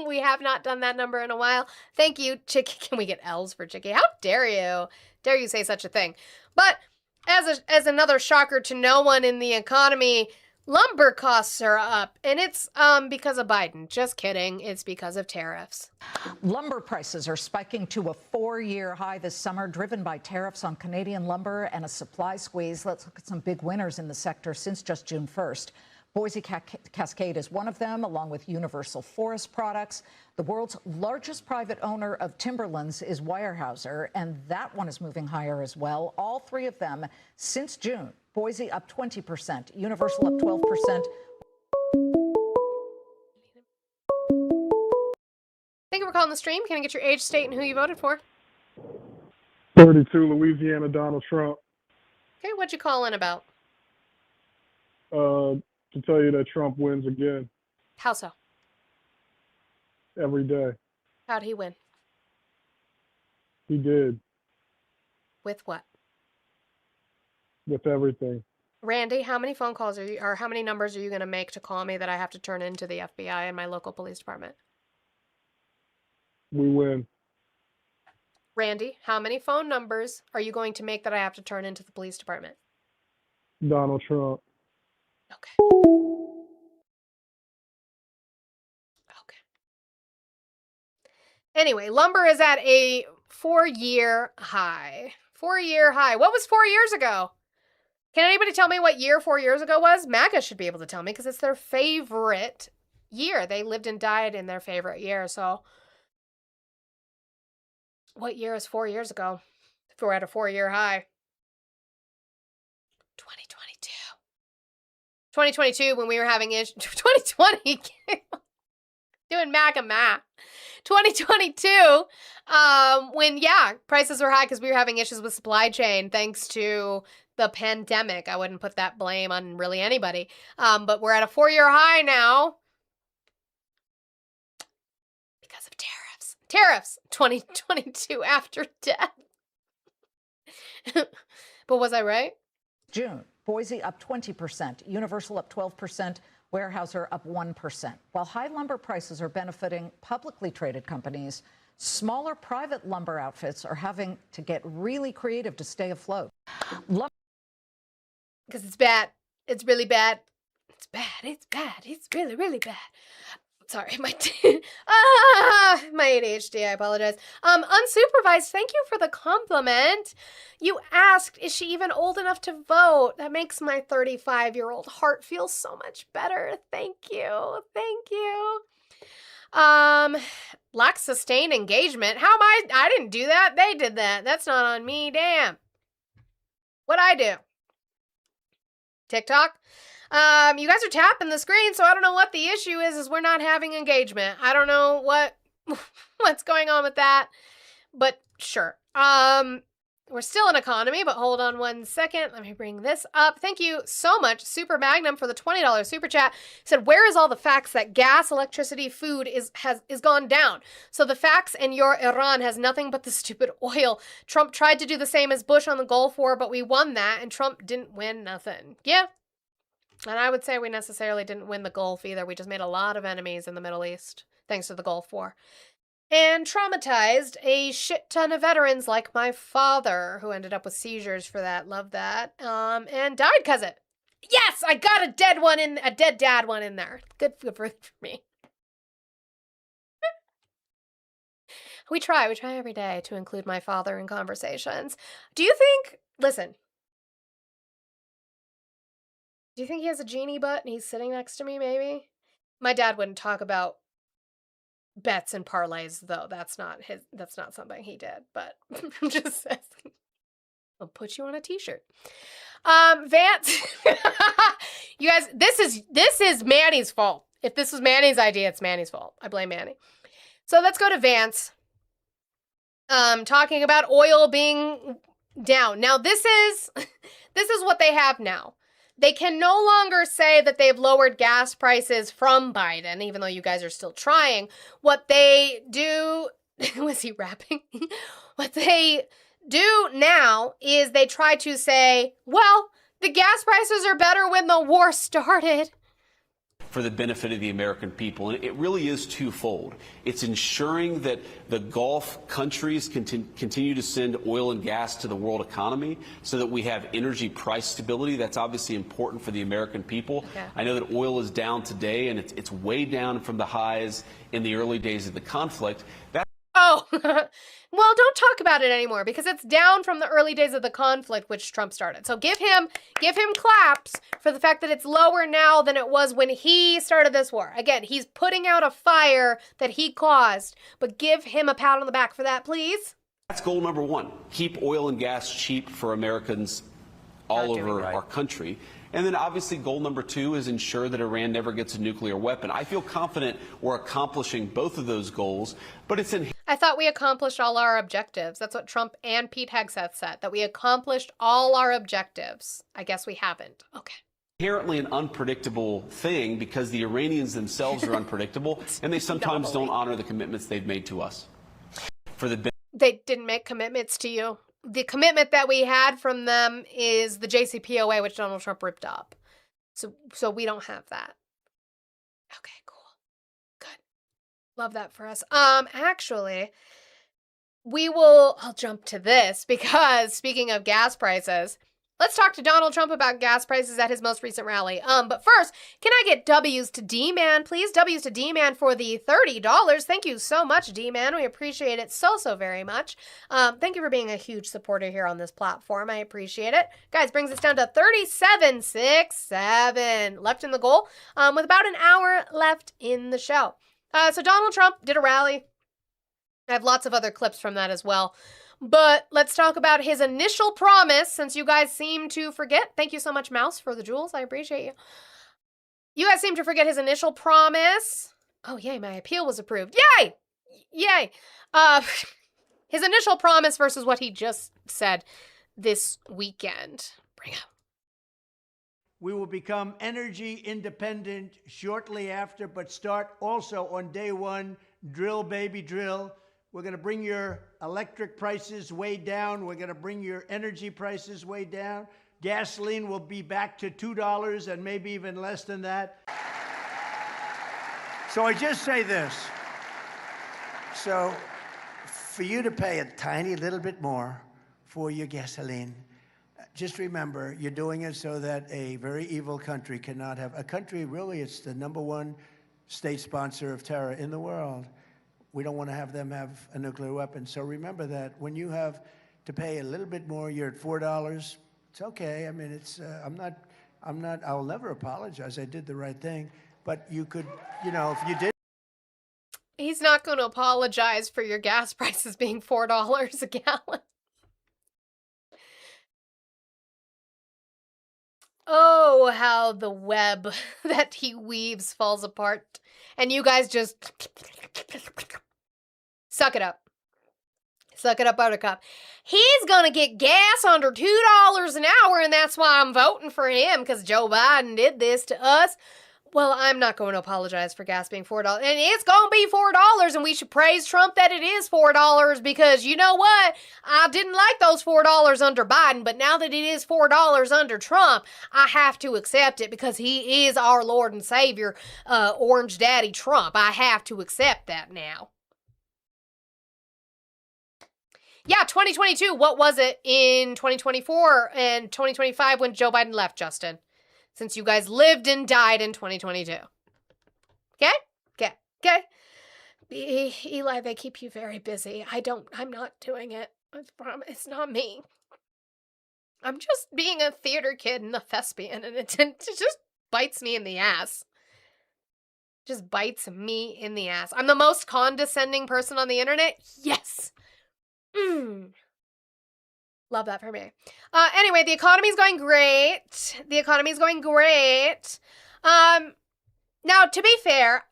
We have not done that number in a while. Thank you, Chicky. Can we get L's for Chicky? How dare you? Dare you say such a thing? But as another shocker to no one in the economy, lumber costs are up, and it's because of Biden. Just kidding. It's because of tariffs. Lumber prices are spiking to a 4-year high this summer, driven by tariffs on Canadian lumber and a supply squeeze. Let's look at some big winners in the sector since just June 1st. Boise Cascade is one of them, along with Universal Forest Products. The world's largest private owner of timberlands is Weyerhaeuser, and that one is moving higher as well. All three of them since June. Boise up 20%, Universal up 12%. Thank you for calling the stream. Can I get your age, state, and who you voted for? 32, Louisiana, Donald Trump. Okay, what'd you call in about? To tell you that Trump wins again How so? every day. How'd he win? He did, With what? with everything. Randy, how many phone calls are you, or how many numbers are you going to make to call me that I have to turn into the FBI and my local police department? We win. Randy, how many phone numbers are you going to make that I have to turn into the police department? Donald Trump. Anyway, lumber is at a 4-year high. 4-year high. What was 4 years ago? Can anybody tell me what year 4 years ago was? MAGA should be able to tell me because it's their favorite year. They lived and died in their favorite year. So what year is 4 years ago? If we're at a 4-year high. 2022. 2022 when we were having 2020. Doing MAGA math. 2022 when, prices were high because we were having issues with supply chain thanks to the pandemic. I wouldn't put that blame on really anybody. But we're at a 4-year high now because of tariffs. Tariffs, 2022 after death. But was I right? June, Boise up 20%, Universal up 12%, Weyerhaeuser up 1%. While high lumber prices are benefiting publicly traded companies, smaller private lumber outfits are having to get really creative to stay afloat. Because it's bad. It's really bad. It's bad. It's bad. It's really, really bad. Sorry, my ADHD, I apologize. Unsupervised, thank you for the compliment. You asked, is she even old enough to vote? That makes my 35-year-old heart feel so much better. Thank you. Thank you. Lack sustained engagement. How am I didn't do that. They did that. That's not on me. Damn. What'd I do? TikTok? You guys are tapping the screen, so I don't know what the issue is we're not having engagement. I don't know what's going on with that, but sure. We're still in economy, but hold on one second. Let me bring this up. Thank you so much, Super Magnum, for the $20 super chat. Said, where is all the facts that gas, electricity, food is gone down? So the facts and your Iran has nothing but the stupid oil. Trump tried to do the same as Bush on the Gulf War, but we won that, and Trump didn't win nothing. Yeah. And I would say we necessarily didn't win the Gulf either. We just made a lot of enemies in the Middle East, thanks to the Gulf War. and traumatized a shit ton of veterans like my father, who ended up with seizures for that. Love that. And died because of it. Yes, I got a dead dad one in there. Good for me. We try every day to include my father in conversations. Listen, do you think he has a genie butt and he's sitting next to me, maybe? My dad wouldn't talk about bets and parlays, though. That's not something he did, but I'm just asking. I'll put you on a t-shirt. Vance, you guys, this is Manny's fault. If this was Manny's idea, it's Manny's fault. I blame Manny. So let's go to Vance. Talking about oil being down. Now this is what they have now. They can no longer say that they've lowered gas prices from Biden, even though you guys are still trying. What they do, was he rapping? What they do now is they try to say, well, the gas prices are better when the war started. For the benefit of the American people. And it really is twofold. It's ensuring that the Gulf countries continue to send oil and gas to the world economy so that we have energy price stability. That's obviously important for the American people. Yeah. I know that oil is down today, and it's way down from the highs in the early days of the conflict. Oh, well, don't talk about it anymore because it's down from the early days of the conflict, which Trump started. So give him claps for the fact that it's lower now than it was when he started this war. Again, he's putting out a fire that he caused, but give him a pat on the back for that, please. That's goal number one. Keep oil and gas cheap for Americans all over our country. And then obviously goal number two is ensure that Iran never gets a nuclear weapon. I feel confident we're accomplishing both of those goals, but it's I thought we accomplished all our objectives. That's what Trump and Pete Hegseth said, that we accomplished all our objectives. I guess we haven't. Okay. Inherently an unpredictable thing because the Iranians themselves are unpredictable and they sometimes don't honor the commitments they've made to us. They didn't make commitments to you. The commitment that we had from them is the JCPOA, which Donald Trump ripped up. So we don't have that. Okay, cool. Good. Love that for us. Actually, I'll jump to this because speaking of gas prices, let's talk to Donald Trump about gas prices at his most recent rally. But first, can I get W's to D-Man, please? W's to D-Man for the $30. Thank you so much, D-Man. We appreciate it so very much. Thank you for being a huge supporter here on this platform. I appreciate it. Guys, brings us down to 37.67 left in the goal, with about an hour left in the show. So Donald Trump did a rally. I have lots of other clips from that as well. But let's talk about his initial promise, since you guys seem to forget. Thank you so much, Mouse, for the jewels. I appreciate you. You guys seem to forget his initial promise. Oh, yay, my appeal was approved. Yay! Yay! His initial promise versus what he just said this weekend. Bring up. We will become energy independent shortly after, but start also on day one, drill, baby, drill. We're going to bring your electric prices way down. We're going to bring your energy prices way down. Gasoline will be back to $2 and maybe even less than that. So I just say this. So for you to pay a tiny little bit more for your gasoline, just remember, you're doing it so that a very evil country cannot have a country. Really, it's the #1 state sponsor of terror in the world. We don't want to have them have a nuclear weapon. So remember that when you have to pay a little bit more, you're at $4. It's okay. I mean, it's I'll never apologize. I did the right thing. But you could, if you did. He's not going to apologize for your gas prices being $4 a gallon. Oh, how the web that he weaves falls apart. And you guys just suck it up. Suck it up, Buttercup. He's going to get gas under $2 an hour, and that's why I'm voting for him, because Joe Biden did this to us. Well, I'm not going to apologize for gas being $4. And it's going to be $4, and we should praise Trump that it is $4, because you know what? I didn't like those $4 under Biden, but now that it is $4 under Trump, I have to accept it because he is our Lord and Savior, Orange Daddy Trump. I have to accept that now. Yeah, 2022. What was it in 2024 and 2025 when Joe Biden left, Justin? Since you guys lived and died in 2022. Okay? Okay. Eli, they keep you very busy. I'm not doing it. I promise. It's not me. I'm just being a theater kid and a thespian, and it just bites me in the ass. Just bites me in the ass. I'm the most condescending person on the internet? Yes. Love that for me. Anyway, the economy's going great. Now, to be fair,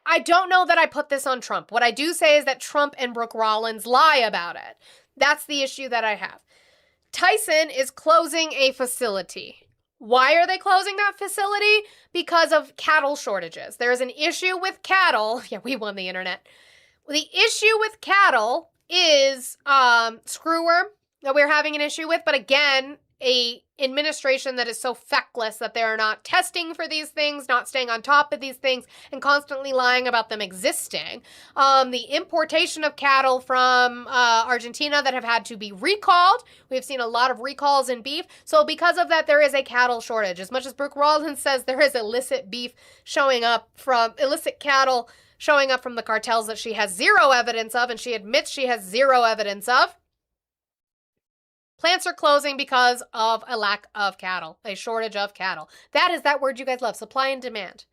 I don't know that I put this on Trump. What I do say is that Trump and Brooke Rollins lie about it. That's the issue that I have. Tyson is closing a facility. Why are they closing that facility? Because of cattle shortages. There is an issue with cattle. Yeah, we won the internet. The issue with cattle is screwworm that we're having an issue with. But again, a administration that is so feckless that they're not testing for these things, not staying on top of these things, and constantly lying about them existing. The importation of cattle from Argentina that have had to be recalled. We've seen a lot of recalls in beef. So because of that, there is a cattle shortage. As much as Brooke Rollins says there is illicit cattle showing up from the cartels that she has zero evidence of, and she admits she has zero evidence of. Plants are closing because of a lack of cattle, a shortage of cattle. That is that word you guys love, supply and demand.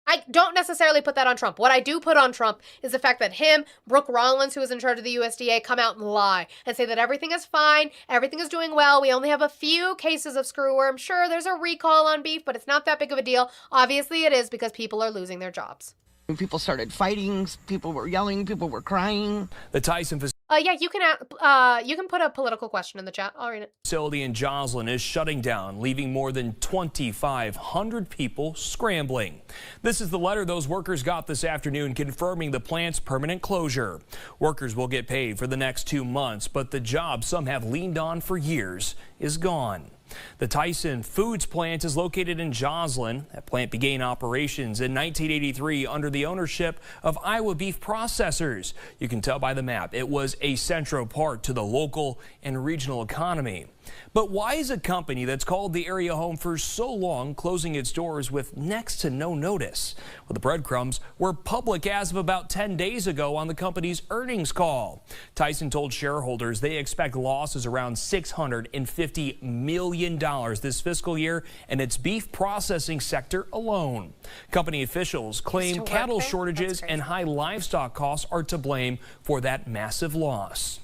I don't necessarily put that on Trump. What I do put on Trump is the fact that him, Brooke Rollins, who is in charge of the USDA, come out and lie and say that everything is fine, everything is doing well, we only have a few cases of screwworm. Sure, there's a recall on beef, but it's not that big of a deal. Obviously it is because people are losing their jobs. People started fighting, people were yelling, people were crying. The Tyson facility. Yeah, you can put a political question in the chat. I'll read it. Facility in Joslin is shutting down, leaving more than 2,500 people scrambling. This is the letter those workers got this afternoon confirming the plant's permanent closure. Workers will get paid for the next 2 months, but the job some have leaned on for years is gone. The Tyson Foods plant is located in Joslin. That plant began operations in 1983 under the ownership of Iowa Beef Processors. You can tell by the map it was a central part to the local and regional economy. But why is a company that's called the area home for so long closing its doors with next to no notice? Well, the breadcrumbs were public as of about 10 days ago on the company's earnings call. Tyson told shareholders they expect losses around $650 million this fiscal year in its beef processing sector alone. Company officials claim cattle shortages and high livestock costs are to blame for that massive loss.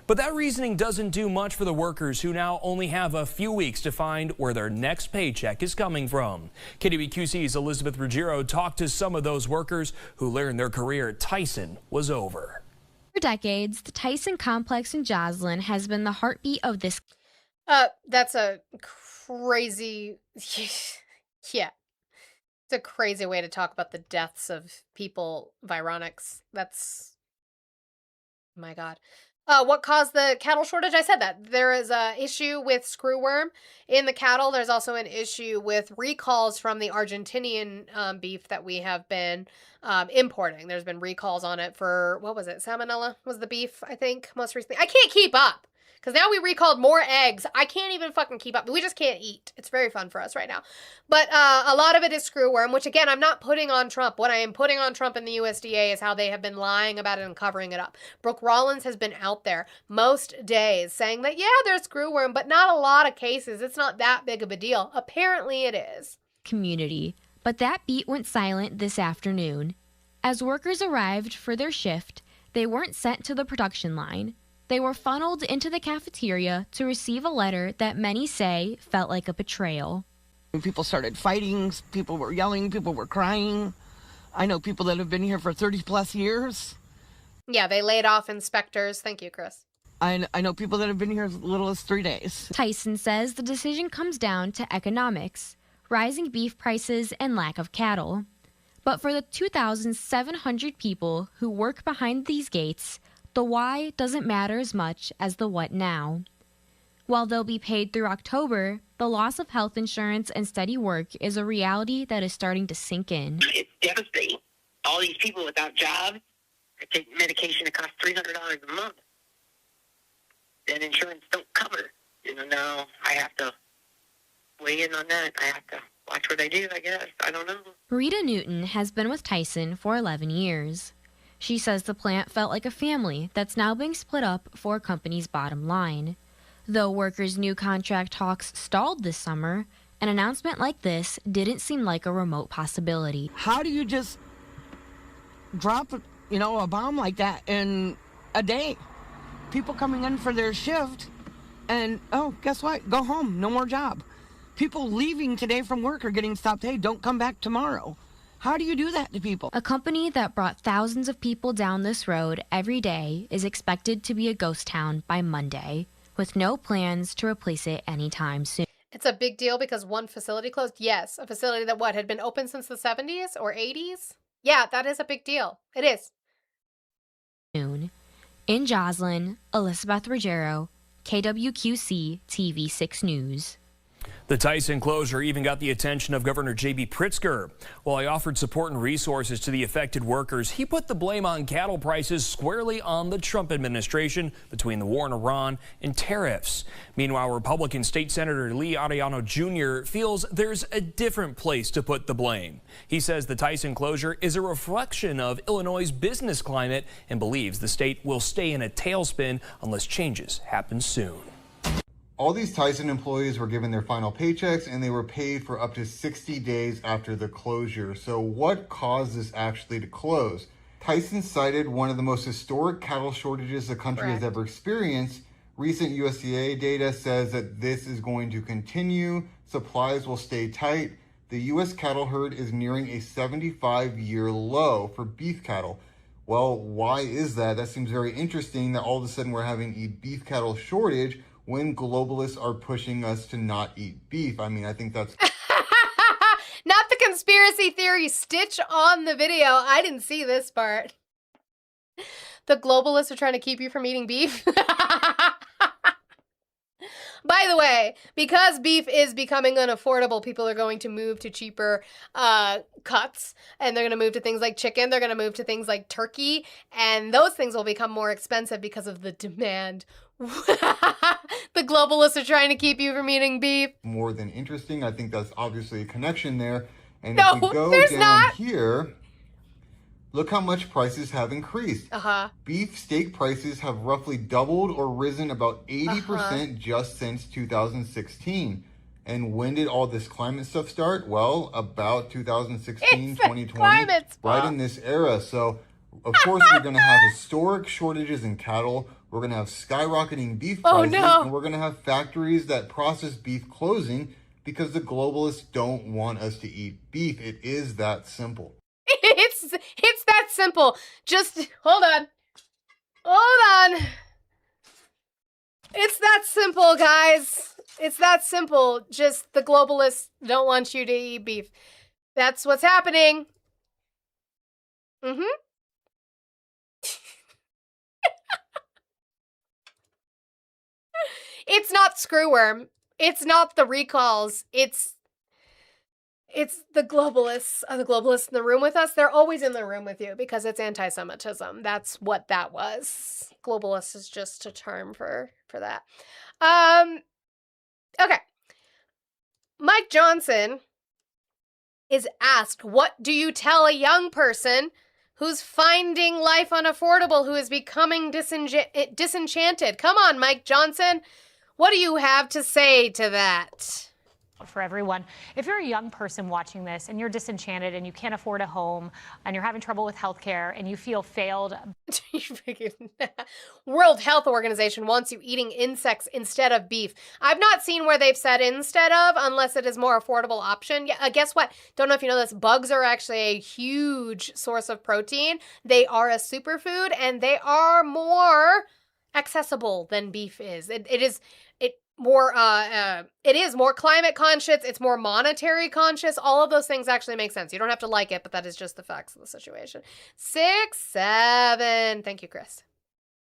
But that reasoning doesn't do much for the workers who now only have a few weeks to find where their next paycheck is coming from. KWQC's Elizabeth Ruggiero talked to some of those workers who learned their career at Tyson was over. For decades, the Tyson complex in Joslin has been the heartbeat of this. That's a crazy, yeah. It's a crazy way to talk about the deaths of people, Vironics. That's, my God. What caused the cattle shortage? I said that. There is an issue with screwworm in the cattle. There's also an issue with recalls from the Argentinian beef that we have been importing. There's been recalls on it for, what was it? Salmonella was the beef, I think, most recently. I can't keep up. Because now we recalled more eggs. I can't even fucking keep up. We just can't eat. It's very fun for us right now. But a lot of it is screwworm, which again, I'm not putting on Trump. What I am putting on Trump and the USDA is how they have been lying about it and covering it up. Brooke Rollins has been out there most days saying that, yeah, there's screwworm, but not a lot of cases. It's not that big of a deal. Apparently it is. Community. But that beat went silent this afternoon. As workers arrived for their shift, they weren't sent to the production line. They were funneled into the cafeteria to receive a letter that many say felt like a betrayal. People started fighting, people were yelling, people were crying. I know people that have been here for 30 plus years. Yeah, they laid off inspectors. Thank you, Chris. I know people that have been here as little as 3 days. Tyson says the decision comes down to economics, rising beef prices, and lack of cattle. But for the 2,700 people who work behind these gates, the why doesn't matter as much as the what now. While they'll be paid through October, the loss of health insurance and steady work is a reality that is starting to sink in. It's devastating. All these people without jobs, they take medication that costs $300 a month. and insurance don't cover. Now I have to weigh in on that. I have to watch what I do, I guess. I don't know. Rita Newton has been with Tyson for 11 years. She says the plant felt like a family that's now being split up for a company's bottom line. Though workers' new contract talks stalled this summer, an announcement like this didn't seem like a remote possibility. How do you just drop, a bomb like that in a day? People coming in for their shift and, guess what? Go home. No more job. People leaving today from work are getting stopped. Hey, don't come back tomorrow. How do you do that to people? A company that brought thousands of people down this road every day is expected to be a ghost town by Monday, with no plans to replace it anytime soon. It's a big deal because one facility closed. Yes, a facility that had been open since the 70s or 80s? Yeah, that is a big deal. It is. In Joslyn, Elizabeth Ruggiero, KWQC TV 6 News. The Tyson closure even got the attention of Governor J.B. Pritzker. While he offered support and resources to the affected workers, he put the blame on cattle prices squarely on the Trump administration between the war in Iran and tariffs. Meanwhile, Republican State Senator Lee Ariano Jr. feels there's a different place to put the blame. He says the Tyson closure is a reflection of Illinois' business climate and believes the state will stay in a tailspin unless changes happen soon. All these Tyson employees were given their final paychecks and they were paid for up to 60 days after the closure. So what caused this actually to close? Tyson cited one of the most historic cattle shortages the country has ever experienced. Recent USDA data says that this is going to continue. Supplies will stay tight. The U.S. cattle herd is nearing a 75-year low for beef cattle. Well, why is that? That seems very interesting that all of a sudden we're having a beef cattle shortage when globalists are pushing us to not eat beef. I mean, I think that's... Not the conspiracy theory stitch on the video. I didn't see this part. The globalists are trying to keep you from eating beef. By the way, because beef is becoming unaffordable, people are going to move to cheaper cuts, and they're going to move to things like chicken. They're going to move to things like turkey, and those things will become more expensive because of the demand. The globalists are trying to keep you from eating beef. More than interesting. I think that's obviously a connection there. And no, if we go there's down not. Here, look how much prices have increased. Beef steak prices have roughly doubled or risen about 80% just since 2016. And when did all this climate stuff start? Well, about 2016, 2020, right in this era. So, of course, we're going to have historic shortages in cattle. We're going to have skyrocketing beef prices. And we're going to have factories that process beef closing because the globalists don't want us to eat beef. It is that simple. It's that simple. Just hold on. Hold on. It's that simple, guys. It's that simple. Just the globalists don't want you to eat beef. That's what's happening. It's not screwworm. It's not the recalls. It's the globalists. Are the globalists in the room with us? They're always in the room with you because it's anti-Semitism. That's what that was. Globalist is just a term for that. Okay. Mike Johnson is asked, what do you tell a young person who's finding life unaffordable, who is becoming disenchanted? Come on, Mike Johnson. What do you have to say to that? For everyone, if you're a young person watching this and you're disenchanted and you can't afford a home and you're having trouble with healthcare and you feel failed. World Health Organization wants you eating insects instead of beef. I've not seen where they've said instead of, unless it is more affordable option. Yeah, guess what? Don't know if you know this. Bugs are actually a huge source of protein. They are a superfood and they are more accessible than beef is. It is more climate conscious. It's more monetary conscious. All of those things actually make sense. You don't have to like it, but that is just the facts of the situation. 6, 7. Thank you, Chris.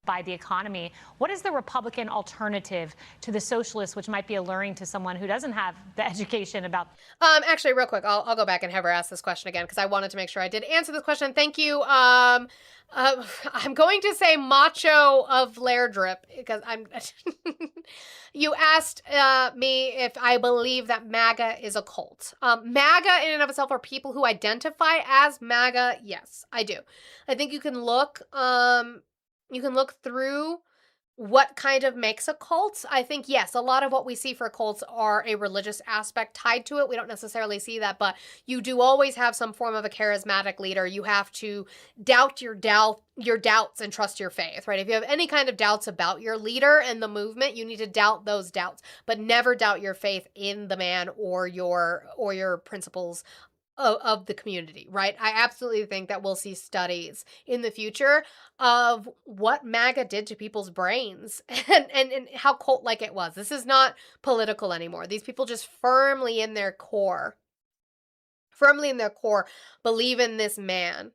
by the economy. What is the Republican alternative to the socialists, which might be alluring to someone who doesn't have the education about? Actually, real quick, I'll go back and have her ask this question again because I wanted to make sure I did answer this question. Thank you. I'm going to say Macho of Lairdrip because I'm. You asked me if I believe that MAGA is a cult. MAGA in and of itself are people who identify as MAGA. Yes, I do. I think you can look. You can look through what kind of makes a cult. I think, yes, a lot of what we see for cults are a religious aspect tied to it. We don't necessarily see that, but you do always have some form of a charismatic leader. You have to doubt your doubts and trust your faith, right? If you have any kind of doubts about your leader and the movement, you need to doubt those doubts, but never doubt your faith in the man or your principles of the community, right? I absolutely think that we'll see studies in the future of what MAGA did to people's brains and how cult-like it was. This is not political anymore. These people just firmly in their core believe in this man.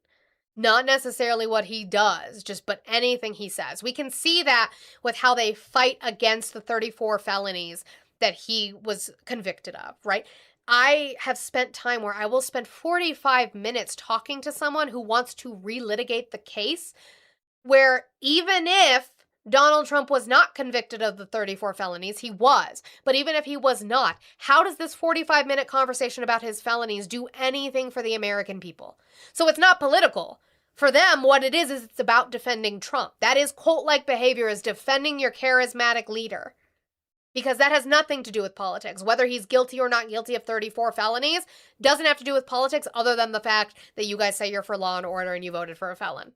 Not necessarily what he does, but anything he says. We can see that with how they fight against the 34 felonies that he was convicted of, right? I have spent time where I will spend 45 minutes talking to someone who wants to relitigate the case, where even if Donald Trump was not convicted of the 34 felonies, he was. But even if he was not, how does this 45-minute conversation about his felonies do anything for the American people? So it's not political. For them, what it is it's about defending Trump. That is cult-like behavior, is defending your charismatic leader. Because that has nothing to do with politics. Whether he's guilty or not guilty of 34 felonies doesn't have to do with politics other than the fact that you guys say you're for law and order and you voted for a felon.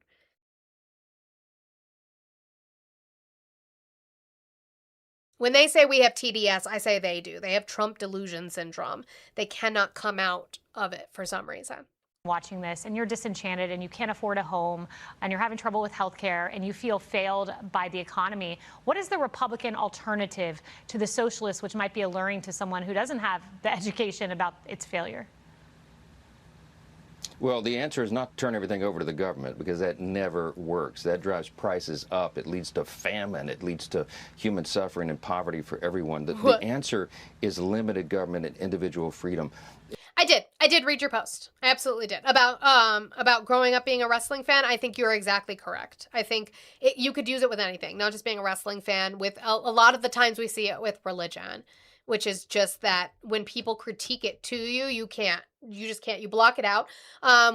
When they say we have TDS, I say they do. They have Trump delusion syndrome. They cannot come out of it for some reason. Watching this and you're disenchanted and you can't afford a home and you're having trouble with health care and you feel failed by the economy, what is the Republican alternative to the socialists, which might be alluring to someone who doesn't have the education about its failure? Well, the answer is not to turn everything over to the government, because that never works. That drives prices up. It leads to famine. It leads to human suffering and poverty for everyone. The answer is limited government and individual freedom. I did read your post. I absolutely did. About growing up being a wrestling fan. I think you're exactly correct. I think you could use it with anything, not just being a wrestling fan. With a lot of the times we see it with religion, which is just that when people critique it to you, you just can't, you block it out.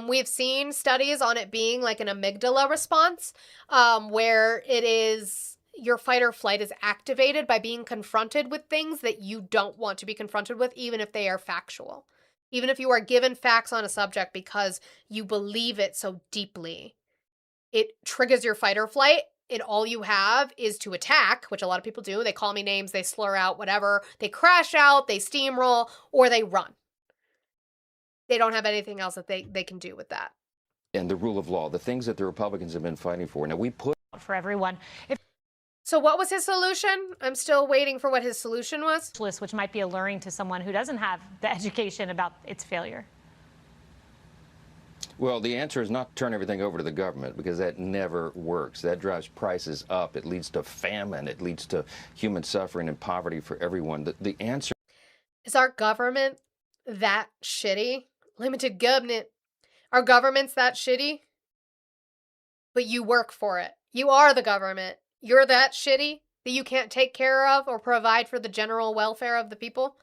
We've seen studies on it being like an amygdala response, where it is your fight or flight is activated by being confronted with things that you don't want to be confronted with, even if they are factual. Even if you are given facts on a subject because you believe it so deeply, it triggers your fight or flight, and all you have is to attack, which a lot of people do. They call me names, they slur out, whatever. They crash out, they steamroll, or they run. They don't have anything else that they can do with that. And the rule of law, the things that the Republicans have been fighting for. Now, we put for everyone. So what was his solution? I'm still waiting for what his solution was. Which might be alluring to someone who doesn't have the education about its failure. Well, the answer is not to turn everything over to the government, because that never works. That drives prices up. It leads to famine. It leads to human suffering and poverty for everyone. The answer is our government that shitty? Limited government. Our government's that shitty? But you work for it. You are the government. You're that shitty that you can't take care of or provide for the general welfare of the people?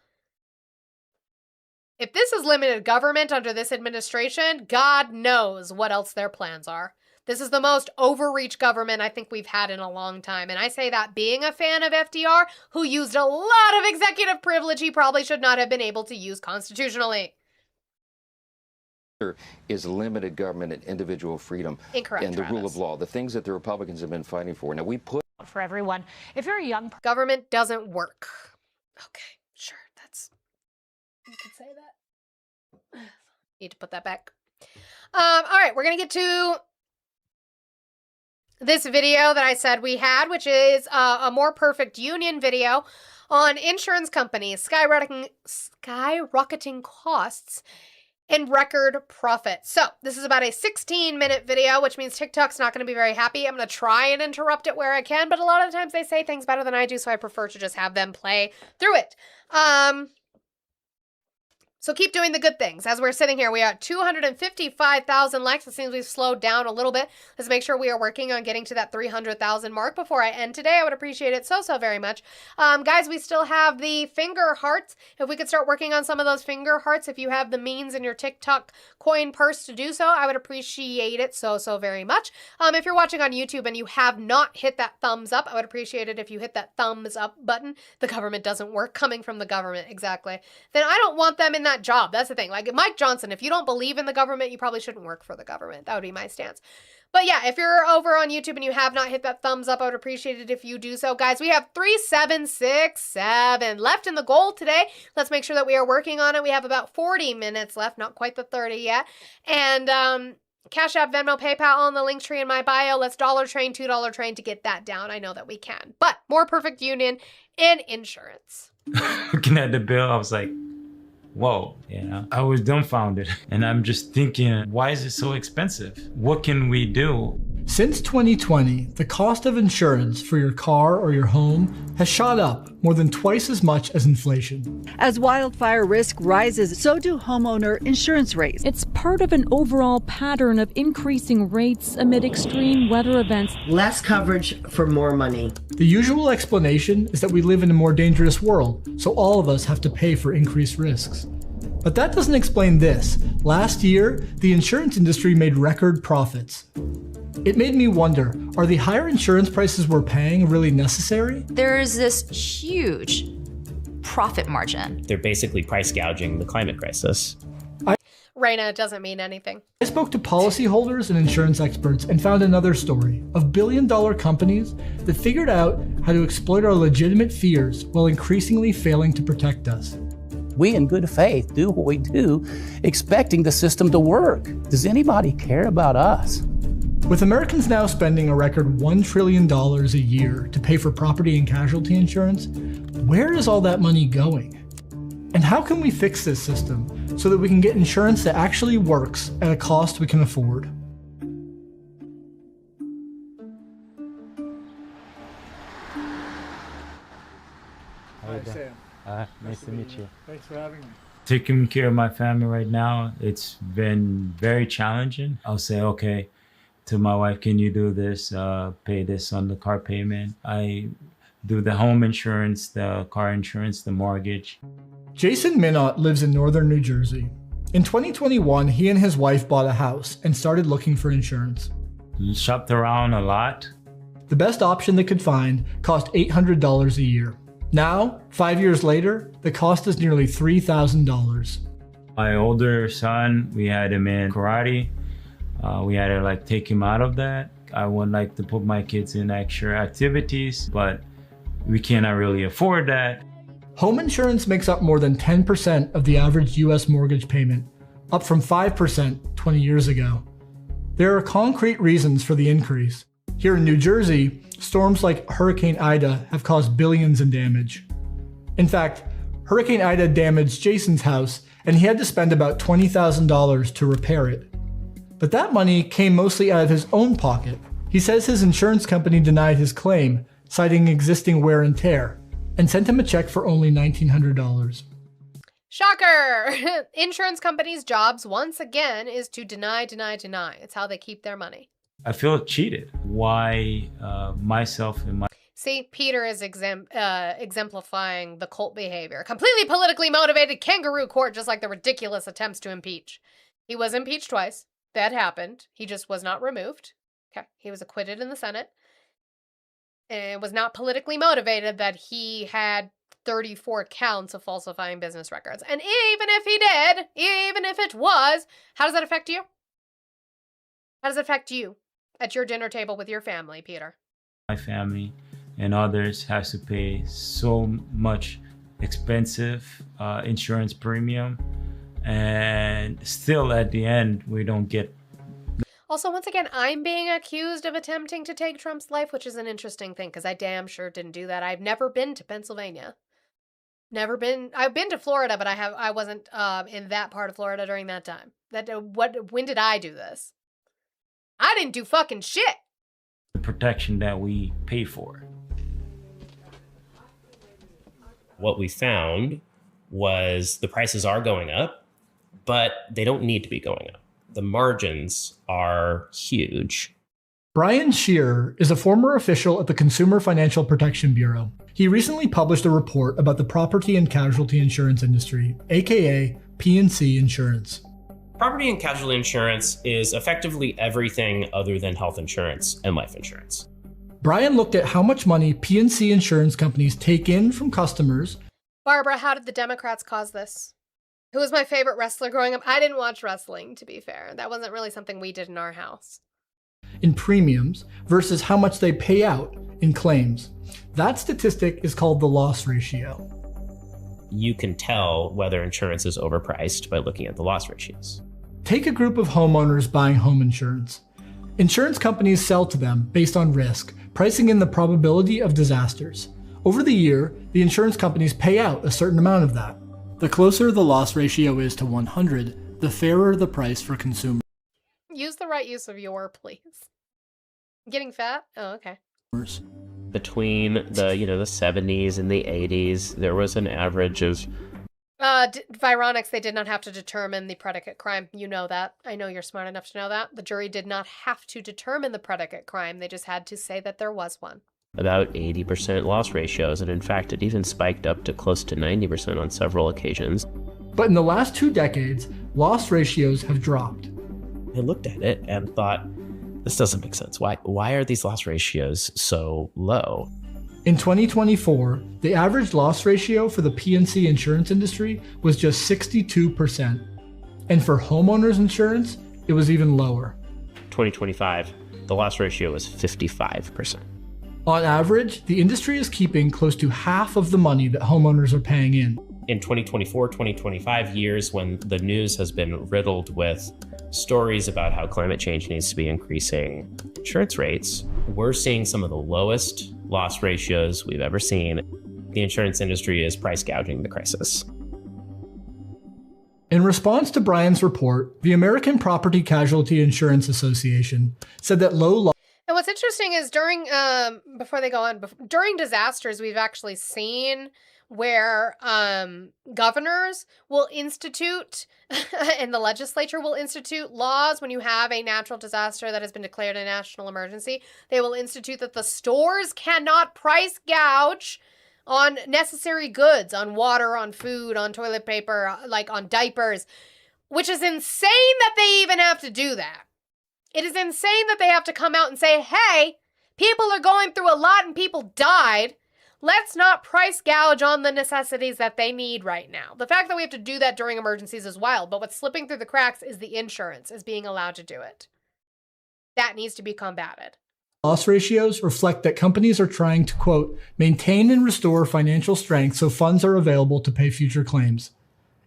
If this is limited government under this administration, God knows what else their plans are. This is the most overreach government I think we've had in a long time. And I say that being a fan of FDR, who used a lot of executive privilege he probably should not have been able to use constitutionally. Is limited government and individual freedom. Incorrect, and the rule of law, the things that the Republicans have been fighting for. Now, we put for everyone. If you're a young government doesn't work. Okay, sure, you can say that. Need to put that back. All right, we're gonna get to this video that I said we had, which is a more perfect union video on insurance companies skyrocketing costs in record profit. So this is about a 16-minute video, which means TikTok's not going to be very happy. I'm going to try and interrupt it where I can, but a lot of the times they say things better than I do, so I prefer to just have them play through it. So keep doing the good things. As we're sitting here, we are at 255,000 likes. It seems we've slowed down a little bit. Let's make sure we are working on getting to that 300,000 mark before I end today. I would appreciate it so very much. Guys, we still have the finger hearts. If we could start working on some of those finger hearts, if you have the means in your TikTok coin purse to do so, I would appreciate it so very much. If you're watching on YouTube and you have not hit that thumbs up, I would appreciate it if you hit that thumbs up button. The government doesn't work. Coming from the government, exactly. Then I don't want them in that job. That's the thing. Like Mike Johnson, if you don't believe in the government, you probably shouldn't work for the government. That would be my stance. But yeah, if you're over on YouTube and you have not hit that thumbs up, I would appreciate it if you do so. Guys, we have 3767 left in the goal today. Let's make sure that we are working on it. We have about 40 minutes left, not quite the 30 yet. And Cash App, Venmo, PayPal on the link tree in my bio. Let's dollar train, $2 train to get that down. I know that we can. But more perfect union in insurance. Looking at the bill, I was like, whoa, I was dumbfounded. And I'm just thinking, why is it so expensive? What can we do? Since 2020, the cost of insurance for your car or your home has shot up more than twice as much as inflation. As wildfire risk rises, so do homeowner insurance rates. It's part of an overall pattern of increasing rates amid extreme weather events. Less coverage for more money. The usual explanation is that we live in a more dangerous world, so all of us have to pay for increased risks. But that doesn't explain this. Last year, the insurance industry made record profits. It made me wonder, are the higher insurance prices we're paying really necessary? There's this huge profit margin. They're basically price gouging the climate crisis. Raina doesn't mean anything. I spoke to policyholders and insurance experts and found another story of billion-dollar companies that figured out how to exploit our legitimate fears while increasingly failing to protect us. We, in good faith, do what we do, expecting the system to work. Does anybody care about us? With Americans now spending a record $1 trillion a year to pay for property and casualty insurance, where is all that money going? And how can we fix this system so that we can get insurance that actually works at a cost we can afford? Hi, Sam. Nice to meet you. Thanks for having me. Taking care of my family right now, it's been very challenging. I'll say, okay, to my wife, can you do this, pay this on the car payment? I do the home insurance, the car insurance, the mortgage. Jason Minot lives in northern New Jersey. In 2021, he and his wife bought a house and started looking for insurance. Shopped around a lot. The best option they could find cost $800 a year. Now, 5 years later, the cost is nearly $3,000. My older son, we had him in karate. We had to take him out of that. I would like to put my kids in extra activities, but we cannot really afford that. Home insurance makes up more than 10% of the average US mortgage payment, up from 5% 20 years ago. There are concrete reasons for the increase. Here in New Jersey, storms like Hurricane Ida have caused billions in damage. In fact, Hurricane Ida damaged Jason's house, and he had to spend about $20,000 to repair it. But that money came mostly out of his own pocket. He says his insurance company denied his claim, citing existing wear and tear, and sent him a check for only $1,900. Shocker! Insurance companies' jobs, once again, is to deny. It's how they keep their money. I feel cheated. Why myself and my... See, Peter is exemplifying the cult behavior. Completely politically motivated kangaroo court, just like the ridiculous attempts to impeach. He was impeached twice. That happened. He just was not removed. Okay. He was acquitted in the Senate. And it was not politically motivated that he had 34 counts of falsifying business records. And even if he did, even if it was, how does that affect you? How does it affect you at your dinner table with your family, Peter? My family and others has to pay so much expensive insurance premium, and still at the end we don't get. Also, once again, I'm being accused of attempting to take Trump's life, which is an interesting thing because I damn sure didn't do that. I've never been to Pennsylvania. Never been. I've been to Florida, but I wasn't in that part of Florida during that time. When did I do this? I didn't do fucking shit. The protection that we pay for. What we found was the prices are going up, but they don't need to be going up. The margins are huge. Brian Shearer is a former official at the Consumer Financial Protection Bureau. He recently published a report about the property and casualty insurance industry, aka P&C insurance. Property and casualty insurance is effectively everything other than health insurance and life insurance. Brian looked at how much money P&C insurance companies take in from customers. Barbara, how did the Democrats cause this? Who was my favorite wrestler growing up? I didn't watch wrestling, to be fair. That wasn't really something we did in our house. In premiums versus how much they pay out in claims. That statistic is called the loss ratio. You can tell whether insurance is overpriced by looking at the loss ratios. Take a group of homeowners buying home insurance. Insurance companies sell to them based on risk, pricing in the probability of disasters. Over the year, the insurance companies pay out a certain amount of that. The closer the loss ratio is to 100, the fairer the price for consumers. Use the right use of your, please. Getting fat? Oh, okay. Between the 70s and the 80s, there was an average of... Vironics, they did not have to determine the predicate crime. You know that. I know you're smart enough to know that. The jury did not have to determine the predicate crime. They just had to say that there was one. About 80% loss ratios, and in fact, it even spiked up to close to 90% on several occasions. But in the last 2 decades, loss ratios have dropped. I looked at it and thought, this doesn't make sense. Why are these loss ratios so low? In 2024, the average loss ratio for the P&C insurance industry was just 62%. And for homeowners insurance, it was even lower. 2025, the loss ratio was 55%. On average, the industry is keeping close to half of the money that homeowners are paying in. In 2024, 2025 years, when the news has been riddled with stories about how climate change needs to be increasing insurance rates, we're seeing some of the lowest loss ratios we've ever seen. The insurance industry is price gouging the crisis. In response to Brian's report, the American Property Casualty Insurance Association said that low And what's interesting is during disasters, we've actually seen where governors will institute and the legislature will institute laws when you have a natural disaster that has been declared a national emergency. They will institute that the stores cannot price gouge on necessary goods, on water, on food, on toilet paper, like on diapers, which is insane that they even have to do that. It is insane that they have to come out and say, hey, people are going through a lot and people died. Let's not price gouge on the necessities that they need right now. The fact that we have to do that during emergencies is wild, but what's slipping through the cracks is the insurance is being allowed to do it. That needs to be combated. Loss ratios reflect that companies are trying to, quote, maintain and restore financial strength so funds are available to pay future claims.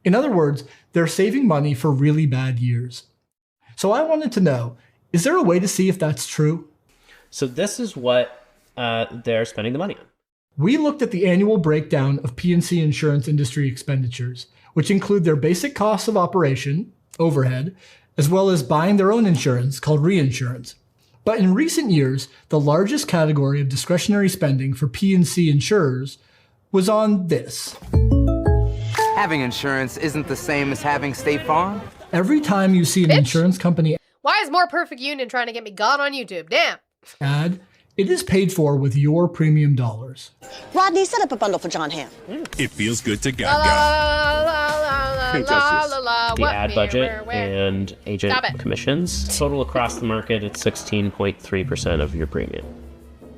In other words, they're saving money for really bad years. So I wanted to know, is there a way to see if that's true? So this is what they're spending the money on. We looked at the annual breakdown of P&C insurance industry expenditures, which include their basic costs of operation, overhead, as well as buying their own insurance called reinsurance. But in recent years, the largest category of discretionary spending for P&C insurers was on this. Having insurance isn't the same as having State Farm. Every time you see an insurance company Why is More Perfect Union trying to get me gone on YouTube? Damn. ad, it is paid for with your premium dollars. Rodney, set up a bundle for John Hamm. It feels good to La, Gaga. la, la, la, la, la, la, The what ad mirror, budget where? and agent Stop it. commissions total across the market at 16.3% of your premium.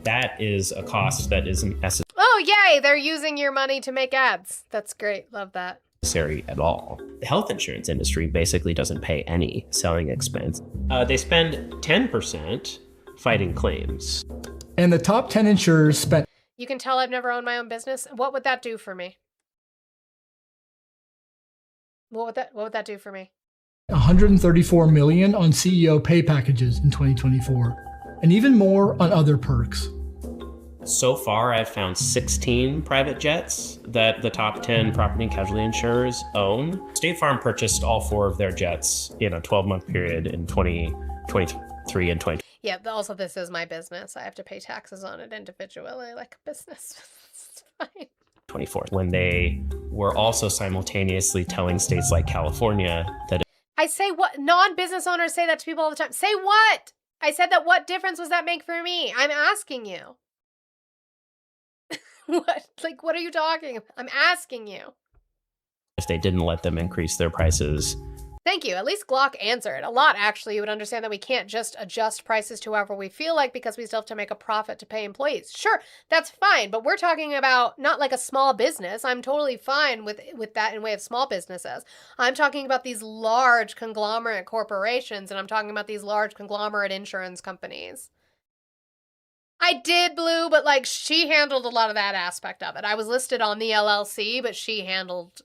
That is a cost that isn't Oh, yay. They're using your money to make ads. That's great. Love that. necessary at all. The health insurance industry basically doesn't pay any selling expense. They spend 10% fighting claims. And the top 10 insurers spent You can tell I've never owned my own business. What would that do for me? What would that do for me? $134 million on CEO pay packages in 2024, and even more on other perks. So far, I've found 16 private jets that the top 10 property and casualty insurers own. State Farm purchased all 4 of their jets in a 12-month period in 2023 and 2020. Yeah, but also this is my business. I have to pay taxes on it individually like a business. It's fine. 24, when they were also simultaneously telling states like California that I say what? Non-business owners say that to people all the time. Say what? I said that what difference does that make for me? I'm asking you. What? Like, what are you talking about? I'm asking you. if they didn't let them increase their prices. Thank you. At least Glock answered. A lot, actually. You would understand that we can't just adjust prices to however we feel like because we still have to make a profit to pay employees. Sure, that's fine, but we're talking about not like a small business. I'm totally fine with that in way of small businesses. I'm talking about these large conglomerate corporations, and I'm talking about these large conglomerate insurance companies. I did, Blue, but like she handled a lot of that aspect of it. I was listed on the LLC, but she handled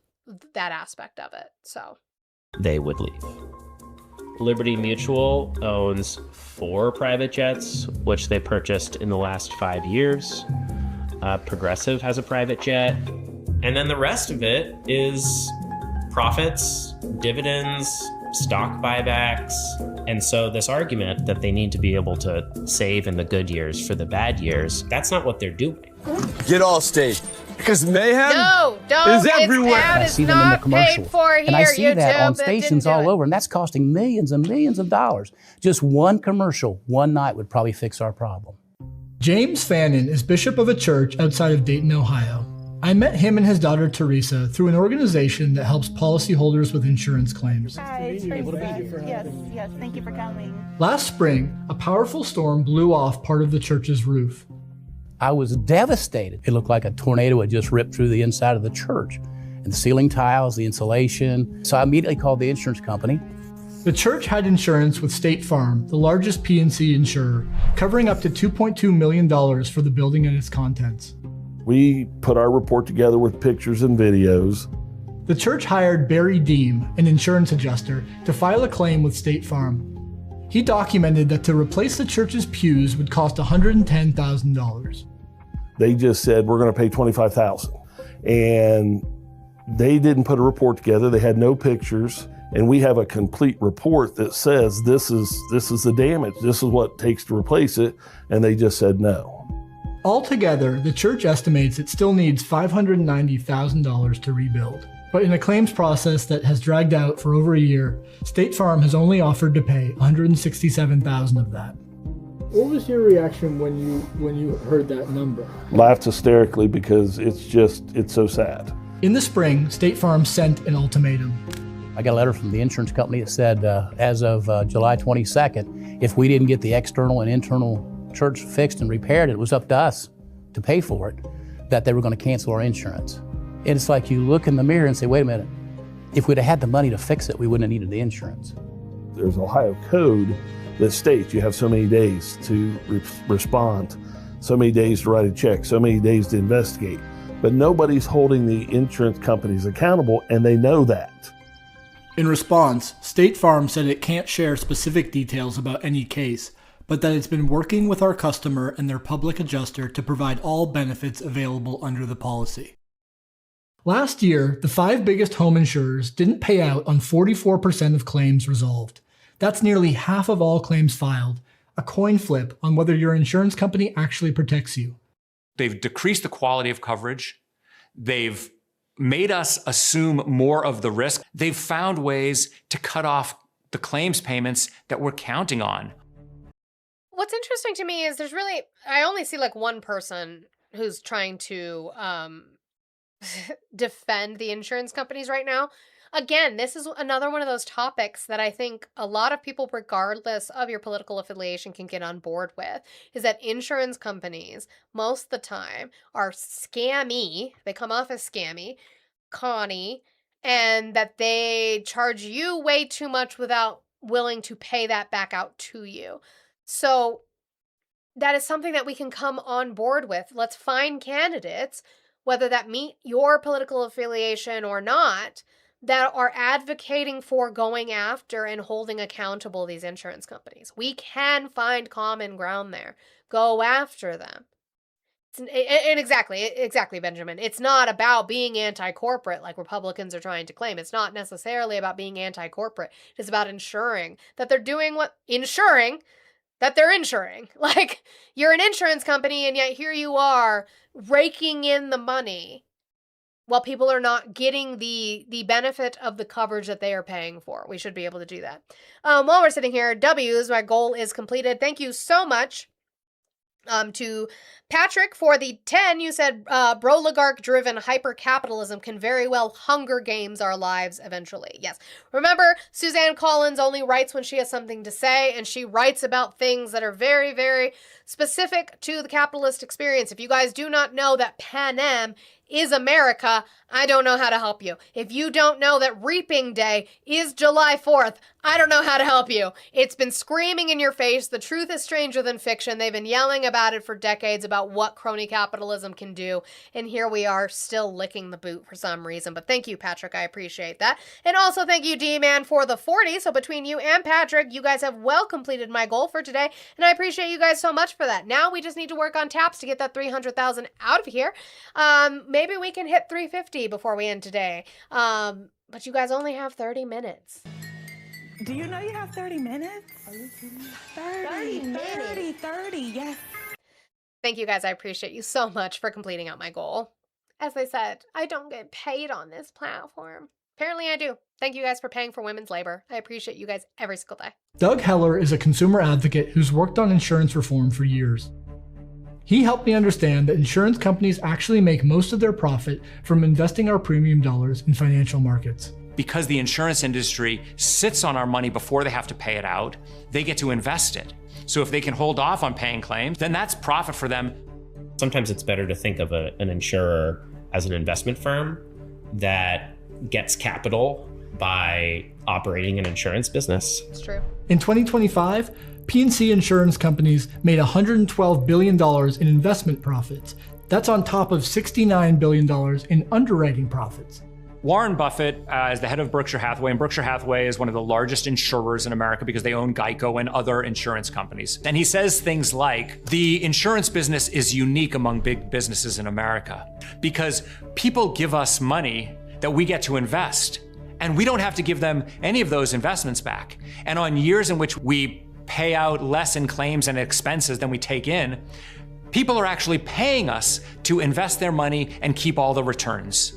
that aspect of it, so... They would leave. Liberty Mutual owns 4 private jets, which they purchased in the last 5 years. Progressive has a private jet. And then the rest of it is profits, dividends, stock buybacks. And so this argument that they need to be able to save in the good years for the bad years, that's not what they're doing. Get Allstate. Because mayhem is everywhere. I see them in the commercials. And I see that on stations all over, and that's costing millions and millions of dollars. Just one commercial, one night would probably fix our problem. James Fannin is bishop of a church outside of Dayton, Ohio. I met him and his daughter Teresa through an organization that helps policyholders with insurance claims. Hi, it's Teresa. Yes, thank you for coming. Last spring, a powerful storm blew off part of the church's roof. I was devastated. It looked like a tornado had just ripped through the inside of the church. And the ceiling tiles, the insulation. So I immediately called the insurance company. The church had insurance with State Farm, the largest P&C insurer, covering up to $2.2 million for the building and its contents. We put our report together with pictures and videos. The church hired Barry Deem, an insurance adjuster, to file a claim with State Farm. He documented that to replace the church's pews would cost $110,000. They just said, we're going to pay $25,000. And they didn't put a report together. They had no pictures. And we have a complete report that says this is the damage. This is what it takes to replace it. And they just said no. Altogether, the church estimates it still needs $590,000 to rebuild. But in a claims process that has dragged out for over a year, State Farm has only offered to pay $167,000 of that. What was your reaction when you heard that number? Laughed hysterically because it's so sad. In the spring, State Farm sent an ultimatum. I got a letter from the insurance company that said, as of July 22nd, if we didn't get the external and internal church fixed and repaired, it was up to us to pay for it, that they were going to cancel our insurance. And it's like you look in the mirror and say, wait a minute, if we'd have had the money to fix it, we wouldn't have needed the insurance. There's Ohio code that states you have so many days to respond, so many days to write a check, so many days to investigate. But nobody's holding the insurance companies accountable, and they know that. In response, State Farm said it can't share specific details about any case, but that it's been working with our customer and their public adjuster to provide all benefits available under the policy. Last year, the 5 biggest home insurers didn't pay out on 44% of claims resolved. That's nearly half of all claims filed, a coin flip on whether your insurance company actually protects you. They've decreased the quality of coverage. They've made us assume more of the risk. They've found ways to cut off the claims payments that we're counting on. What's interesting to me is I only see like one person who's trying to defend the insurance companies right now. Again, this is another one of those topics that I think a lot of people, regardless of your political affiliation, can get on board with, is that insurance companies, most of the time, are scammy. They come off as scammy, conny, and that they charge you way too much without willing to pay that back out to you. So that is something that we can come on board with. Let's find candidates, whether that meet your political affiliation or not, that are advocating for going after and holding accountable these insurance companies. We can find common ground there. Go after them. And exactly, Benjamin. It's not about being anti-corporate like Republicans are trying to claim. It's not necessarily about being anti-corporate. It's about ensuring that they're insuring. Like, you're an insurance company, and yet here you are raking in the money while people are not getting the benefit of the coverage that they are paying for. We should be able to do that. While we're sitting here, W's, my goal is completed. Thank you so much to Patrick for the 10. You said broligarch-driven hyper-capitalism can very well Hunger Games our lives eventually. Yes. Remember, Suzanne Collins only writes when she has something to say, and she writes about things that are very, very specific to the capitalist experience. If you guys do not know that Panem is America, I don't know how to help you. If you don't know that Reaping Day is July 4th, I don't know how to help you. It's been screaming in your face. The truth is stranger than fiction. They've been yelling about it for decades about what crony capitalism can do. And here we are still licking the boot for some reason. But thank you, Patrick. I appreciate that. And also thank you, D-Man, for the 40. So between you and Patrick, you guys have well completed my goal for today. And I appreciate you guys so much for that. Now we just need to work on taps to get that 300,000 out of here. Maybe we can hit 350 before we end today. But you guys only have 30 minutes. Do you know you have 30 minutes? Are you kidding me? 30, yes. Thank you guys. I appreciate you so much for completing out my goal. As I said, I don't get paid on this platform. Apparently I do. Thank you guys for paying for women's labor. I appreciate you guys every single day. Doug Heller is a consumer advocate who's worked on insurance reform for years. He helped me understand that insurance companies actually make most of their profit from investing our premium dollars in financial markets. Because the insurance industry sits on our money before they have to pay it out, they get to invest it. So if they can hold off on paying claims, then that's profit for them. Sometimes it's better to think of an insurer as an investment firm that gets capital by operating an insurance business. It's true. In 2025, P&C insurance companies made $112 billion in investment profits. That's on top of $69 billion in underwriting profits. Warren Buffett is the head of Berkshire Hathaway, and Berkshire Hathaway is one of the largest insurers in America because they own Geico and other insurance companies. And he says things like, the insurance business is unique among big businesses in America because people give us money that we get to invest, and we don't have to give them any of those investments back. And on years in which we pay out less in claims and expenses than we take in, people are actually paying us to invest their money and keep all the returns.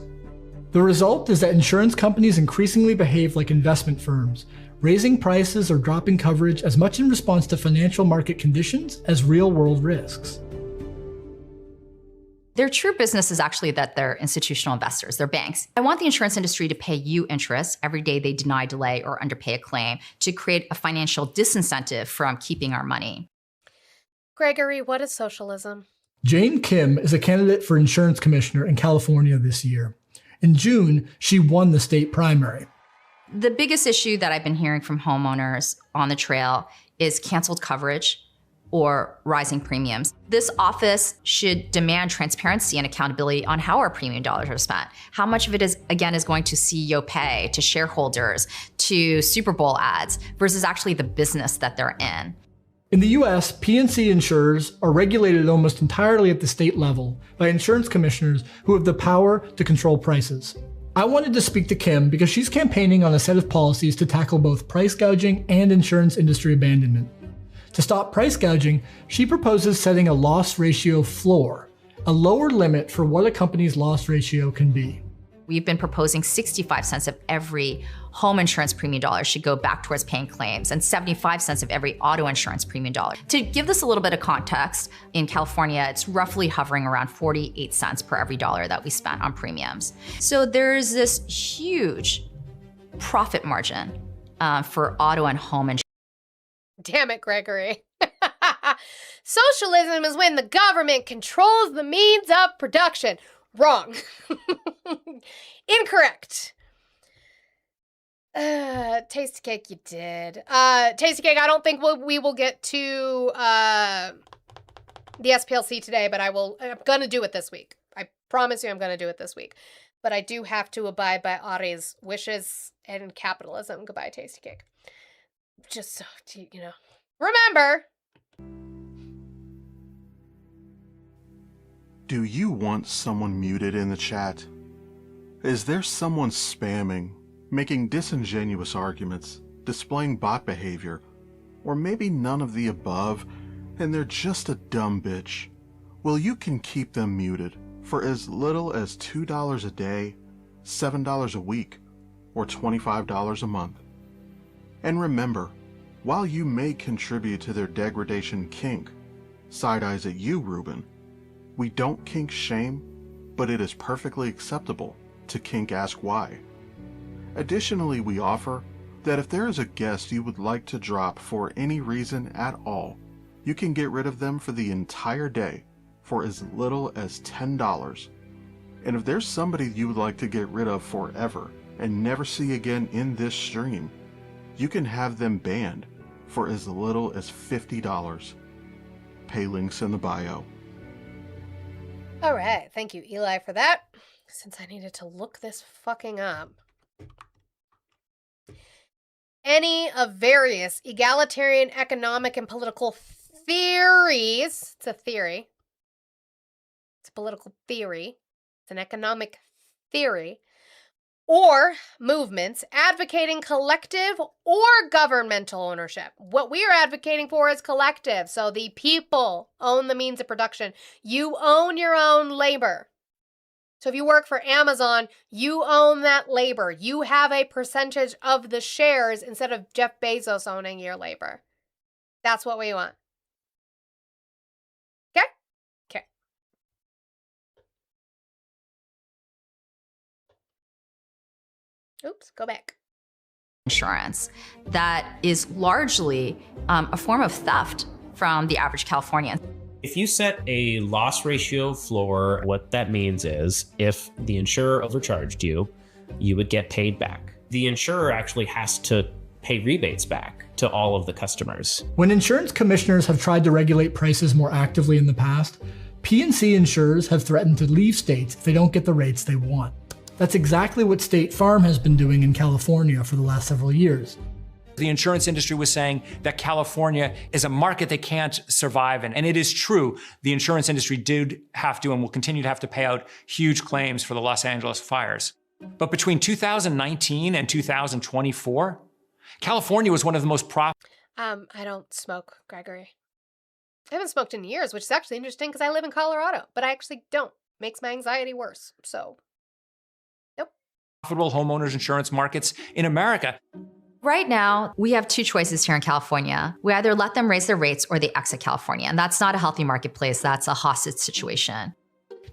The result is that insurance companies increasingly behave like investment firms, raising prices or dropping coverage as much in response to financial market conditions as real-world risks. Their true business is actually that they're institutional investors, they're banks. I want the insurance industry to pay you interest every day they deny, delay, or underpay a claim to create a financial disincentive from keeping our money. Gregory, what is socialism? Jane Kim is a candidate for insurance commissioner in California this year. In June, she won the state primary. The biggest issue that I've been hearing from homeowners on the trail is canceled coverage or rising premiums. This office should demand transparency and accountability on how our premium dollars are spent. How much of it is going to CEO pay, to shareholders, to Super Bowl ads, versus actually the business that they're in. In the US, P&C insurers are regulated almost entirely at the state level by insurance commissioners who have the power to control prices. I wanted to speak to Kim because she's campaigning on a set of policies to tackle both price gouging and insurance industry abandonment. To stop price gouging, she proposes setting a loss ratio floor, a lower limit for what a company's loss ratio can be. We've been proposing 65 cents of every home insurance premium dollar should go back towards paying claims, and 75 cents of every auto insurance premium dollar. To give this a little bit of context, in California, it's roughly hovering around 48 cents per every dollar that we spent on premiums. So there's this huge profit margin for auto and home insurance. Damn it, Gregory. Socialism is when the government controls the means of production. Wrong. Incorrect. Tasty Cake, you did. Tasty Cake, I don't think we will get to the SPLC today, but I'm going to do it this week. I promise you I'm going to do it this week. But I do have to abide by Ari's wishes and capitalism. Goodbye, Tasty Cake. Just so, you know. Remember, Do you want someone muted in the chat? Is there someone spamming, making disingenuous arguments, displaying bot behavior, or maybe none of the above, and they're just a dumb bitch? Well, you can keep them muted for as little as $2 a day, $7 a week, or $25 a month. And remember, while you may contribute to their degradation kink, side eyes at you, Ruben, we don't kink shame, but it is perfectly acceptable to kink ask why. Additionally, we offer that if there is a guest you would like to drop for any reason at all, you can get rid of them for the entire day for as little as $10. And if there's somebody you would like to get rid of forever and never see again in this stream, you can have them banned for as little as $50. Pay links in the bio. All right. Thank you, Eli, for that. Since I needed to look this fucking up. Any of various egalitarian economic and political theories. It's a theory. It's a political theory. It's an economic theory. Or movements advocating collective or governmental ownership. What we are advocating for is collective. So the people own the means of production. You own your own labor. So if you work for Amazon, you own that labor. You have a percentage of the shares instead of Jeff Bezos owning your labor. That's what we want. Okay? Okay. Oops, go back. Insurance that is largely a form of theft from the average Californian. If you set a loss ratio floor, what that means is if the insurer overcharged you, you would get paid back. The insurer actually has to pay rebates back to all of the customers. When insurance commissioners have tried to regulate prices more actively in the past, P&C insurers have threatened to leave states if they don't get the rates they want. That's exactly what State Farm has been doing in California for the last several years. The insurance industry was saying that California is a market they can't survive in. And it is true. The insurance industry did have to and will continue to have to pay out huge claims for the Los Angeles fires. But between 2019 and 2024, California was one of the most profitable. I don't smoke, Gregory. I haven't smoked in years, which is actually interesting because I live in Colorado, but I actually don't. Makes my anxiety worse. So, nope. Profitable homeowners insurance markets in America. Right now, we have two choices here in California. We either let them raise their rates or they exit California. And that's not a healthy marketplace. That's a hostage situation.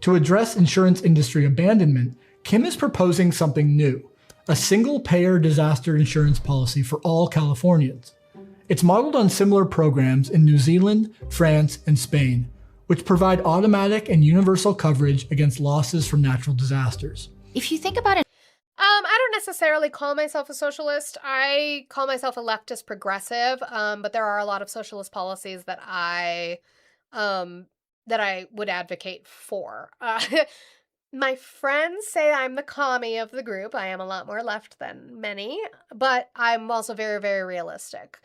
To address insurance industry abandonment, Kim is proposing something new, a single-payer disaster insurance policy for all Californians. It's modeled on similar programs in New Zealand, France, and Spain, which provide automatic and universal coverage against losses from natural disasters. If you think about it, I don't necessarily call myself a socialist. I call myself a leftist progressive, but there are a lot of socialist policies that I would advocate for. My friends say I'm the commie of the group. I am a lot more left than many, but I'm also very, very realistic.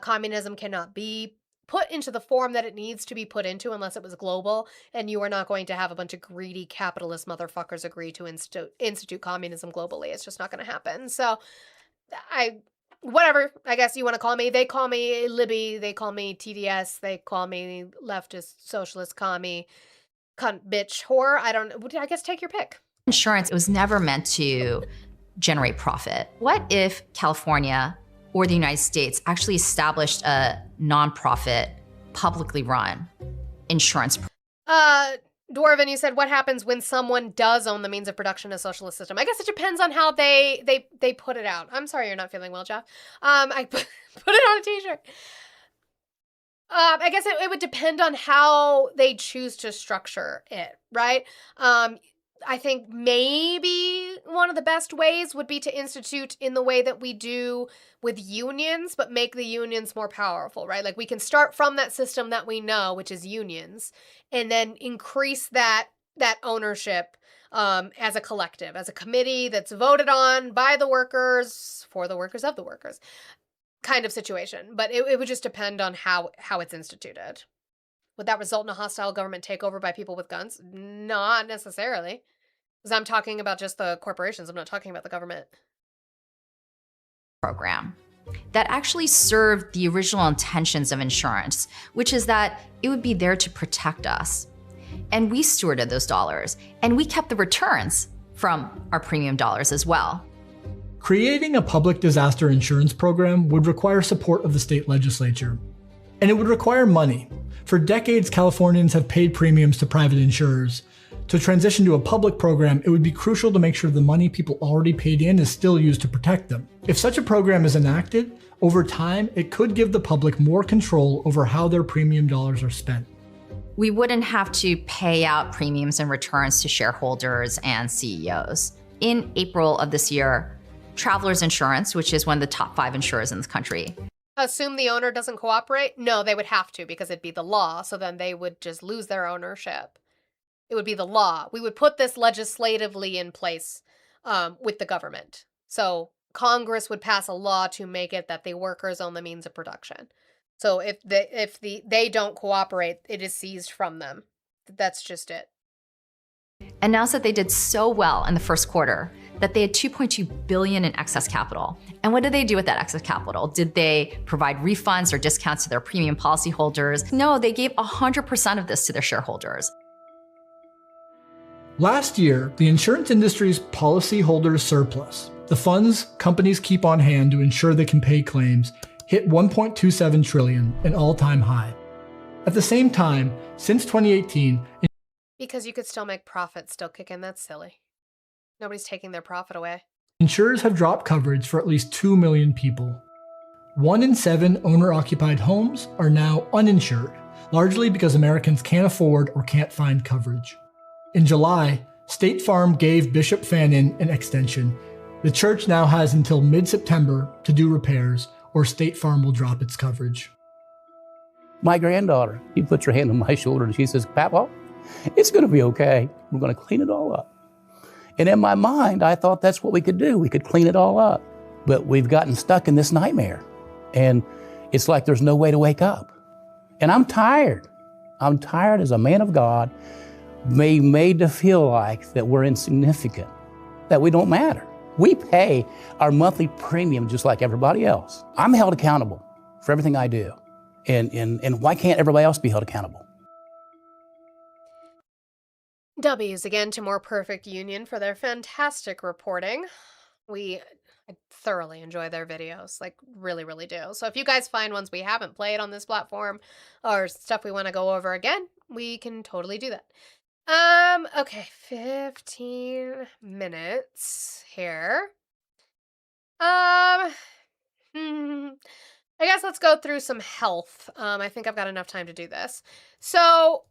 Communism cannot be put into the form that it needs to be put into unless it was global, and you are not going to have a bunch of greedy capitalist motherfuckers agree to institute communism globally. It's just not going to happen. So whatever, I guess you want to call me. They call me Libby, they call me TDS, they call me leftist, socialist, commie, cunt, bitch, whore. I guess take your pick. Insurance, it was never meant to generate profit. What if California or the United States actually established a nonprofit, publicly run insurance? Dwarven, you said, what happens when someone does own the means of production in a socialist system? I guess it depends on how they put it out. I'm sorry you're not feeling well, Jeff. I put it on a t-shirt. I guess it would depend on how they choose to structure it, right? I think maybe one of the best ways would be to institute in the way that we do with unions, but make the unions more powerful, right? Like we can start from that system that we know, which is unions, and then increase that ownership as a collective, as a committee that's voted on by the workers, for the workers, of the workers, kind of situation. But it would just depend on how it's instituted. Would that result in a hostile government takeover by people with guns? Not necessarily. Because I'm talking about just the corporations. I'm not talking about the government. Program that actually served the original intentions of insurance, which is that it would be there to protect us. And we stewarded those dollars, and we kept the returns from our premium dollars as well. Creating a public disaster insurance program would require support of the state legislature. And it would require money. For decades, Californians have paid premiums to private insurers. To transition to a public program, it would be crucial to make sure the money people already paid in is still used to protect them. If such a program is enacted, over time, it could give the public more control over how their premium dollars are spent. We wouldn't have to pay out premiums and returns to shareholders and CEOs. In April of this year, Travelers Insurance, which is one of the top 5 insurers in this country. Assume the owner doesn't cooperate? No, they would have to because it'd be the law. So then they would just lose their ownership. It would be the law. We would put this legislatively in place with the government. So Congress would pass a law to make it that the workers own the means of production. So if they don't cooperate, it is seized from them. That's just it. Announced that they did so well in the first quarter that they had $2.2 billion in excess capital. And what did they do with that excess capital? Did they provide refunds or discounts to their premium policyholders? No, they gave 100% of this to their shareholders. Last year, the insurance industry's policyholders surplus, the funds companies keep on hand to ensure they can pay claims, hit $1.27 trillion, an all-time high. At the same time, since 2018, because you could still make profit, still kick in. That's silly. Nobody's taking their profit away. Insurers have dropped coverage for at least 2 million people. 1 in 7 owner-occupied homes are now uninsured, largely because Americans can't afford or can't find coverage. In July, State Farm gave Bishop Fannin an extension. The church now has until mid-September to do repairs, or State Farm will drop its coverage. My granddaughter, she puts her hand on my shoulder and she says, "Papa, it's going to be okay. We're going to clean it all up." And in my mind, I thought that's what we could do. We could clean it all up. But we've gotten stuck in this nightmare. And it's like there's no way to wake up. And I'm tired. I'm tired as a man of God, made to feel like that we're insignificant, that we don't matter. We pay our monthly premium just like everybody else. I'm held accountable for everything I do. And why can't everybody else be held accountable? W's again to More Perfect Union for their fantastic reporting. I thoroughly enjoy their videos, like really, really do. So if you guys find ones we haven't played on this platform or stuff we want to go over again, we can totally do that. Okay, 15 minutes here. I guess let's go through some health. I think I've got enough time to do this. So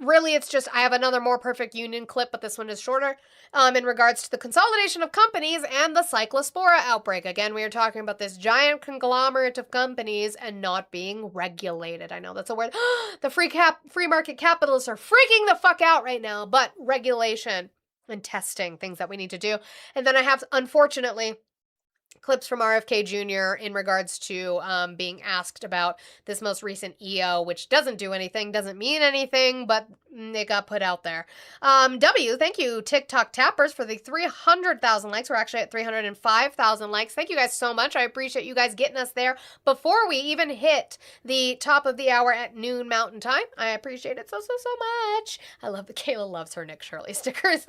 really, it's just, I have another More Perfect Union clip, but this one is shorter, in regards to the consolidation of companies and the Cyclospora outbreak. Again, we are talking about this giant conglomerate of companies and not being regulated. I know that's a word. The free market capitalists are freaking the fuck out right now, but regulation and testing, things that we need to do. And then I have, unfortunately, clips from RFK Jr. in regards to being asked about this most recent EO, which doesn't do anything, doesn't mean anything, but it got put out there. W, thank you, TikTok Tappers, for the 300,000 likes. We're actually at 305,000 likes. Thank you guys so much. I appreciate you guys getting us there before we even hit the top of the hour at noon Mountain Time. I appreciate it so much. I love that Kayla loves her Nick Shirley stickers.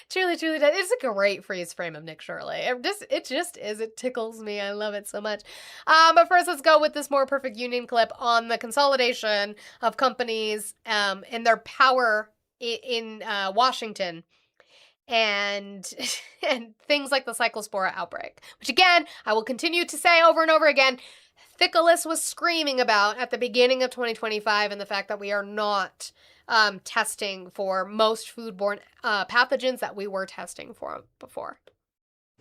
Truly does. It's a great freeze frame of Nick Shirley. It just is. It tickles me. I love it so much. But first, let's go with this More Perfect Union clip on the consolidation of companies and their power in Washington and things like the Cyclospora outbreak, which again, I will continue to say over and over again, Thickless was screaming about at the beginning of 2025 and the fact that we are not testing for most foodborne pathogens that we were testing for before.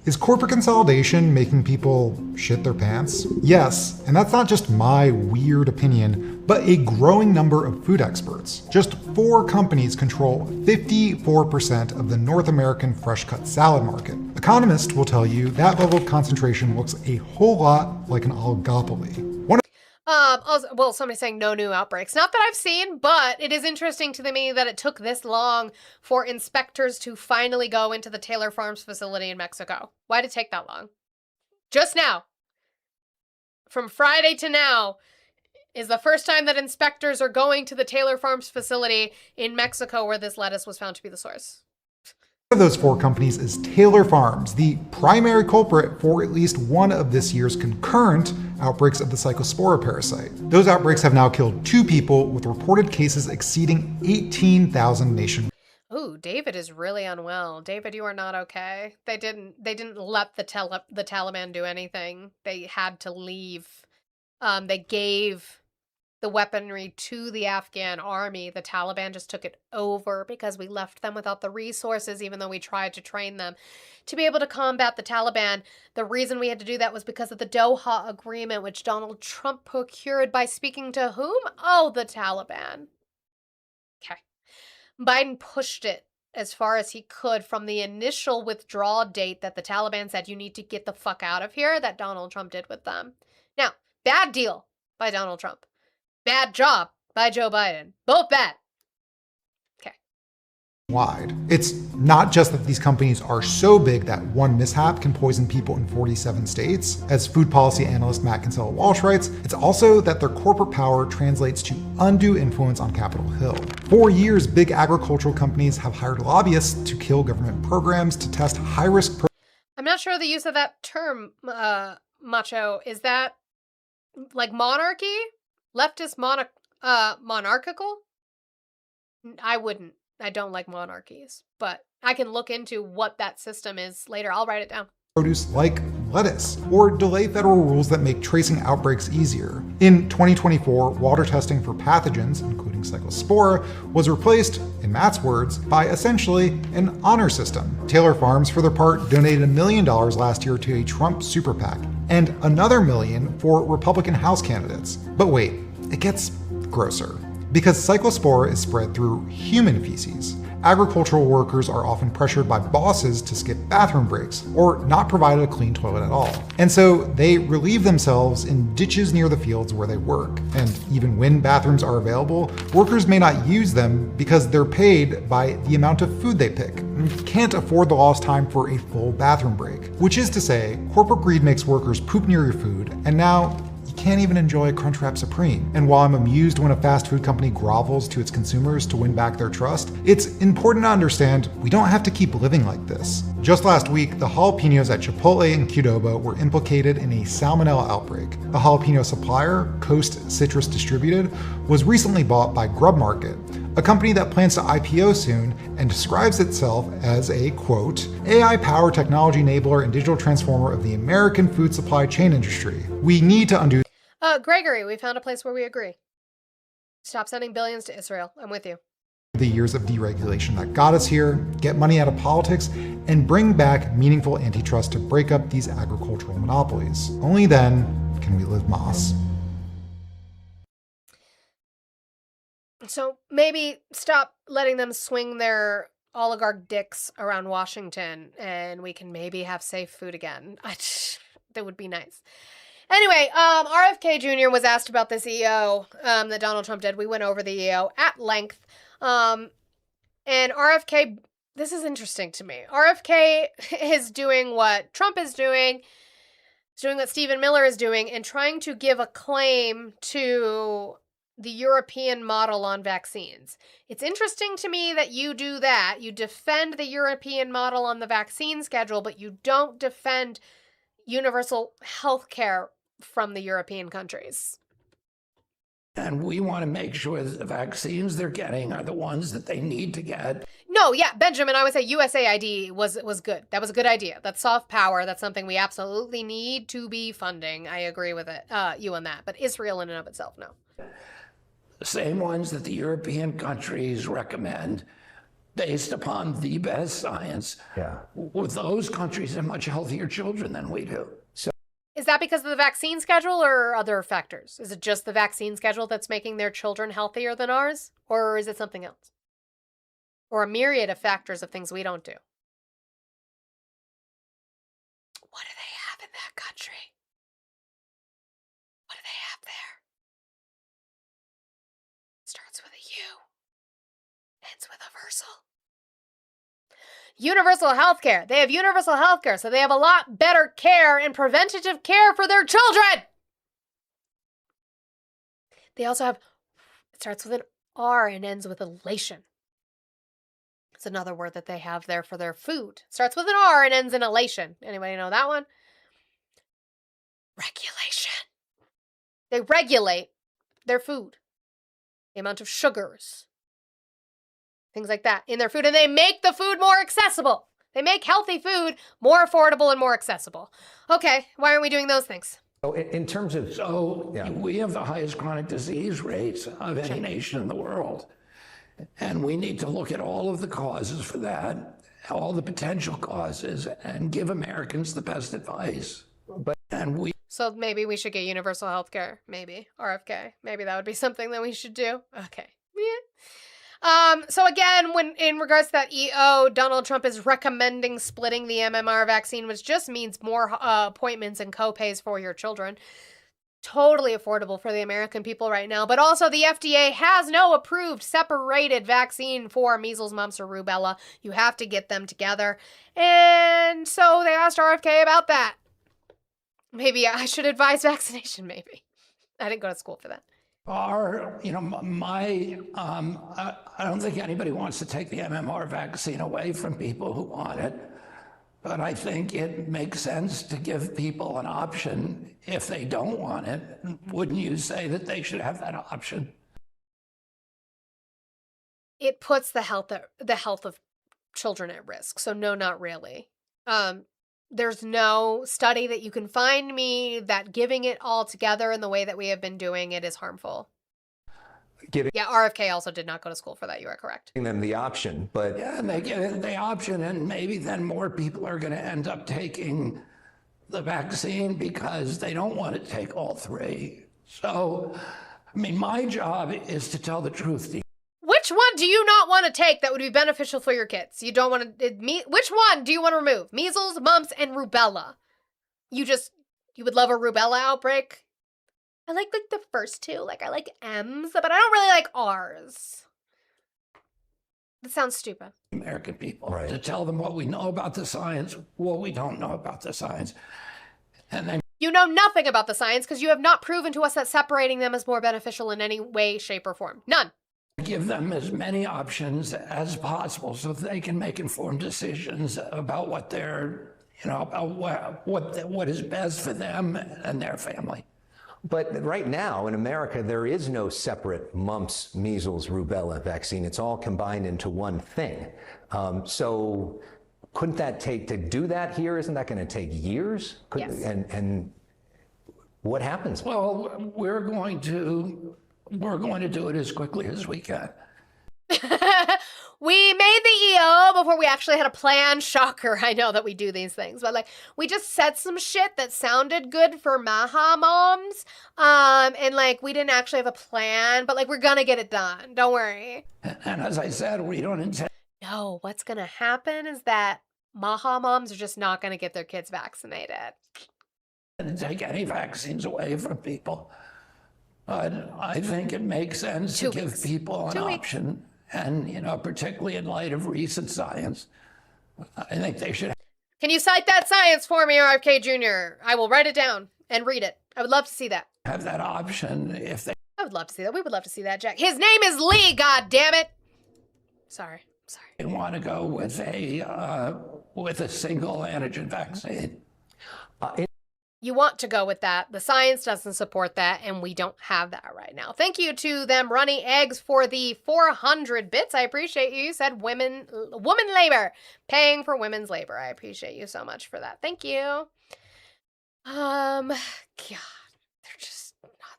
Is corporate consolidation making people shit their pants? Yes, and that's not just my weird opinion, but a growing number of food experts. Just 4 companies control 54% of the North American fresh-cut salad market. Economists will tell you that level of concentration looks a whole lot like an oligopoly. Also, well, somebody's saying no new outbreaks. Not that I've seen, but it is interesting to me that it took this long for inspectors to finally go into the Taylor Farms facility in Mexico. Why did it take that long? Just now. From Friday to now is the first time that inspectors are going to the Taylor Farms facility in Mexico where this lettuce was found to be the source. One of those 4 companies is Taylor Farms, the primary culprit for at least one of this year's concurrent outbreaks of the Cyclospora parasite. Those outbreaks have now killed 2 people, with reported cases exceeding 18,000 nationwide. Ooh, David is really unwell. David, you are not okay. They didn't let the Taliban do anything. They had to leave. They gave the weaponry to the Afghan army. The Taliban just took it over because we left them without the resources, even though we tried to train them to be able to combat the Taliban. The reason we had to do that was because of the Doha Agreement, which Donald Trump procured by speaking to whom? Oh, the Taliban. Okay. Biden pushed it as far as he could from the initial withdrawal date that the Taliban said, you need to get the fuck out of here, that Donald Trump did with them. Now, bad deal by Donald Trump. Bad job by Joe Biden. Both bad. Okay. It's not just that these companies are so big that one mishap can poison people in 47 states. As food policy analyst Matt Kinsella-Walsh writes, it's also that their corporate power translates to undue influence on Capitol Hill. For years, big agricultural companies have hired lobbyists to kill government programs to test high-risk. I'm not sure the use of that term, Macho. Is that like monarchy? Leftist monarchical? I wouldn't. I don't like monarchies, but I can look into what that system is later. I'll write it down. Produce like lettuce, or delay federal rules that make tracing outbreaks easier. In 2024, water testing for pathogens, including Cyclospora, was replaced, in Matt's words, by essentially an honor system. Taylor Farms, for their part, donated $1 million last year to a Trump super PAC, and another $1 million for Republican House candidates. But wait, it gets grosser. Because Cyclospora is spread through human feces, agricultural workers are often pressured by bosses to skip bathroom breaks or not provide a clean toilet at all. And so they relieve themselves in ditches near the fields where they work. And even when bathrooms are available, workers may not use them because they're paid by the amount of food they pick and can't afford the lost time for a full bathroom break. Which is to say, corporate greed makes workers poop near your food, and now can't even enjoy Crunchwrap Supreme. And while I'm amused when a fast food company grovels to its consumers to win back their trust, it's important to understand we don't have to keep living like this. Just last week, the jalapenos at Chipotle and Qdoba were implicated in a salmonella outbreak. The jalapeno supplier, Coast Citrus Distributed, was recently bought by Grub Market, a company that plans to IPO soon and describes itself as a, quote, AI-powered technology enabler and digital transformer of the American food supply chain industry. We need to undo. Gregory, we found a place where we agree. Stop sending billions to Israel. I'm with you. The years of deregulation that got us here, get money out of politics, and bring back meaningful antitrust to break up these agricultural monopolies. Only then can we live Moss. So maybe stop letting them swing their oligarch dicks around Washington and we can maybe have safe food again. That would be nice. Anyway, RFK Jr. was asked about this EO that Donald Trump did. We went over the EO at length. And RFK, this is interesting to me. RFK is doing what Trump is doing. He's doing what Stephen Miller is doing and trying to give a claim to the European model on vaccines. It's interesting to me that you do that. You defend the European model on the vaccine schedule, but you don't defend universal health care from the European countries. And we want to make sure that the vaccines they're getting are the ones that they need to get. No, yeah, Benjamin, I would say USAID was good. That was a good idea. That's soft power. That's something we absolutely need to be funding. I agree with it, you on that. But Israel in and of itself, no. The same ones that the European countries recommend based upon the best science. Yeah. Well, those countries have much healthier children than we do. So is that because of the vaccine schedule or other factors? Is it just the vaccine schedule that's making their children healthier than ours? Or is it something else? Or a myriad of factors of things we don't do? What do they have in that country? What do they have there? Starts with a U. Ends with a versal. Universal health care. They have universal health care, so they have a lot better care and preventative care for their children. They also have, it starts with an R and ends with elation. It's another word that they have there for their food. It starts with an R and ends in elation. Anybody know that one? Regulation. They regulate their food. The amount of sugars. Things like that in their food. And they make the food more accessible. They make healthy food more affordable and more accessible. Okay, why aren't we doing those things? So in terms of... So we have the highest chronic disease rates of any nation in the world. And we need to look at all of the causes for that, all the potential causes, and give Americans the best advice. So maybe we should get universal health care. Maybe. RFK. Maybe that would be something that we should do. Okay. Yeah. So again, when in regards to that EO, Donald Trump is recommending splitting the MMR vaccine, which just means more appointments and co-pays for your children. Totally affordable for the American people right now. But also the FDA has no approved separated vaccine for measles, mumps, or rubella. You have to get them together. And so they asked RFK about that. Maybe I should advise vaccination, maybe. I didn't go to school for that. I don't think anybody wants to take the MMR vaccine away from people who want it. But I think it makes sense to give people an option if they don't want it. Wouldn't you say that they should have that option? It puts the health of children at risk. So no, not really. There's no study that you can find me that giving it all together in the way that we have been doing it is harmful. Yeah, RFK also did not go to school for that. You are correct. Giving them the option, but... Yeah, and they get the option, and maybe then more people are going to end up taking the vaccine because they don't want to take all three. So, I mean, my job is to tell the truth to you. Which one do you not want to take that would be beneficial for your kids? You don't want to... Which one do you want to remove? Measles, mumps, and rubella. You would love a rubella outbreak? I like the first two. Like, I like M's, but I don't really like R's. That sounds stupid. American people, right. To tell them what we know about the science, what we don't know about the science. And then you know nothing about the science because you have not proven to us that separating them is more beneficial in any way, shape, or form. None. Give them as many options as possible so that they can make informed decisions about what they're, about what is best for them and their family. But right now in America, there is no separate mumps, measles, rubella vaccine. It's all combined into one thing. So couldn't that take, to do that here, isn't that going to take years? Yes. And what happens? Well, we're going to do it as quickly as we can. We made the EO before we actually had a plan. Shocker. I know that we do these things, but we just said some shit that sounded good for Maha moms. And we didn't actually have a plan, but we're gonna get it done. Don't worry. And as I said, we don't intend. No, what's gonna happen is that Maha moms are just not gonna get their kids vaccinated. To take any vaccines away from people. But I think it makes sense to give people an option. And, particularly in light of recent science, I think they should. Can you cite that science for me, RFK Jr.? I will write it down and read it. I would love to see that. Have that option if they. I would love to see that. We would love to see that, Jack. His name is Lee, God damn it. Sorry. They want to go with a single antigen vaccine. You want to go with that. The science doesn't support that, and we don't have that right now. Thank you to them Runny Eggs for the 400 bits. I appreciate you. You said woman labor, paying for women's labor. I appreciate you so much for that. Thank you. God, they're just not.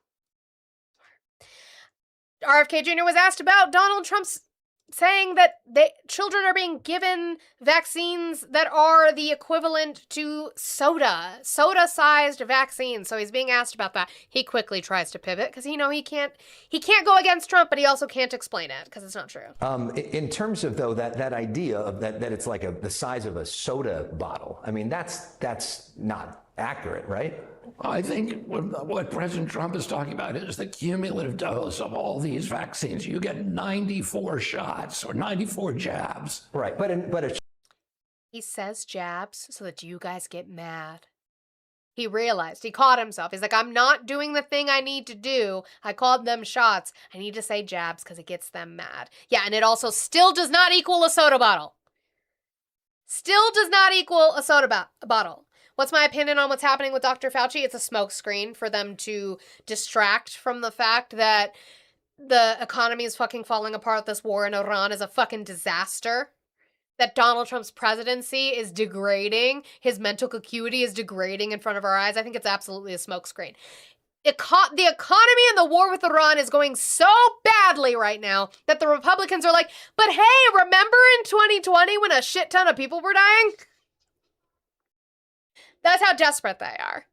RFK Jr. was asked about Donald Trump's saying that children are being given vaccines that are the equivalent to soda-sized vaccines. So he's being asked about that. He quickly tries to pivot because he can't go against Trump, but he also can't explain it because it's not true. In terms of though that idea of that it's like the size of a soda bottle. I mean that's not accurate, right? I think what President Trump is talking about is the cumulative dose of all these vaccines. You get 94 shots or 94 jabs. Right, He says jabs so that you guys get mad. He realized, he caught himself. He's like, I'm not doing the thing I need to do. I called them shots. I need to say jabs because it gets them mad. Yeah, and it also still does not equal a soda bottle. Still does not equal a soda bottle. What's my opinion on what's happening with Dr. Fauci? It's a smokescreen for them to distract from the fact that the economy is fucking falling apart. This war in Iran is a fucking disaster. That Donald Trump's presidency is degrading. His mental acuity is degrading in front of our eyes. I think it's absolutely a smokescreen. The economy and the war with Iran is going so badly right now that the Republicans are like, but hey, remember in 2020 when a shit ton of people were dying? That's how desperate they are.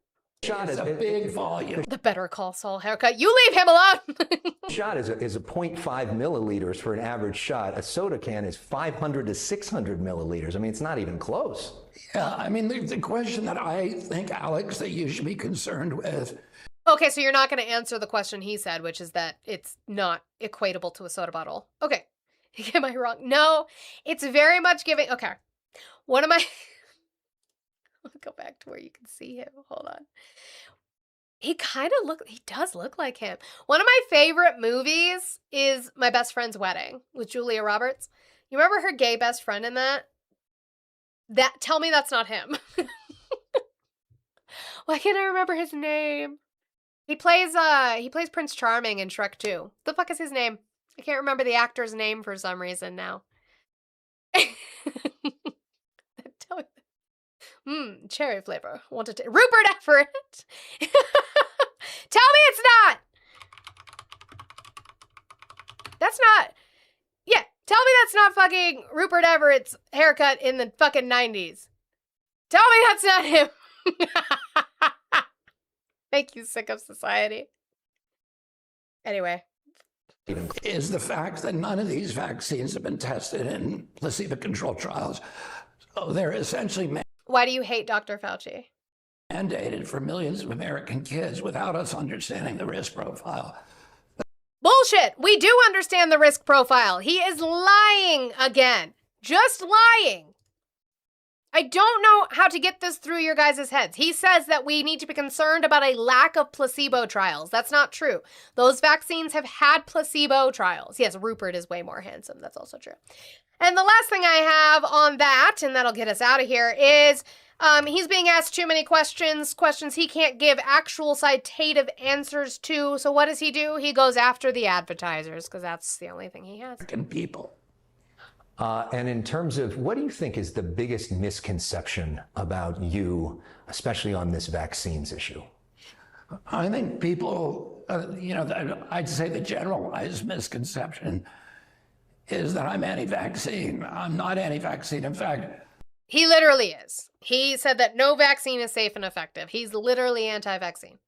Shot is a big volume. The Better Call Saul haircut. You leave him alone. Shot is a 0.5 milliliters for an average shot. A soda can is 500 to 600 milliliters. I mean, it's not even close. Yeah, I mean, the question that I think, Alex, that you should be concerned with. Okay, so you're not going to answer the question he said, which is that it's not equatable to a soda bottle. Okay. Am I wrong? No, it's very much giving. Okay. One of my... I'll go back to where you can see him. Hold on. He does look like him. One of my favorite movies is My Best Friend's Wedding with Julia Roberts. You remember her gay best friend in that? Tell me that's not him. Why can't I remember his name? He plays Prince Charming in Shrek 2. The fuck is his name? I can't remember the actor's name for some reason now. Cherry flavor. Rupert Everett. Tell me it's not. That's not. Yeah, tell me that's not fucking Rupert Everett's haircut in the fucking 90s. Tell me that's not him. Thank you, sick of society. Anyway. Is the fact that none of these vaccines have been tested in placebo-controlled trials. So they're essentially Why do you hate Dr. Fauci? mandated for millions of American kids without us understanding the risk profile. Bullshit. We do understand the risk profile. He is lying again. Just lying. I don't know how to get this through your guys' heads. He says that we need to be concerned about a lack of placebo trials. That's not true. Those vaccines have had placebo trials. Yes, Rupert is way more handsome. That's also true. And the last thing I have on that, and that'll get us out of here, is he's being asked too many questions he can't give actual citative answers to. So what does he do? He goes after the advertisers, because that's the only thing he has. People. And in terms of, what do you think is the biggest misconception about you, especially on this vaccines issue? I think people, I'd say the generalized misconception is that I'm anti-vaccine. I'm not anti-vaccine. In fact, he literally is. He said that no vaccine is safe and effective. He's literally anti-vaccine.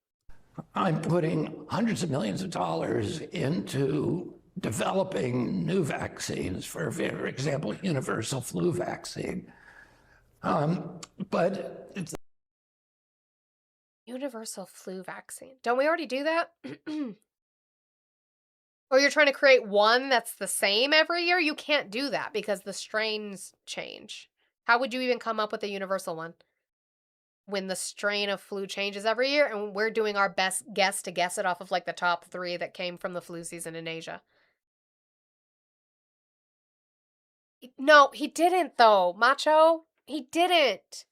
I'm putting hundreds of millions of dollars into developing new vaccines, for example, universal flu vaccine. But it's universal flu vaccine. Don't we already do that? Or you're trying to create one that's the same every year? You can't do that because the strains change. How would you even come up with a universal one when the strain of flu changes every year and we're doing our best guess to guess it off of like the top 3 that came from the flu season in Asia? No, he didn't though, Macho. He didn't.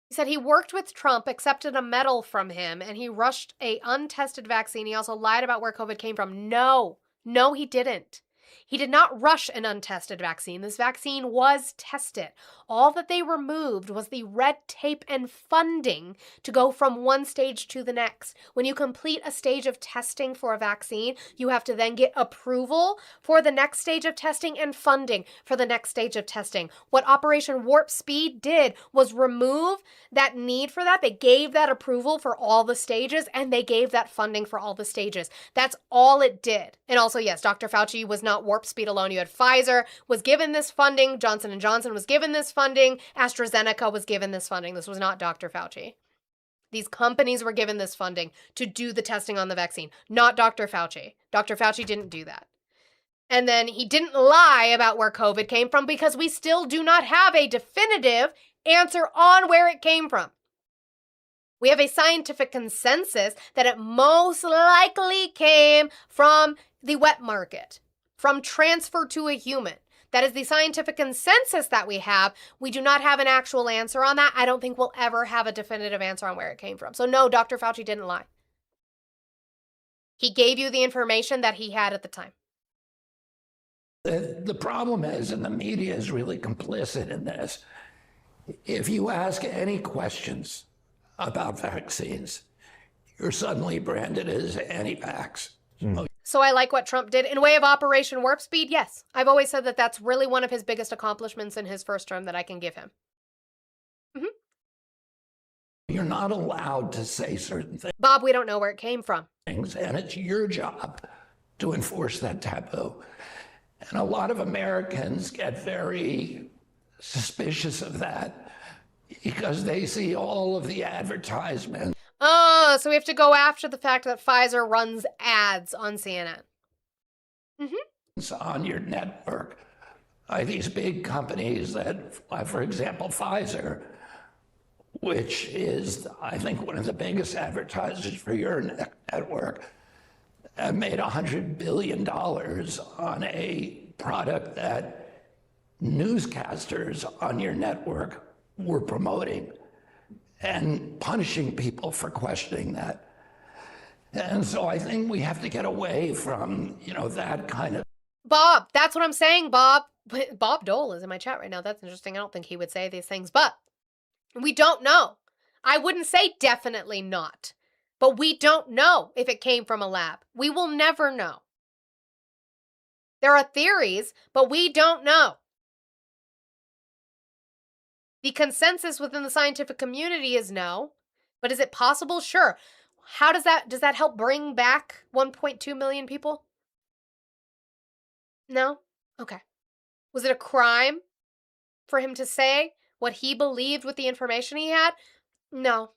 He said he worked with Trump, accepted a medal from him, and he rushed a untested vaccine. He also lied about where COVID came from. No, he didn't. He did not rush an untested vaccine. This vaccine was tested. All that they removed was the red tape and funding to go from one stage to the next. When you complete a stage of testing for a vaccine, you have to then get approval for the next stage of testing and funding for the next stage of testing. What Operation Warp Speed did was remove that need for that. They gave that approval for all the stages and they gave that funding for all the stages. That's all it did. And also, yes, Dr. Fauci was not Warp Speed alone. You had Pfizer was given this funding. Johnson & Johnson was given this funding. AstraZeneca was given this funding. This was not Dr. Fauci. These companies were given this funding to do the testing on the vaccine, not Dr. Fauci. Dr. Fauci didn't do that. And then he didn't lie about where COVID came from because we still do not have a definitive answer on where it came from. We have a scientific consensus that it most likely came from the wet market, from transfer to a human. That is the scientific consensus that we have. We do not have an actual answer on that. I don't think we'll ever have a definitive answer on where it came from. So no, Dr. Fauci didn't lie. He gave you the information that he had at the time. The problem is, and the media is really complicit in this, if you ask any questions about vaccines, you're suddenly branded as anti-vax. So I like what Trump did. In way of Operation Warp Speed, yes. I've always said that that's really one of his biggest accomplishments in his first term that I can give him. You're not allowed to say certain Bob, we don't know where it came from. things, and it's your job to enforce that taboo. And a lot of Americans get very suspicious of that because they see all of the advertisements. Oh, so we have to go after the fact that Pfizer runs ads on CNN. On your network. These big companies that, for example, Pfizer, which is, I think, one of the biggest advertisers for your network, made $100 billion on a product that newscasters on your network were promoting and punishing people for questioning that. And so I think we have to get away from, that kind of. Bob, that's what I'm saying, Bob. Bob Dole is in my chat right now. That's interesting. I don't think he would say these things, but we don't know. I wouldn't say definitely not, but we don't know if it came from a lab. We will never know. There are theories, but we don't know. The consensus within the scientific community is no, but is it possible? Sure. How does that help bring back 1.2 million people? No? Okay. Was it a crime for him to say what he believed with the information he had? No.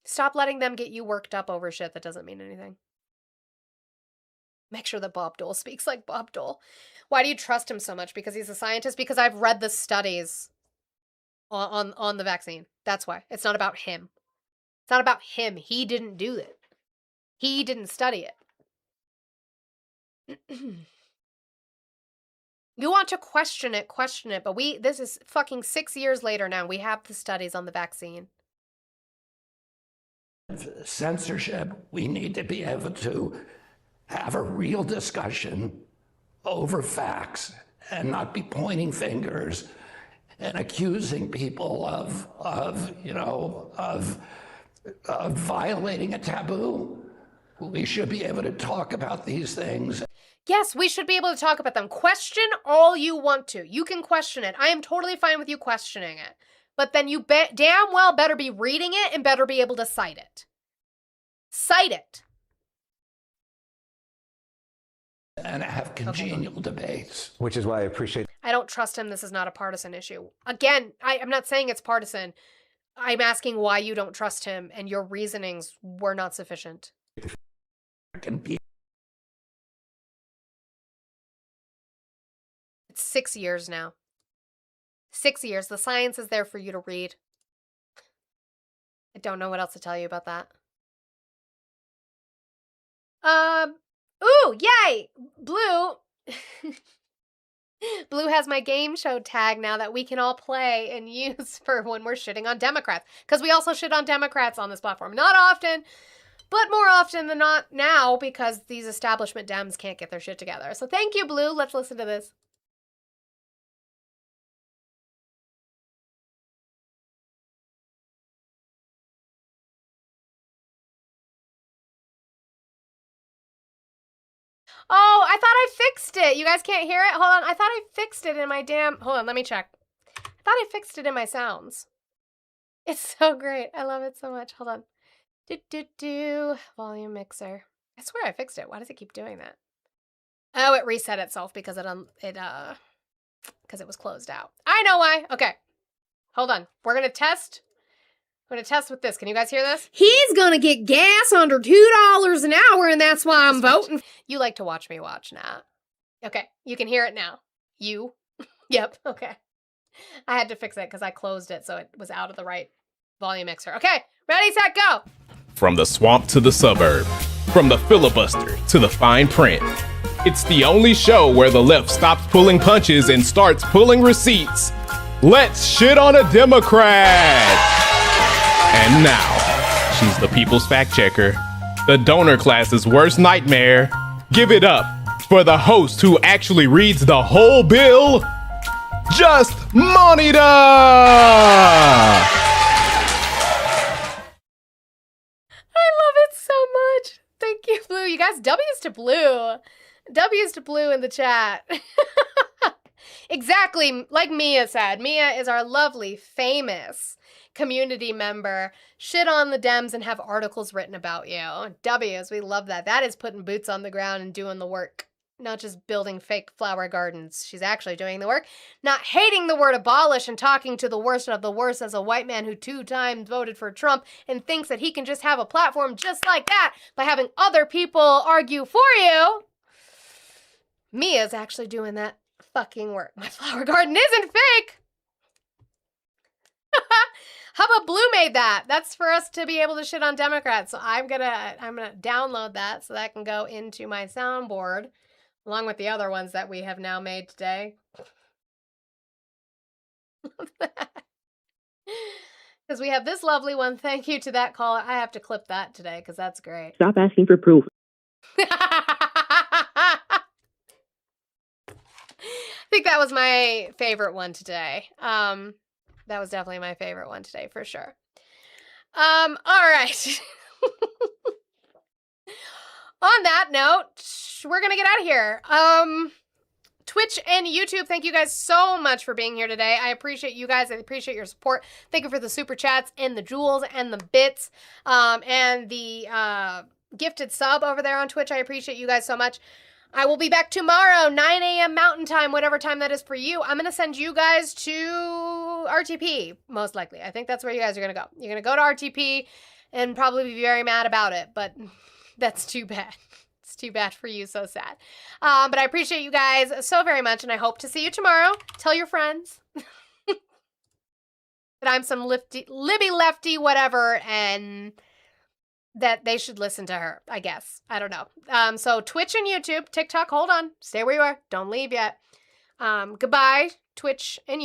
Stop letting them get you worked up over shit that doesn't mean anything. Make sure that Bob Dole speaks like Bob Dole. Why do you trust him so much? Because he's a scientist? Because I've read the studies on the vaccine. That's why. It's not about him. It's not about him. He didn't do it. He didn't study it. You want to question it, but this is fucking 6 years later now. We have the studies on the vaccine. Censorship, we need to be able to have a real discussion over facts and not be pointing fingers and accusing people of violating a taboo. We should be able to talk about these things. Yes, we should be able to talk about them. Question all you want to. You can question it. I am totally fine with you questioning it. But then you damn well better be reading it and better be able to cite it. Cite it. And have congenial debates. Which is why I appreciate. I don't trust him. This is not a partisan issue. Again, I'm not saying it's partisan. I'm asking why you don't trust him, and your reasonings were not sufficient. It's 6 years now. 6 years. The science is there for you to read. I don't know what else to tell you about that. Ooh, yay! Blue. Blue has my game show tag now that we can all play and use for when we're shitting on Democrats. Because we also shit on Democrats on this platform. Not often, but more often than not now because these establishment Dems can't get their shit together. So thank you, Blue. Let's listen to this. Oh, I thought I fixed it. You guys can't hear it? Hold on. I thought I fixed it in my damn... Hold on, let me check. I thought I fixed it in my sounds. It's so great. I love it so much. Hold on. Volume mixer. I swear I fixed it. Why does it keep doing that? Oh, it reset itself because because it was closed out. I know why. Okay. Hold on. We're going to test I'm going to test with this. Can you guys hear this? He's gonna get gas under $2 an hour, and that's why I'm voting. You like to watch me watch, Nat. Okay, you can hear it now. You? Yep, okay. I had to fix it because I closed it so it was out of the right volume mixer. Okay, ready, set, go! From the swamp to the suburb, from the filibuster to the fine print. It's the only show where the left stops pulling punches and starts pulling receipts. Let's shit on a Democrat! And now, she's the people's fact checker, the donor class's worst nightmare. Give it up for the host who actually reads the whole bill, Just Monita! I love it so much. Thank you, Blue. You guys, W's to Blue. W's to Blue in the chat. Exactly like Mia said. Mia is our lovely, famous community member. Shit on the Dems and have articles written about you. W's, we love that. That is putting boots on the ground and doing the work. Not just building fake flower gardens. She's actually doing the work. Not hating the word abolish and talking to the worst of the worst as a white man who 2 times voted for Trump and thinks that he can just have a platform just like that by having other people argue for you. Mia's actually doing that fucking work. My flower garden isn't fake. How about Blue made that? That's for us to be able to shit on Democrats. So I'm gonna download that so that can go into my soundboard along with the other ones that we have now made today. Because we have this lovely one. Thank you to that caller. I have to clip that today because that's great. Stop asking for proof. I think that was my favorite one today. That was definitely my favorite one today for sure. All right. On that note, we're gonna get out of here. Twitch and YouTube, thank you guys so much for being here today. I appreciate you guys. I appreciate your support. Thank you for the super chats and the jewels and the bits and the gifted sub over there on Twitch. I appreciate you guys so much. I will be back tomorrow, 9 a.m. Mountain Time, whatever time that is for you. I'm going to send you guys to RTP, most likely. I think that's where you guys are going to go. You're going to go to RTP and probably be very mad about it, but that's too bad. It's too bad for you, so sad. But I appreciate you guys so very much, and I hope to see you tomorrow. Tell your friends that I'm some Libby lefty, whatever, and that they should listen to her, I guess. I don't know. So Twitch and YouTube, TikTok, hold on. Stay where you are. Don't leave yet. Goodbye, Twitch and YouTube.